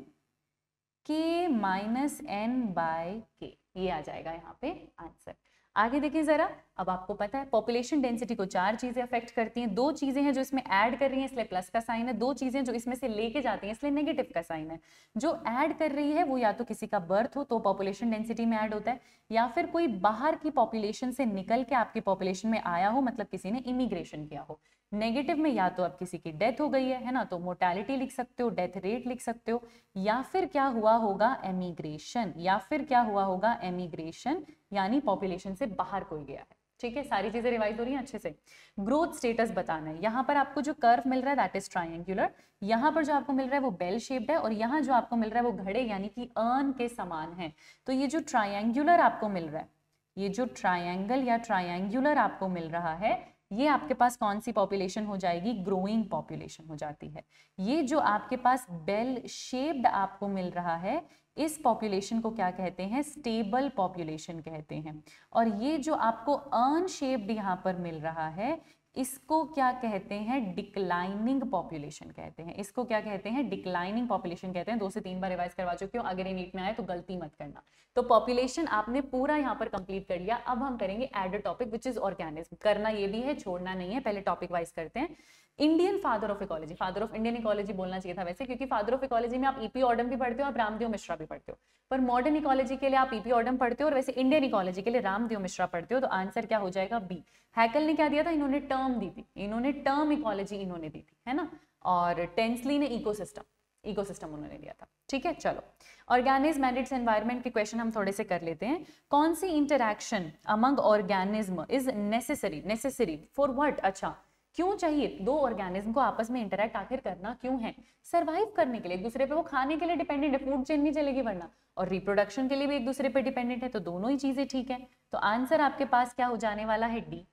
k minus n by k, ये आ जाएगा यहाँ पे आंसर। आगे देखिए जरा, अब आपको पता है पॉपुलेशन डेंसिटी को 4 चीजें अफेक्ट करती हैं, 2 चीजें हैं जो इसमें ऐड कर रही हैं इसलिए प्लस का साइन है, 2 चीजें जो इसमें से लेके जाती हैं इसलिए नेगेटिव का साइन है। जो ऐड कर रही है वो या तो किसी का बर्थ हो तो पॉपुलेशन डेंसिटी में ऐड होता है, या फिर कोई बाहर की पॉपुलेशन से निकल के आपकी पॉपुलेशन में आया हो, मतलब किसी ने इमिग्रेशन किया हो। नेगेटिव में या तो अब किसी की डेथ हो गई है ना, तो मोर्टेलिटी लिख सकते हो, डेथ रेट लिख सकते हो, या फिर क्या हुआ होगा? एमिग्रेशन, या फिर क्या हुआ होगा? एमिग्रेशन, यानी पॉपुलेशन से बाहर कोई गया है। ठीक है, सारी चीजें रिवाइज हो रही हैं अच्छे से। ग्रोथ स्टेटस बताना है, यहाँ पर आपको जो कर्व मिल रहा है दैट इज ट्रायंगुलर, यहाँ पर जो आपको मिल रहा है वो बेल शेप्ड है, और यहाँ जो आपको मिल रहा है वो घड़े यानी कि अर्न के समान है। तो ये जो ट्रायंगुलर आपको मिल रहा है, ये जो ट्रायंगल या ट्रायंगुलर आपको मिल रहा है, ये आपके पास कौन सी पॉपुलेशन हो जाएगी? ग्रोइंग पॉपुलेशन हो जाती है। ये जो आपके पास बेल शेप्ड आपको मिल रहा है, इस पॉपुलेशन को क्या कहते हैं? स्टेबल पॉपुलेशन कहते हैं। और ये जो आपको अर्न शेप्ड यहाँ पर मिल रहा है, इसको क्या कहते हैं? डिक्लाइनिंग पॉपुलेशन कहते हैं। इसको क्या कहते हैं? डिक्लाइनिंग पॉपुलेशन कहते हैं। 2 से 3 बार रिवाइज करवा चुकी हूँ, अगर ये नीट में आए तो गलती मत करना। तो पॉपुलेशन आपने पूरा यहाँ पर कंप्लीट कर लिया। अब हम करेंगे add a topic which is organism. करना ये भी है, छोड़ना नहीं है, पहले टॉपिक वाइज करते हैं। Indian father of ecology, father of Indian ecology बोलना चाहिए था वैसे, क्योंकि फादर ऑफ इकोलॉजी में आप ईपी ऑर्डम भी पढ़ते हो, आप रामदेव मिश्रा भी पढ़ते हो, पर मॉडर्न इकोलॉजी के लिए आप ईपी ऑर्डम पढ़ते हो, और वैसे इंडियन इकोलॉजी के लिए रामदेव मिश्रा पढ़ते हो। तो आंसर क्या हो जाएगा? बी। हैकल ने क्या दिया था? इन्होंने टर्म दी थी, इन्होंने टर्म इकोलॉजी इन्होंने दी थी, है ना, और टेंसली ने इकोसिस्टम उन्होंने दिया था। ठीक है, चलो ऑर्गेनिज्म एंड इट्स एनवायरनमेंट के क्वेश्चन हम थोड़े से कर लेते हैं। कौन सी interaction among organism is necessary for what? अच्छा, क्यों चाहिए? 2 ऑर्गेनिज्म को आपस में इंटरैक्ट आखिर करना क्यों है? सरवाइव करने के लिए, एक दूसरे पे वो खाने के लिए डिपेंडेंट है, फूड चेन नहीं चलेगी वरना, और रिप्रोडक्शन के लिए भी एक दूसरे पे डिपेंडेंट है, तो दोनों ही चीजें ठीक है। तो आंसर आपके पास क्या हो जाने वाला है? डी।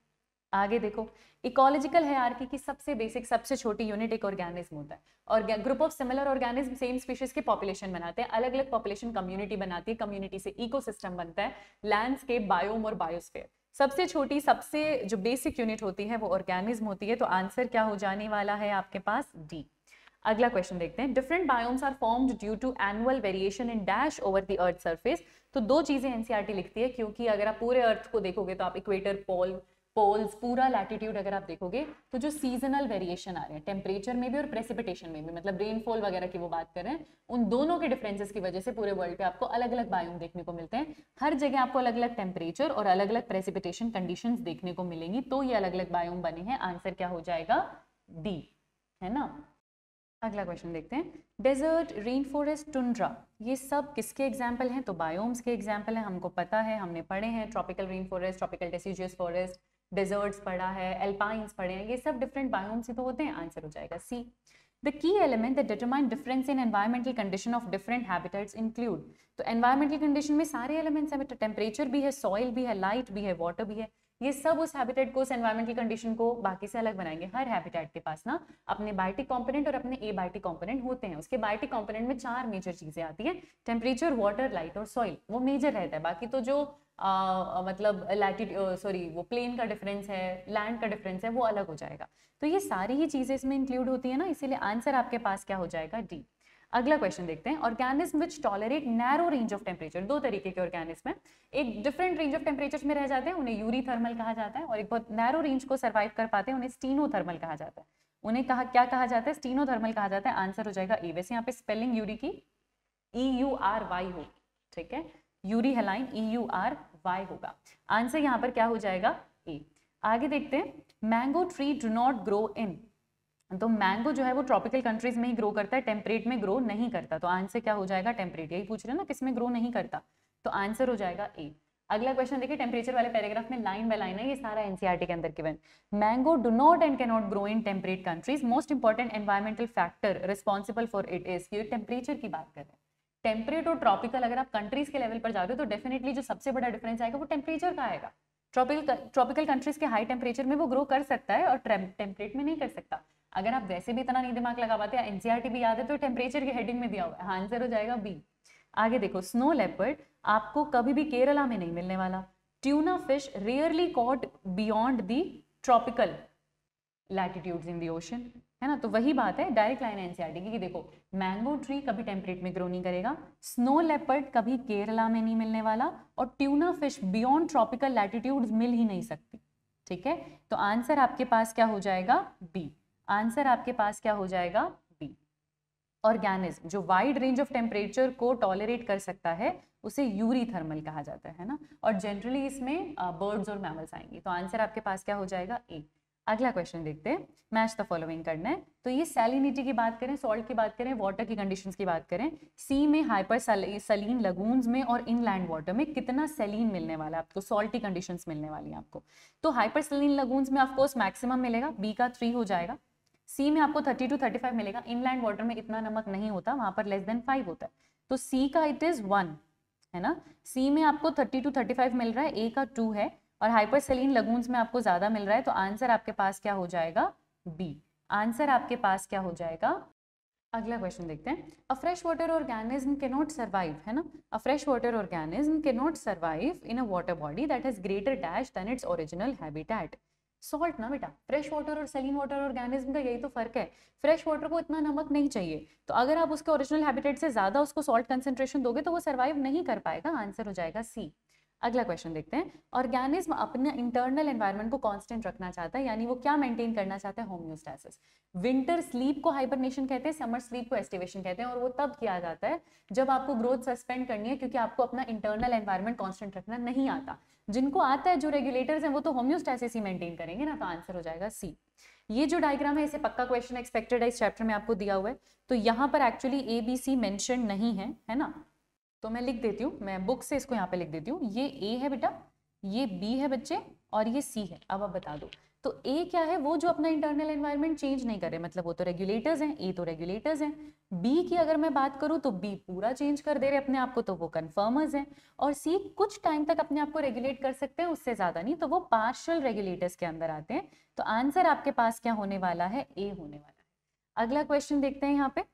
आगे देखो, इकोलॉजिकल हायरार्की की सबसे बेसिक, सबसे छोटी यूनिट एक ऑर्गेनिज्म होता है, और group of similar organism same species के पॉपुलेशन बनाते हैं, अलग अलग पॉपुलेशन कम्युनिटी बनाती है, कम्युनिटी से इकोसिस्टम बनता है, लैंडस्केप, बायोम और बायोस्फीयर। सबसे छोटी, सबसे जो बेसिक यूनिट होती है वो ऑर्गेनिज्म होती है। तो आंसर क्या हो जाने वाला है आपके पास? डी। अगला क्वेश्चन देखते हैं। Different biomes are formed due to annual variation in dash over the earth surface. तो 2 चीजें एनसीईआरटी लिखती है, क्योंकि अगर आप पूरे अर्थ को देखोगे तो आप इक्वेटर, पोल, पोल्स, पूरा लैटिट्यूड अगर आप देखोगे तो जो सीजनल वेरिएशन आ रहे हैं टेम्परेचर में भी और प्रेसिपिटेशन में भी, मतलब रेनफॉल वगैरह की वो बात कर रहे हैं, उन दोनों के डिफरेंसेस की वजह से पूरे वर्ल्ड पे आपको अलग अलग बायोम देखने को मिलते हैं। हर जगह आपको अलग अलग टेम्परेचर और अलग अलग प्रेसिपिटेशन कंडीशंस देखने को मिलेंगी, तो ये अलग अलग बायोम बने हैं। आंसर क्या हो जाएगा? डी, है ना। अगला क्वेश्चन देखते हैं, डेजर्ट, रेन फॉरेस्ट, टुंड्रा, ये सब किसके एग्जाम्पल हैं? तो बायोम्स के एग्जाम्पल हैं, हमको पता है, हमने पढ़े हैं। Tropical rain forest, tropical deciduous forest, deserts पढ़ा है, एल्पाइंस पढ़े हैं, ये सब डिफरेंट बायोम्स ही तो होते हैं। आंसर हो जाएगा सी। The key element that determine difference in environmental condition of different habitats include, तो environmental condition में सारे elements हैं, टेम्परेचर भी है, सॉइल भी है, लाइट भी है, वाटर भी है, ये सब उस हैबिटेट को, उस एनवायरमेंटल कंडीशन को बाकी से अलग बनाएंगे। हर हैबिटेट के पास ना अपने बायोटिक कंपोनेंट और अपने एबायोटिक कंपोनेंट होते हैं। उसके बायोटिक कंपोनेंट में 4 मेजर चीजें आती हैं, टेम्परेचर, वाटर, लाइट और सॉइल, वो मेजर रहता है। बाकी तो जो मतलब लैटिट्यूड, सॉरी, वो प्लेन का डिफरेंस है, लैंड का डिफरेंस है, वो अलग हो जाएगा। तो ये सारी ही चीजें इसमें इंक्लूड होती है ना, इसीलिए आंसर आपके पास क्या हो जाएगा? डी। अगला क्वेश्चन देखते हैं, organism which tolerate narrow range of temperature. दो तरीके के ऑर्गेनिज्म हैं, एक डिफरेंट रेंज ऑफ टेम्परेचर में रह जाते हैं, उन्हें यूरीथर्मल कहा जाता है, और एक बहुत नैरो रेंज को सर्वाइव कर पाते हैं, उन्हें स्टीनोथर्मल कहा जाता है। उन्हें क्या कहा जाता है? स्टीनोथर्मल कहा जाता है। आंसर हो जाएगा ए। वैसे यहाँ पे स्पेलिंग यूरी की EURY हो, ठीक है, यूरी हेलाइन EURY होगा। आंसर यहाँ पर क्या हो जाएगा? ए। आगे देखते हैं, mango tree do not grow in, तो मैंगो जो है वो ट्रॉपिकल कंट्रीज में ही ग्रो करता है, टेम्परेट में ग्रो नहीं करता। तो आंसर क्या हो जाएगा? टेम्परेट। यही पूछ रहे हैं ना, किस में ग्रो नहीं करता, तो आंसर हो जाएगा ए। अगला क्वेश्चन देखिए, टेम्परेचर वाले पैराग्राफ में लाइन बाय लाइन है, ये सारा एनसीईआरटी के अंदर given. Mango do not and can not grow in temperate countries, most important environmental factor responsible for it is. ये टेम्परेचर की बात कर रहे हैं, टेम्परेट और ट्रॉपिकल अगर आप कंट्रीज के लेवल पर जा रहे हो तो डेफिनेटली जो सबसे बड़ा डिफरेंस आएगा वो टेम्परेचर का आएगा। ट्रॉपिकल कंट्रीज के हाई टेम्परेचर में वो ग्रो कर सकता है और टेम्परेट में नहीं कर सकता। अगर आप वैसे भी इतना नहीं दिमाग लगा पाते, एनसीईआरटी भी याद है, तो टेम्परेचर के हेडिंग में दिया हुआ है, आंसर हो जाएगा बी। आगे देखो, स्नो लेपर्ड आपको कभी भी केरला में नहीं मिलने वाला। Tuna fish rarely caught beyond the tropical latitudes in the ocean, है ना। तो वही बात है, डायरेक्ट लाइन एनसीईआरटी की, कि देखो मैंगो ट्री कभी टेम्परेट में ग्रो नहीं करेगा, स्नो लेपर्ड कभी केरला में नहीं मिलने वाला, और tuna fish beyond tropical latitudes मिल ही नहीं सकती, ठीक है। तो आंसर आपके पास क्या हो जाएगा? बी। आंसर आपके पास क्या हो जाएगा? बी। ऑर्गेनिज्म जो वाइड रेंज ऑफ टेम्परेचर को टॉलरेट कर सकता है उसे यूरीथर्मल कहा जाता है ना, और जनरली इसमें बर्ड्स और मैमल्स आएंगे। तो आंसर आपके पास क्या हो जाएगा? ए। अगला क्वेश्चन देखते हैं, मैच द फॉलोइंग करना है। तो ये सैलिनिटी की बात करें, सॉल्ट की बात करें, वाटर की कंडीशंस की बात करें, सी में हाइपर सलीन लगून्स में और इनलैंड वाटर में कितना सैलिन मिलने वाला है आपको, सॉल्टी कंडीशंस मिलने वाली है आपको। तो हाइपर सलीन लगून्स में ऑफकोर्स मैक्सिमम मिलेगा, बी का 3 हो जाएगा। सी में आपको 30 to 35 मिलेगा, इनलैंड वाटर में इतना नमक नहीं होता, वहां पर लेस देन 5 होता है, तो सी का इट इज 1, है ना। सी में आपको 30 to 35 मिल रहा है, ए का 2 है, और हाइपर सलीन लगून्स में आपको ज्यादा मिल रहा है, तो आंसर आपके पास क्या हो जाएगा? बी। आंसर आपके पास क्या हो जाएगा? अगला क्वेश्चन देखते हैं, a fresh water organism can not survive, है ना, a fresh water organism can not survive in a water body that has greater dash than its original habitat. Salt ना बेटा, फ्रेश वाटर और सलीन वाटर ऑर्गेनिज्म का यही तो फर्क है। फ्रेश वाटर को इतना नमक नहीं चाहिए, तो अगर आप उसके ओरिजिनल हैबिटेट से ज्यादा उसको सॉल्ट कंसेंट्रेशन दोगे तो वो सर्वाइव नहीं कर पाएगा। आंसर हो जाएगा सी। अगला क्वेश्चन देखते हैं, ऑर्गेनिज्म अपने इंटरनल एनवायरनमेंट को कांस्टेंट रखना चाहता है, यानी वो क्या मेंटेन करना चाहता है? होम्योस्टैसिस। विंटर स्लीप को हाइबरनेशन कहते हैं, समर स्लीप को एस्टिवेशन कहते हैं, और वो तब किया जाता है जब आपको ग्रोथ सस्पेंड करनी है, क्योंकि आपको अपना इंटरनल एनवायरनमेंट कांस्टेंट रखना नहीं आता। जिनको आता है, जो रेगुलेटर्स हैं, वो तो होम्योस्टैसिस ही मेंटेन करेंगे ना, तो आंसर हो जाएगा सी। ये जो डायग्राम है, इसे पक्का क्वेश्चन एक्सपेक्टेड है, इस चैप्टर में आपको दिया हुआ है, तो यहाँ पर एक्चुअली ABC मेंशन नहीं है ना, तो मैं लिख देती हूँ, मैं बुक से इसको यहाँ पे लिख देती हूँ। ये ए है बेटा, ये बी है बच्चे, और ये सी है। अब आप बता दो, तो ए क्या है? वो जो अपना इंटरनल एनवायरनमेंट चेंज नहीं कर रहे, मतलब वो तो रेगुलेटर्स हैं, ए तो रेगुलेटर्स हैं। बी की अगर मैं बात करूँ तो बी पूरा चेंज कर दे रहे अपने आप को, तो वो कन्फर्मर्स हैं। और सी कुछ टाइम तक अपने आप को रेगुलेट कर सकते हैं, उससे ज्यादा नहीं, तो वो पार्शियल रेगुलेटर्स के अंदर आते हैं। तो आंसर आपके पास क्या होने वाला है? ए होने वाला है। अगला क्वेश्चन देखते हैं, यहाँ पे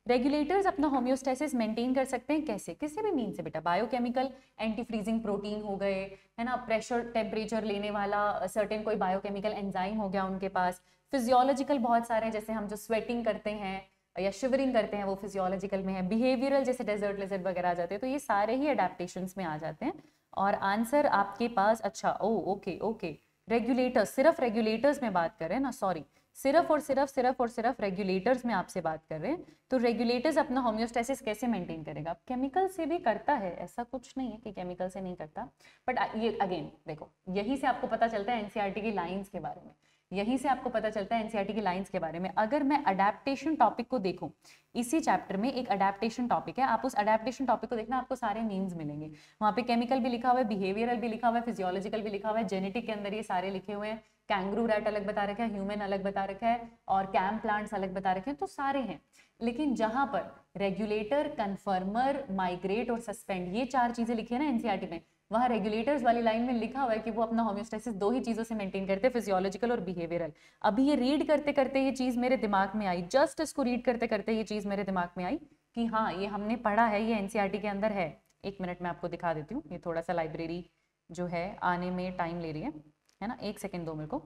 रेगुलेटर्स अपना होम्योस्टेसिस मेंटेन कर सकते हैं कैसे? किसी भी मीन से बेटा, बायोकेमिकल एंटी फ्रीजिंग प्रोटीन हो गए, है ना, प्रेशर टेम्परेचर लेने वाला सर्टेन कोई बायोकेमिकल एंजाइम हो गया उनके पास, फिजियोलॉजिकल बहुत सारे, जैसे हम जो स्वेटिंग करते हैं या शिवरिंग करते हैं वो फिजियोलॉजिकल में है, बिहेवियरल जैसे डेजर्ट लिजर्ड वगैरह आ जाते हैं, तो ये सारे ही अडेप्टेशंस में आ जाते हैं। और आंसर आपके पास, अच्छा, ओ ओके ओके, रेगुलेटर्स, सिर्फ रेगुलेटर्स में बात कर रहे हैं ना, सॉरी, सिर्फ और सिर्फ रेगुलेटर्स में आपसे बात कर रहे हैं। तो रेगुलेटर्स अपना होम्योस्टेसिस कैसे मेंटेन करेगा? केमिकल से भी करता है, ऐसा कुछ नहीं है कि केमिकल से नहीं करता, बट ये अगेन देखो, यही से आपको पता चलता है एनसीईआरटी की लाइंस के बारे में, यहीं से आपको पता चलता है एनसीईआरटी की लाइंस के बारे में। अगर मैं अडेप्टेशन टॉपिक को देखूं, इसी चैप्टर में एक अडेप्टेशन टॉपिक है, आप उस अडेप्टेशन टॉपिक को देखना, आपको सारे मीन्स मिलेंगे वहां पे। केमिकल भी लिखा हुआ है, बिहेवियरल भी लिखा हुआ है, फिजियोलॉजिकल भी लिखा हुआ है, जेनेटिक के अंदर ये सारे लिखे हुए हैं। कैंगरू रैट अलग बता रखा है, ह्यूमन अलग बता रखा है, और कैम प्लांट्स अलग बता रखे हैं, तो सारे हैं। लेकिन जहां पर रेगुलेटर, कन्फर्मर, माइग्रेट और सस्पेंड, ये 4 चीजें लिखी है ना एनसीईआरटी में, वहां रेगुलेटर्स वाली लाइन में लिखा हुआ है कि वो अपना होम्योस्टेसिस 2 ही चीजों से मेंटेन करते हैं, फिजियोलॉजिकल और बिहेवियरल। अभी ये रीड करते करते ये चीज मेरे दिमाग में आई, जस्ट इसको रीड करते करते ये चीज मेरे दिमाग में आई कि हाँ, ये हमने पढ़ा है, ये एनसीईआरटी के अंदर है। 1 मिनट में आपको दिखा देती हूँ, ये थोड़ा सा लाइब्रेरी जो है आने में टाइम ले रही है ना, 1 सेकेंड दो मेरे को।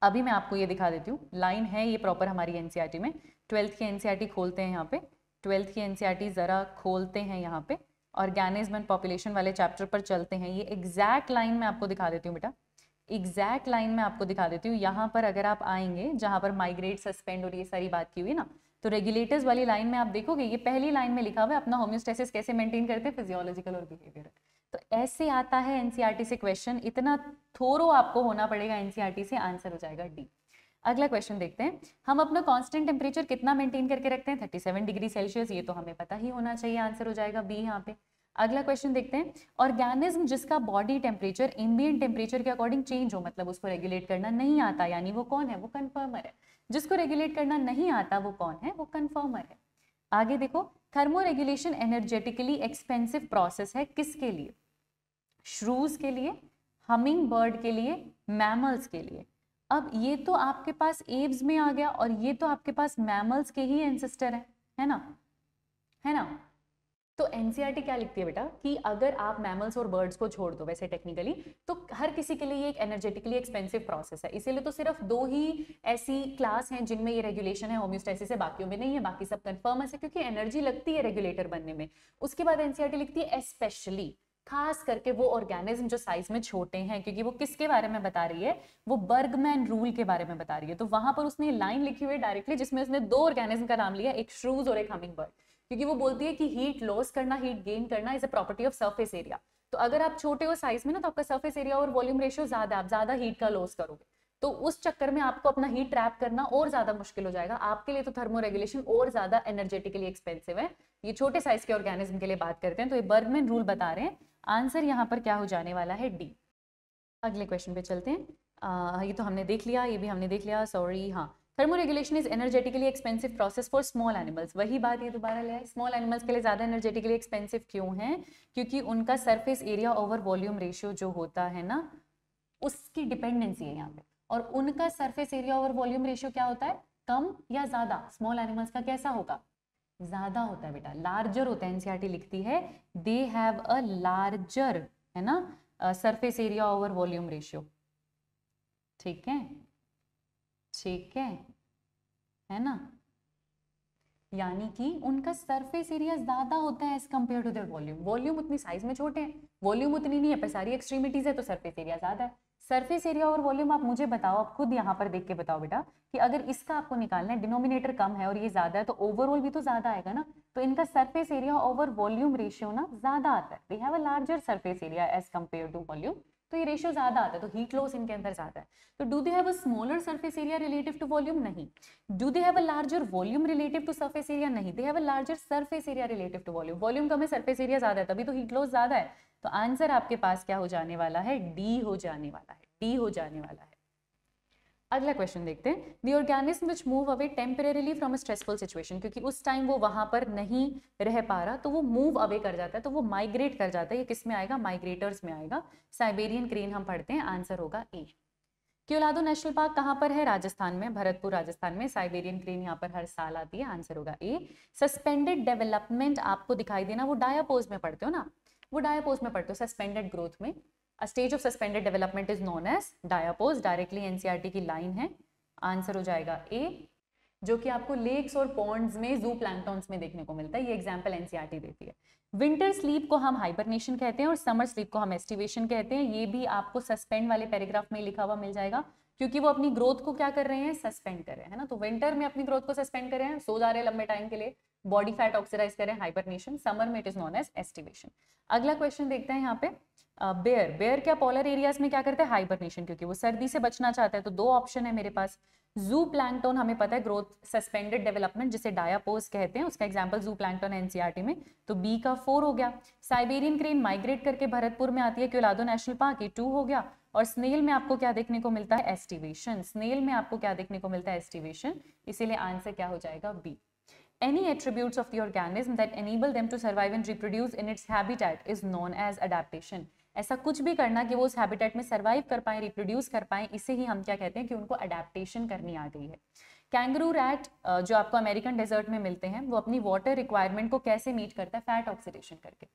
अभी मैं आपको ये दिखा देती हूँ, लाइन है ये प्रॉपर हमारी एनसीईआरटी में। 12th की एनसीईआरटी खोलते हैं यहाँ पे, 12th की एनसीईआरटी जरा खोलते हैं यहाँ पे, ऑर्गेनिज्म एंड पॉपुलेशन वाले चैप्टर पर चलते हैं। ये एग्जैक्ट लाइन में आपको दिखा देती हूँ बेटा, एग्जैक्ट लाइन में आपको दिखा देती हूँ। यहाँ पर अगर आप आएंगे जहाँ पर माइग्रेट, सस्पेंड और ये सारी बात की हुई ना, तो रेगुलेटर्स वाली लाइन में आप देखोगे ये पहली लाइन में लिखा हुआ है अपना होम्योस्टेसिस कैसे मेंटेन करते हैं, फिजियोलॉजिकल और बिहेवियरल। तो ऐसे आता है एनसीईआरटी से क्वेश्चन, इतना थोरो आपको होना पड़ेगा एनसीईआरटी से, आंसर हो जाएगा डी। अगला क्वेश्चन देखते हैं, हम अपना कांस्टेंट टेम्परेचर कितना मेंटेन करके रखते हैं? 37 डिग्री सेल्सियस, ये तो हमें पता ही होना चाहिए, आंसर हो जाएगा बी यहाँ पे। अगला क्वेश्चन देखते हैं, ऑर्गेनिज्म जिसका बॉडी टेम्परेचर एम्बिएंट टेम्परेचर के अकॉर्डिंग चेंज हो, मतलब उसको रेगुलेट करना नहीं आता, यानी वो कौन है? वो कन्फर्मर है। जिसको रेगुलेट करना नहीं आता वो कौन है? वो कन्फर्मर है। आगे देखो, थर्मोरेगुलेशन एनर्जेटिकली एक्सपेंसिव प्रोसेस है, किसके लिए? श्रूज के लिए, हमिंग बर्ड के लिए, मैमल्स के लिए। अब ये तो आपके पास एव्स में आ गया, और ये तो आपके पास मैमल्स के ही एंसेस्टर है ना, है ना। तो एनसीईआरटी क्या लिखती है बेटा कि अगर आप मैमल्स और बर्ड्स को छोड़ दो वैसे टेक्निकली, तो हर किसी के लिए ये एक एनर्जेटिकली एक्सपेंसिव प्रोसेस है, इसीलिए तो सिर्फ 2 ही ऐसी क्लास हैं जिनमें ये रेगुलेशन है, होम्योस्टेसिस है, बाकियों में नहीं है, बाकी सब कन्फर्मर्स है, क्योंकि एनर्जी लगती है रेगुलेटर बनने में। उसके बाद एनसीईआरटी लिखती है स्पेशली, खास करके वो ऑर्गेनिज्म जो साइज में छोटे हैं, क्योंकि वो किसके बारे में बता रही है? वो बर्गमैन रूल के बारे में बता रही है। तो वहां पर उसने लाइन लिखी हुई है डायरेक्टली, जिसमें उसने 2 ऑर्गेनिज्म का नाम लिया, एक श्रूज और एक हमिंग बर्ड, क्योंकि वो बोलती है कि हीट लॉस करना, हीट गेन करना is a property of surface area. तो अगर आप छोटे हो साइज में ना, तो आपका सरफेस एरिया और वॉल्यूम रेशियो ज्यादा, आप ज्यादा हीट का लॉस करोगे, तो उस चक्कर में आपको अपना हीट ट्रैप करना और ज्यादा मुश्किल हो जाएगा आपके लिए। तो थर्मो रेगुलेशन और ज्यादा एनर्जेटिकली एक्सपेंसिव है। ये छोटे साइज के ऑर्गेनिज्म के लिए बात करते हैं, तो ये बर्गमैन रूल बता रहे हैं। आंसर यहाँ पर क्या हो जाने वाला है? डी। अगले क्वेश्चन पे चलते हैं। ये तो हमने देख लिया, ये भी हमने देख लिया, सॉरी। हाँ, thermoregulation is energetically expensive process for small animals. वही बात ये दोबारा ले आए, स्मॉल एनिमल्स के लिए ज्यादा एनर्जेटिकली एक्सपेंसिव क्यों है? क्योंकि उनका surface area over volume ratio जो होता है ना, उसकी डिपेंडेंसी है यहाँ पे। और उनका surface area over volume ratio क्या होता है? कम या ज्यादा? स्मॉल एनिमल्स का कैसा होगा? ज्यादा होता है बेटा, लार्जर होता है। एनसीईआरटी लिखती है दे हैव अ लार्जर, है ना, surface area over volume ratio. ठीक है, ठीक है ना, यानी कि उनका सरफेस एरिया ज्यादा होता है as compare to their volume. Volume उतनी साइज में छोटे हैं, वॉल्यूम उतनी नहीं है, पर सारी एक्सट्रीमिटीज है, तो सरफेस एरिया ज्यादा है। सरफेस एरिया और वॉल्यूम आप मुझे बताओ, आप खुद यहाँ पर देख के बताओ बेटा, कि अगर इसका आपको निकालना है, डिनोमिनेटर कम है और ये ज्यादा है, तो ओवरऑल भी तो ज्यादा आएगा ना। तो इनका surface area over volume ratio ना ज्यादा आता है, they have a larger surface area as compare to volume, तो ये रेशियो ज्यादा आता है, तो हीट लॉस इनके अंदर ज्यादा है। तो do they have a smaller surface area relative to volume? नहीं। Do they have a larger volume relative to surface area? नहीं। They have a larger surface area relative to volume. Volume कम है, surface area ज्यादा है, तभी तो heat loss ज्यादा है। तो आंसर आपके पास क्या हो जाने वाला है? डी हो जाने वाला है, डी हो जाने वाला है। अगला क्वेश्चन देखते हैं, the organism which move away temporarily from a stressful situation, क्योंकि उस टाइम वो वहां पर नहीं रह पा रहा, तो वो मूव अवे कर जाता है, तो वो माइग्रेट कर जाता है। ये किस में आएगा? माइग्रेटर्स में आएगा। साइबेरियन क्रेन हम पढ़ते हैं, आंसर होगा ए। क्योलादो नेशनल पार्क कहाँ पर है? राजस्थान में, भरतपुर राजस्थान में। साइबेरियन क्रेन यहाँ पर हर साल आती है, आंसर होगा ए। सस्पेंडेड डेवलपमेंट आपको दिखाई देना, वो डायापोज में पढ़ते हो ना, वो डायापोज में पढ़ते हो, सस्पेंडेड ग्रोथ में। A stage of suspended development is known as diapause, directly NCERT की लाइन है, आंसर हो जाएगा ए। जो कि आपको लेक्स और पॉन्ड्स में जू प्लैंक्टॉन्स में देखने को मिलता है। ये एग्जांपल एनसीईआरटी देती है। विंटर स्लीप को हम हाइबरनेशन कहते हैं और समर स्लीप को हम एस्टिवेशन कहते हैं। ये भी आपको सस्पेंड वाले पैराग्राफ में लिखा हुआ मिल जाएगा, क्योंकि वो अपनी ग्रोथ को क्या कर रहे हैं, सस्पेंड कर रहे हैं, है ना। तो विंटर में अपनी ग्रोथ को सस्पेंड कर रहे हैं, सो जा रहे हैं लंबे टाइम के लिए, बॉडी फैट ऑक्सीडाइज कर रहे हैं, हाइबरनेशन। समर में it is known as aestivation. अगला क्वेश्चन देखते हैं यहाँ पे, बेयर क्या पोलर एरियाज में क्या करते हैं, हाइबरनेशन, क्योंकि वो सर्दी से बचना चाहता है। तो दो ऑप्शन है मेरे पास। जू प्लैंक्टन हमें पता है ग्रोथ सस्पेंडेड डेवलपमेंट जिसे डायापोज कहते हैं, उसका एग्जांपल जू प्लैंक्टन एनसीईआरटी में, तो बी का 4 हो गया। साइबेरियन क्रेन माइग्रेट करके भरतपुर में आती है क्योलादो नेशनल पार्क, ये 2 हो गया। और स्नेल में आपको क्या देखने को मिलता है, एस्टिवेशन। स्नेल में आपको क्या देखने को मिलता है, एस्टिवेशन, इसीलिए आंसर क्या हो जाएगा, B. Any attributes of the organism that enable them to survive and reproduce in its habitat is known as adaptation. ऐसा कुछ भी करना कि वो उस हैबिटेट में सर्वाइव कर पाए, रिप्रोड्यूस कर पाए, इसे ही हम क्या कहते हैं कि उनको अडेप्टेशन करनी आ गई है। कैंगरू रैट जो आपको अमेरिकन डेजर्ट में मिलते हैं, वो अपनी वाटर रिक्वायरमेंट को कैसे मीट करता है, फैट ऑक्सीडेशन करके।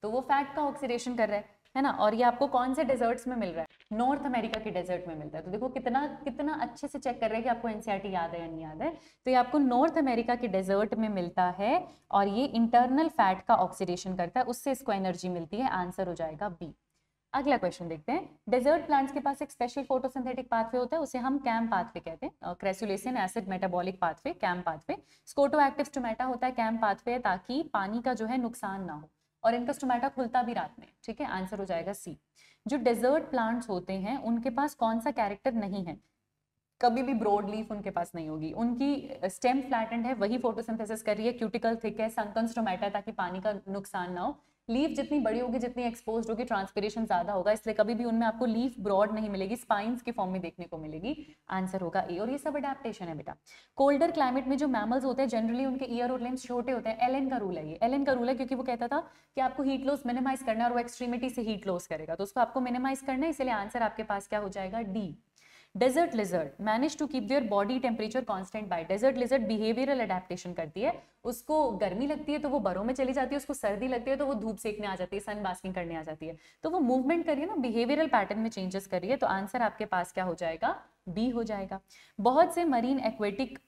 तो वो फैट का ऑक्सीडेशन कर रहा है ना। और ये आपको कौन से डेजर्ट्स में मिल रहा है, नॉर्थ अमेरिका के डेजर्ट में मिलता है। तो देखो कितना कितना अच्छे से चेक कर रहे हैं कि आपको एनसीईआरटी याद है या नहीं याद है। तो ये आपको नॉर्थ अमेरिका के डेजर्ट में मिलता है और ये इंटरनल फैट का ऑक्सीडेशन करता है, उससे इसको एनर्जी मिलती है। आंसर हो जाएगा बी। अगला क्वेश्चन देखते हैं। डेजर्ट प्लांट्स के पास एक स्पेशल फोटोसिंथेटिक पाथवे होता है, उसे हम कैम पाथवे कहते हैं। Crassulacean acid metabolic pathway, CAM pathway. Scotoactive stomata होता है कैम पाथवे, ताकि पानी का जो है नुकसान ना हो, और इनका स्टोमेटा खुलता भी रात में, ठीक है। आंसर हो जाएगा सी। जो डेजर्ट प्लांट्स होते हैं उनके पास कौन सा कैरेक्टर नहीं है, कभी भी ब्रॉड लीफ उनके पास नहीं होगी, उनकी स्टेम फ्लैटेंड है, वही फोटोसिंथेसिस कर रही है, क्यूटिकल थिक है, संकन स्टोमेटा ताकि पानी का नुकसान ना हो। लीफ जितनी बड़ी होगी, जितनी एक्सपोज होगी, ट्रांसपिरेशन ज्यादा होगा, इसलिए कभी भी उनमें आपको लीफ ब्रॉड नहीं मिलेगी, स्पाइंस के फॉर्म में देखने को मिलेगी। आंसर होगा ए। और ये सब अडेप्टेशन है बेटा। कोल्डर क्लाइमेट में जो मैमल्स होते हैं जनरली उनके ईयर और लिम्स छोटे होते हैं। एलन का रूल है, ये एलन का रूल है क्योंकि वो कहता था कि आपको हीट लॉस मिनिमाइज करना है और वो एक्सट्रीमिटी से हीट लॉस करेगा, तो उसको आपको मिनिमाइज करना है, इसलिए आंसर आपके पास क्या हो जाएगा, D. Desert lizard manage to keep their body temperature constant by. Desert lizard behavioural adaptation करती है, उसको गर्मी लगती है तो वो बरों में चली जाती है, उसको सर्दी लगती है तो वो धूप सेकने आ जाती है, सन बास्किंग करने आ जाती है। तो वो मूवमेंट करिए ना, बिहेवियरल पैटर्न में चेंजेस करिए। तो आंसर आपके पास क्या हो जाएगा, बी हो जाएगा। बहुत से मरीन एक्वेटिक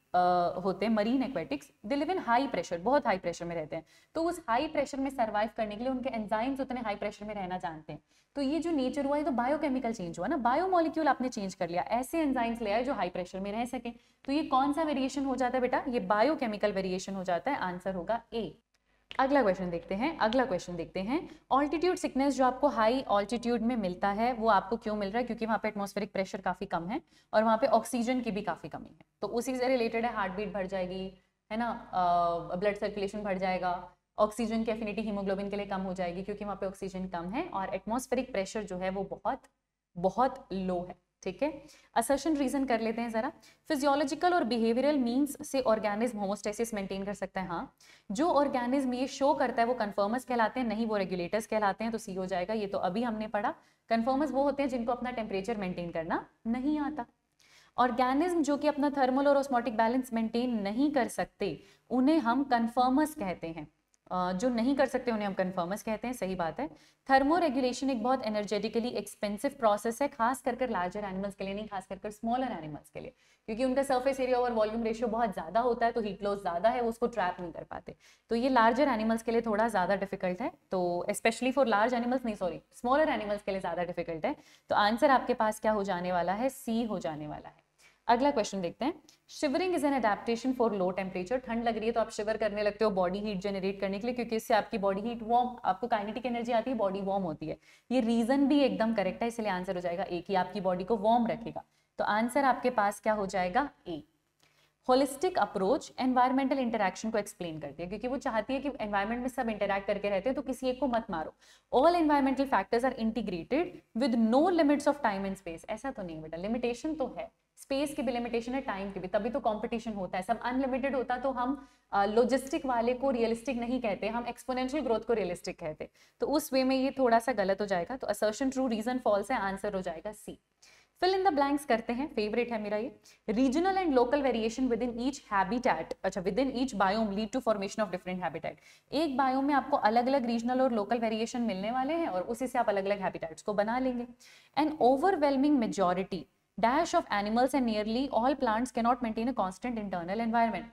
होते हैं, marine aquatics, they live in high pressure, बहुत हाई प्रेशर में रहते हैं। तो उस हाई प्रेशर में सर्वाइव करने के लिए उनके एंजाइम्स उतने हाई प्रेशर में रहना जानते हैं। तो ये जो नेचर हुआ है तो बायोकेमिकल चेंज हुआ ना, बायोमोलिक्यूल आपने चेंज कर लिया, ऐसे एंजाइम्स ले आए जो हाई प्रेशर में रह सके। तो ये कौन सा वेरिएशन हो जाता है बेटा, ये बायोकेमिकल वेरिएशन हो जाता है। आंसर होगा ए। अगला क्वेश्चन देखते हैं। ऑल्टीट्यूड सिकनेस जो आपको हाई ऑल्टीट्यूड में मिलता है वो आपको क्यों मिल रहा है, क्योंकि वहाँ पे एटमॉस्फेरिक प्रेशर काफी कम है और वहाँ पे ऑक्सीजन की भी काफी कमी है। तो उसी से रिलेटेड है, हार्ट बीट बढ़ जाएगी, है ना, ब्लड सर्कुलेशन बढ़ जाएगा, ऑक्सीजन की एफिनिटी हीमोग्लोबिन के लिए कम हो जाएगी क्योंकि वहाँ पे ऑक्सीजन कम है और एटमॉस्फेरिक प्रेशर जो है वो बहुत बहुत लो है, ठीक है। असर्शन रीजन कर लेते हैं जरा। फिजियोलॉजिकल और बिहेवियरल मींस से ऑर्गेनिज्म होमोस्टेसिस मेंटेन कर सकता है, हाँ। जो ऑर्गेनिज्म ये शो करता है वो कन्फर्मर्स कहलाते हैं, नहीं वो रेगुलेटर्स कहलाते हैं, तो सी हो जाएगा। ये तो अभी हमने पढ़ा, कन्फर्मर्स वो होते हैं जिनको अपना टेम्परेचर मेंटेन करना नहीं आता। ऑर्गेनिज्म जो कि अपना थर्मल और ऑस्मोटिक बैलेंस मेंटेन नहीं कर सकते उन्हें हम कन्फर्मर्स कहते हैं, जो नहीं कर सकते उन्हें हम कन्फर्मर्स कहते हैं, सही बात है। थर्मो रेगुलेशन एक बहुत एनर्जेटिकली एक्सपेंसिव प्रोसेस है, खास कर लार्जर एनिमल्स के लिए नहीं, खास कर स्मॉलर एनिमल्स के लिए, क्योंकि उनका सरफेस एरिया और वॉल्यूम रेशियो बहुत ज्यादा होता है, तो हीट लॉस ज्यादा है, वो उसको ट्रैप नहीं कर पाते। तो ये लार्जर एनिमल्स के लिए थोड़ा ज्यादा डिफिकल्ट है, तो स्पेशली फॉर लार्ज एनिमल्स, नहीं सॉरी, स्मॉलर एनिमल्स के लिए ज्यादा डिफिकल्ट है। तो आंसर आपके पास क्या हो जाने वाला है, सी हो जाने वाला है। अगला क्वेश्चन देखते हैं। Shivering is an adaptation for low temperature. ठंड लग रही है तो आप शिवर करने लगते हो बॉडी हीट जनरेट करने के लिए, क्योंकि इससे आपकी बॉडी हीट वार्म, आपको काइनेटिक एनर्जी आती है, बॉडी वार्म होती है। ये रीजन भी एकदम करेक्ट है, इसलिए आंसर हो जाएगा ए, कि आपकी बॉडी को वार्म रखेगा। तो आंसर आपके पास क्या हो जाएगा, ए। होलिस्टिक अप्रोच एनवायरमेंटल इंटरैक्शन को एक्सप्लेन करती है, क्योंकि वो चाहती है कि एनवायरमेंट में सब इंटरैक्ट करके रहते हैं, तो किसी एक को मत मारो। All environmental factors are integrated with no limits of time and space. ऐसा तो नहीं बेटा, लिमिटेशन तो है, स्पेस की भी लिमिटेशन है, टाइम की भी, तभी तो कंपटीशन होता है। सब अनलिमिटेड होता तो हम लॉजिस्टिक वाले को रियलिस्टिक नहीं कहते, हम एक्सपोनेंशियल ग्रोथ को रियलिस्टिक कहते। तो उस वे में ये थोड़ा सा गलत हो जाएगा, तो असर्शन ट्रू, रीजन फॉल्स है, आंसर हो जाएगा C. Fill in the blanks करते हैं, फेवरेट है मेरा ये। Regional and local variation within each habitat, अच्छा within each biome lead to formation of different habitat. एक बायोम में आपको अलग अलग रीजनल और लोकल वेरिएशन मिलने वाले हैं और उसी से आप अलग अलग हैबिटेट्स को बना लेंगे। N overwhelming majority dash of animals and nearly all plants cannot maintain a constant internal environment.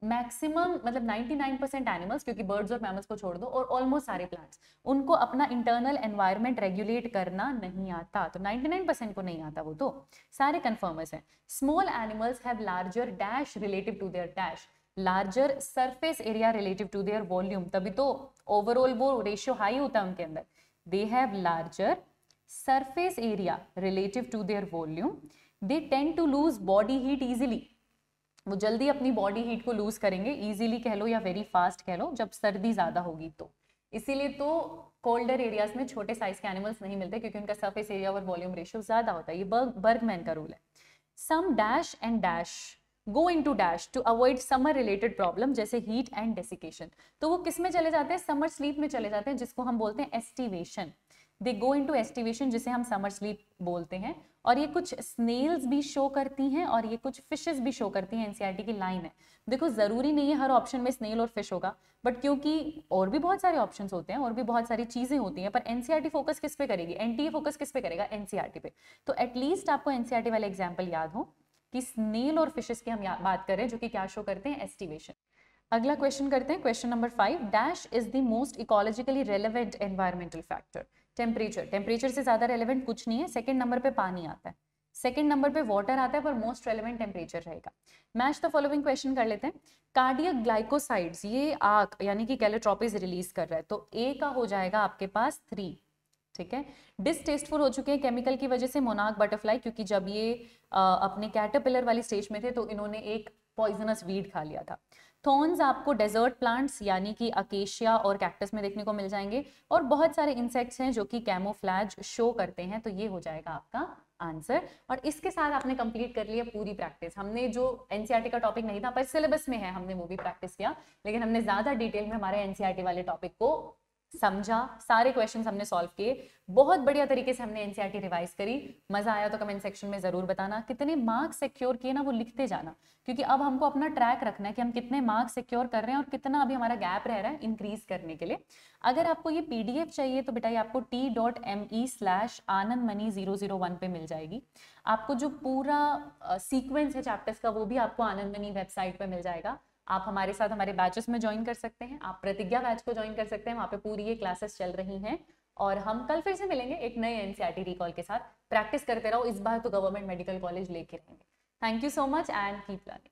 Maximum मतलब 99% एनिमल्स, क्योंकि बर्ड्स और मैमल्स को छोड़ दो, और ऑलमोस्ट सारे प्लांट्स, उनको अपना इंटरनल एनवायरनमेंट रेगुलेट करना नहीं आता। तो 99% को नहीं आता, वो तो सारे कंफर्मर्स हैं। Small animals have larger dash relative to their dash, larger surface area relative to their volume, तभी तो ओवरऑल वो रेशियो हाई होता है उनके अंदर। They have larger surface area relative to their volume, they tend to lose body heat easily, वो जल्दी अपनी बॉडी हीट को लूज करेंगे, इजीली कह लो या वेरी फास्ट कह लो, जब सर्दी ज्यादा होगी तो। इसीलिए तो कोल्डर एरियाज में छोटे साइज के एनिमल्स नहीं मिलते, क्योंकि उनका सरफेस एरिया और वॉल्यूम रेशियो ज्यादा होता है। ये बर्गमैन का रूल है। Some dash and dash go into dash to avoid summer related problem, जैसे हीट एंड डेसिकेशन। तो वो किस में चले जाते हैं? समर स्लीप में चले जाते हैं, जिसको हम बोलते हैं एस्टिवेशन। दे गो इनटू एस्टिवेशन, जिसे हम समर स्लीप बोलते हैं। और ये कुछ स्नेल्स भी शो करती हैं और ये कुछ फिशेस भी शो करती हैं। एनसीईआरटी की लाइन है। देखो जरूरी नहीं है हर ऑप्शन में स्नेल और फिश होगा, बट क्योंकि और भी बहुत सारे ऑप्शंस होते हैं और भी बहुत सारी चीजें होती हैं, पर एनसीईआरटी फोकस किस पे करेगी? एनटीए फोकस किस पे करेगा? एनसीईआरटी पे। तो एटलीस्ट आपको एनसीईआरटी वाले एग्जाम्पल याद हो कि स्नेल और फिशेस की हम बात कर रहे हैं, जो कि क्या शो करते हैं? एस्टिवेशन। अगला क्वेश्चन करते हैं, question number 5। Dash is the most ecologically relevant environmental factor. Temperature, temperature से ज्यादा रेलेवेंट कुछ नहीं है। सेकंड नंबर पे पानी आता है, सेकंड नंबर पे वाटर आता है, पर मोस्ट रेलेवेंट टेम्परेचर रहेगा। मैच द फॉलोइंग क्वेश्चन कर लेते हैं। कार्डियक ग्लाइकोसाइड्स, ये आग यानी कि कैलोट्रोपिस रिलीज कर रहा है, तो ए का हो जाएगा आपके पास 3। ठीक है। डिसटेस्टफुल हो चुके हैं केमिकल की वजह से मोनार्क बटरफ्लाई, क्योंकि जब ये अपने कैटरपिलर वाली स्टेज में थे तो इन्होंने एक पॉइजनस वीड खा लिया था। थॉर्न्स आपको डेजर्ट प्लांट्स यानी कि अकेशिया और कैक्टस में देखने को मिल जाएंगे, और बहुत सारे इंसेक्ट्स हैं जो कि कैमोफ्लैज शो करते हैं। तो ये हो जाएगा आपका आंसर। और इसके साथ आपने कंप्लीट कर लिया पूरी प्रैक्टिस। हमने जो एनसीईआरटी का टॉपिक नहीं था पर सिलेबस में है, हमने वो भी प्रैक्टिस किया, लेकिन हमने ज्यादा डिटेल में हमारे एनसीईआरटी वाले टॉपिक को समझा, सारे क्वेश्चंस हमने सॉल्व किए, बहुत बढ़िया तरीके से हमने एनसीईआरटी रिवाइज करी। मजा आया तो कमेंट सेक्शन में जरूर बताना। कितने मार्क्स सिक्योर किए ना वो लिखते जाना, क्योंकि अब हमको अपना ट्रैक रखना है कि हम कितने मार्क्स सिक्योर कर रहे हैं और कितना अभी हमारा गैप रह रहा है इंक्रीज करने के लिए। अगर आपको ये पीडीएफ चाहिए तो बेटा ये आपको t.me/anandmani001 पे मिल जाएगी। आपको जो पूरा सीक्वेंस है चैप्टर्स का वो भी आपको आनंद मनी वेबसाइट पे मिल जाएगा। आप हमारे साथ हमारे बैचेस में ज्वाइन कर सकते हैं, आप प्रतिज्ञा बैच को ज्वाइन कर सकते हैं, वहाँ पे पूरी ये क्लासेस चल रही हैं। और हम कल फिर से मिलेंगे एक नए एनसीईआरटी रिकॉल के साथ। प्रैक्टिस करते रहो, इस बार तो गवर्नमेंट मेडिकल कॉलेज लेके रहेंगे। Thank you so much and keep learning.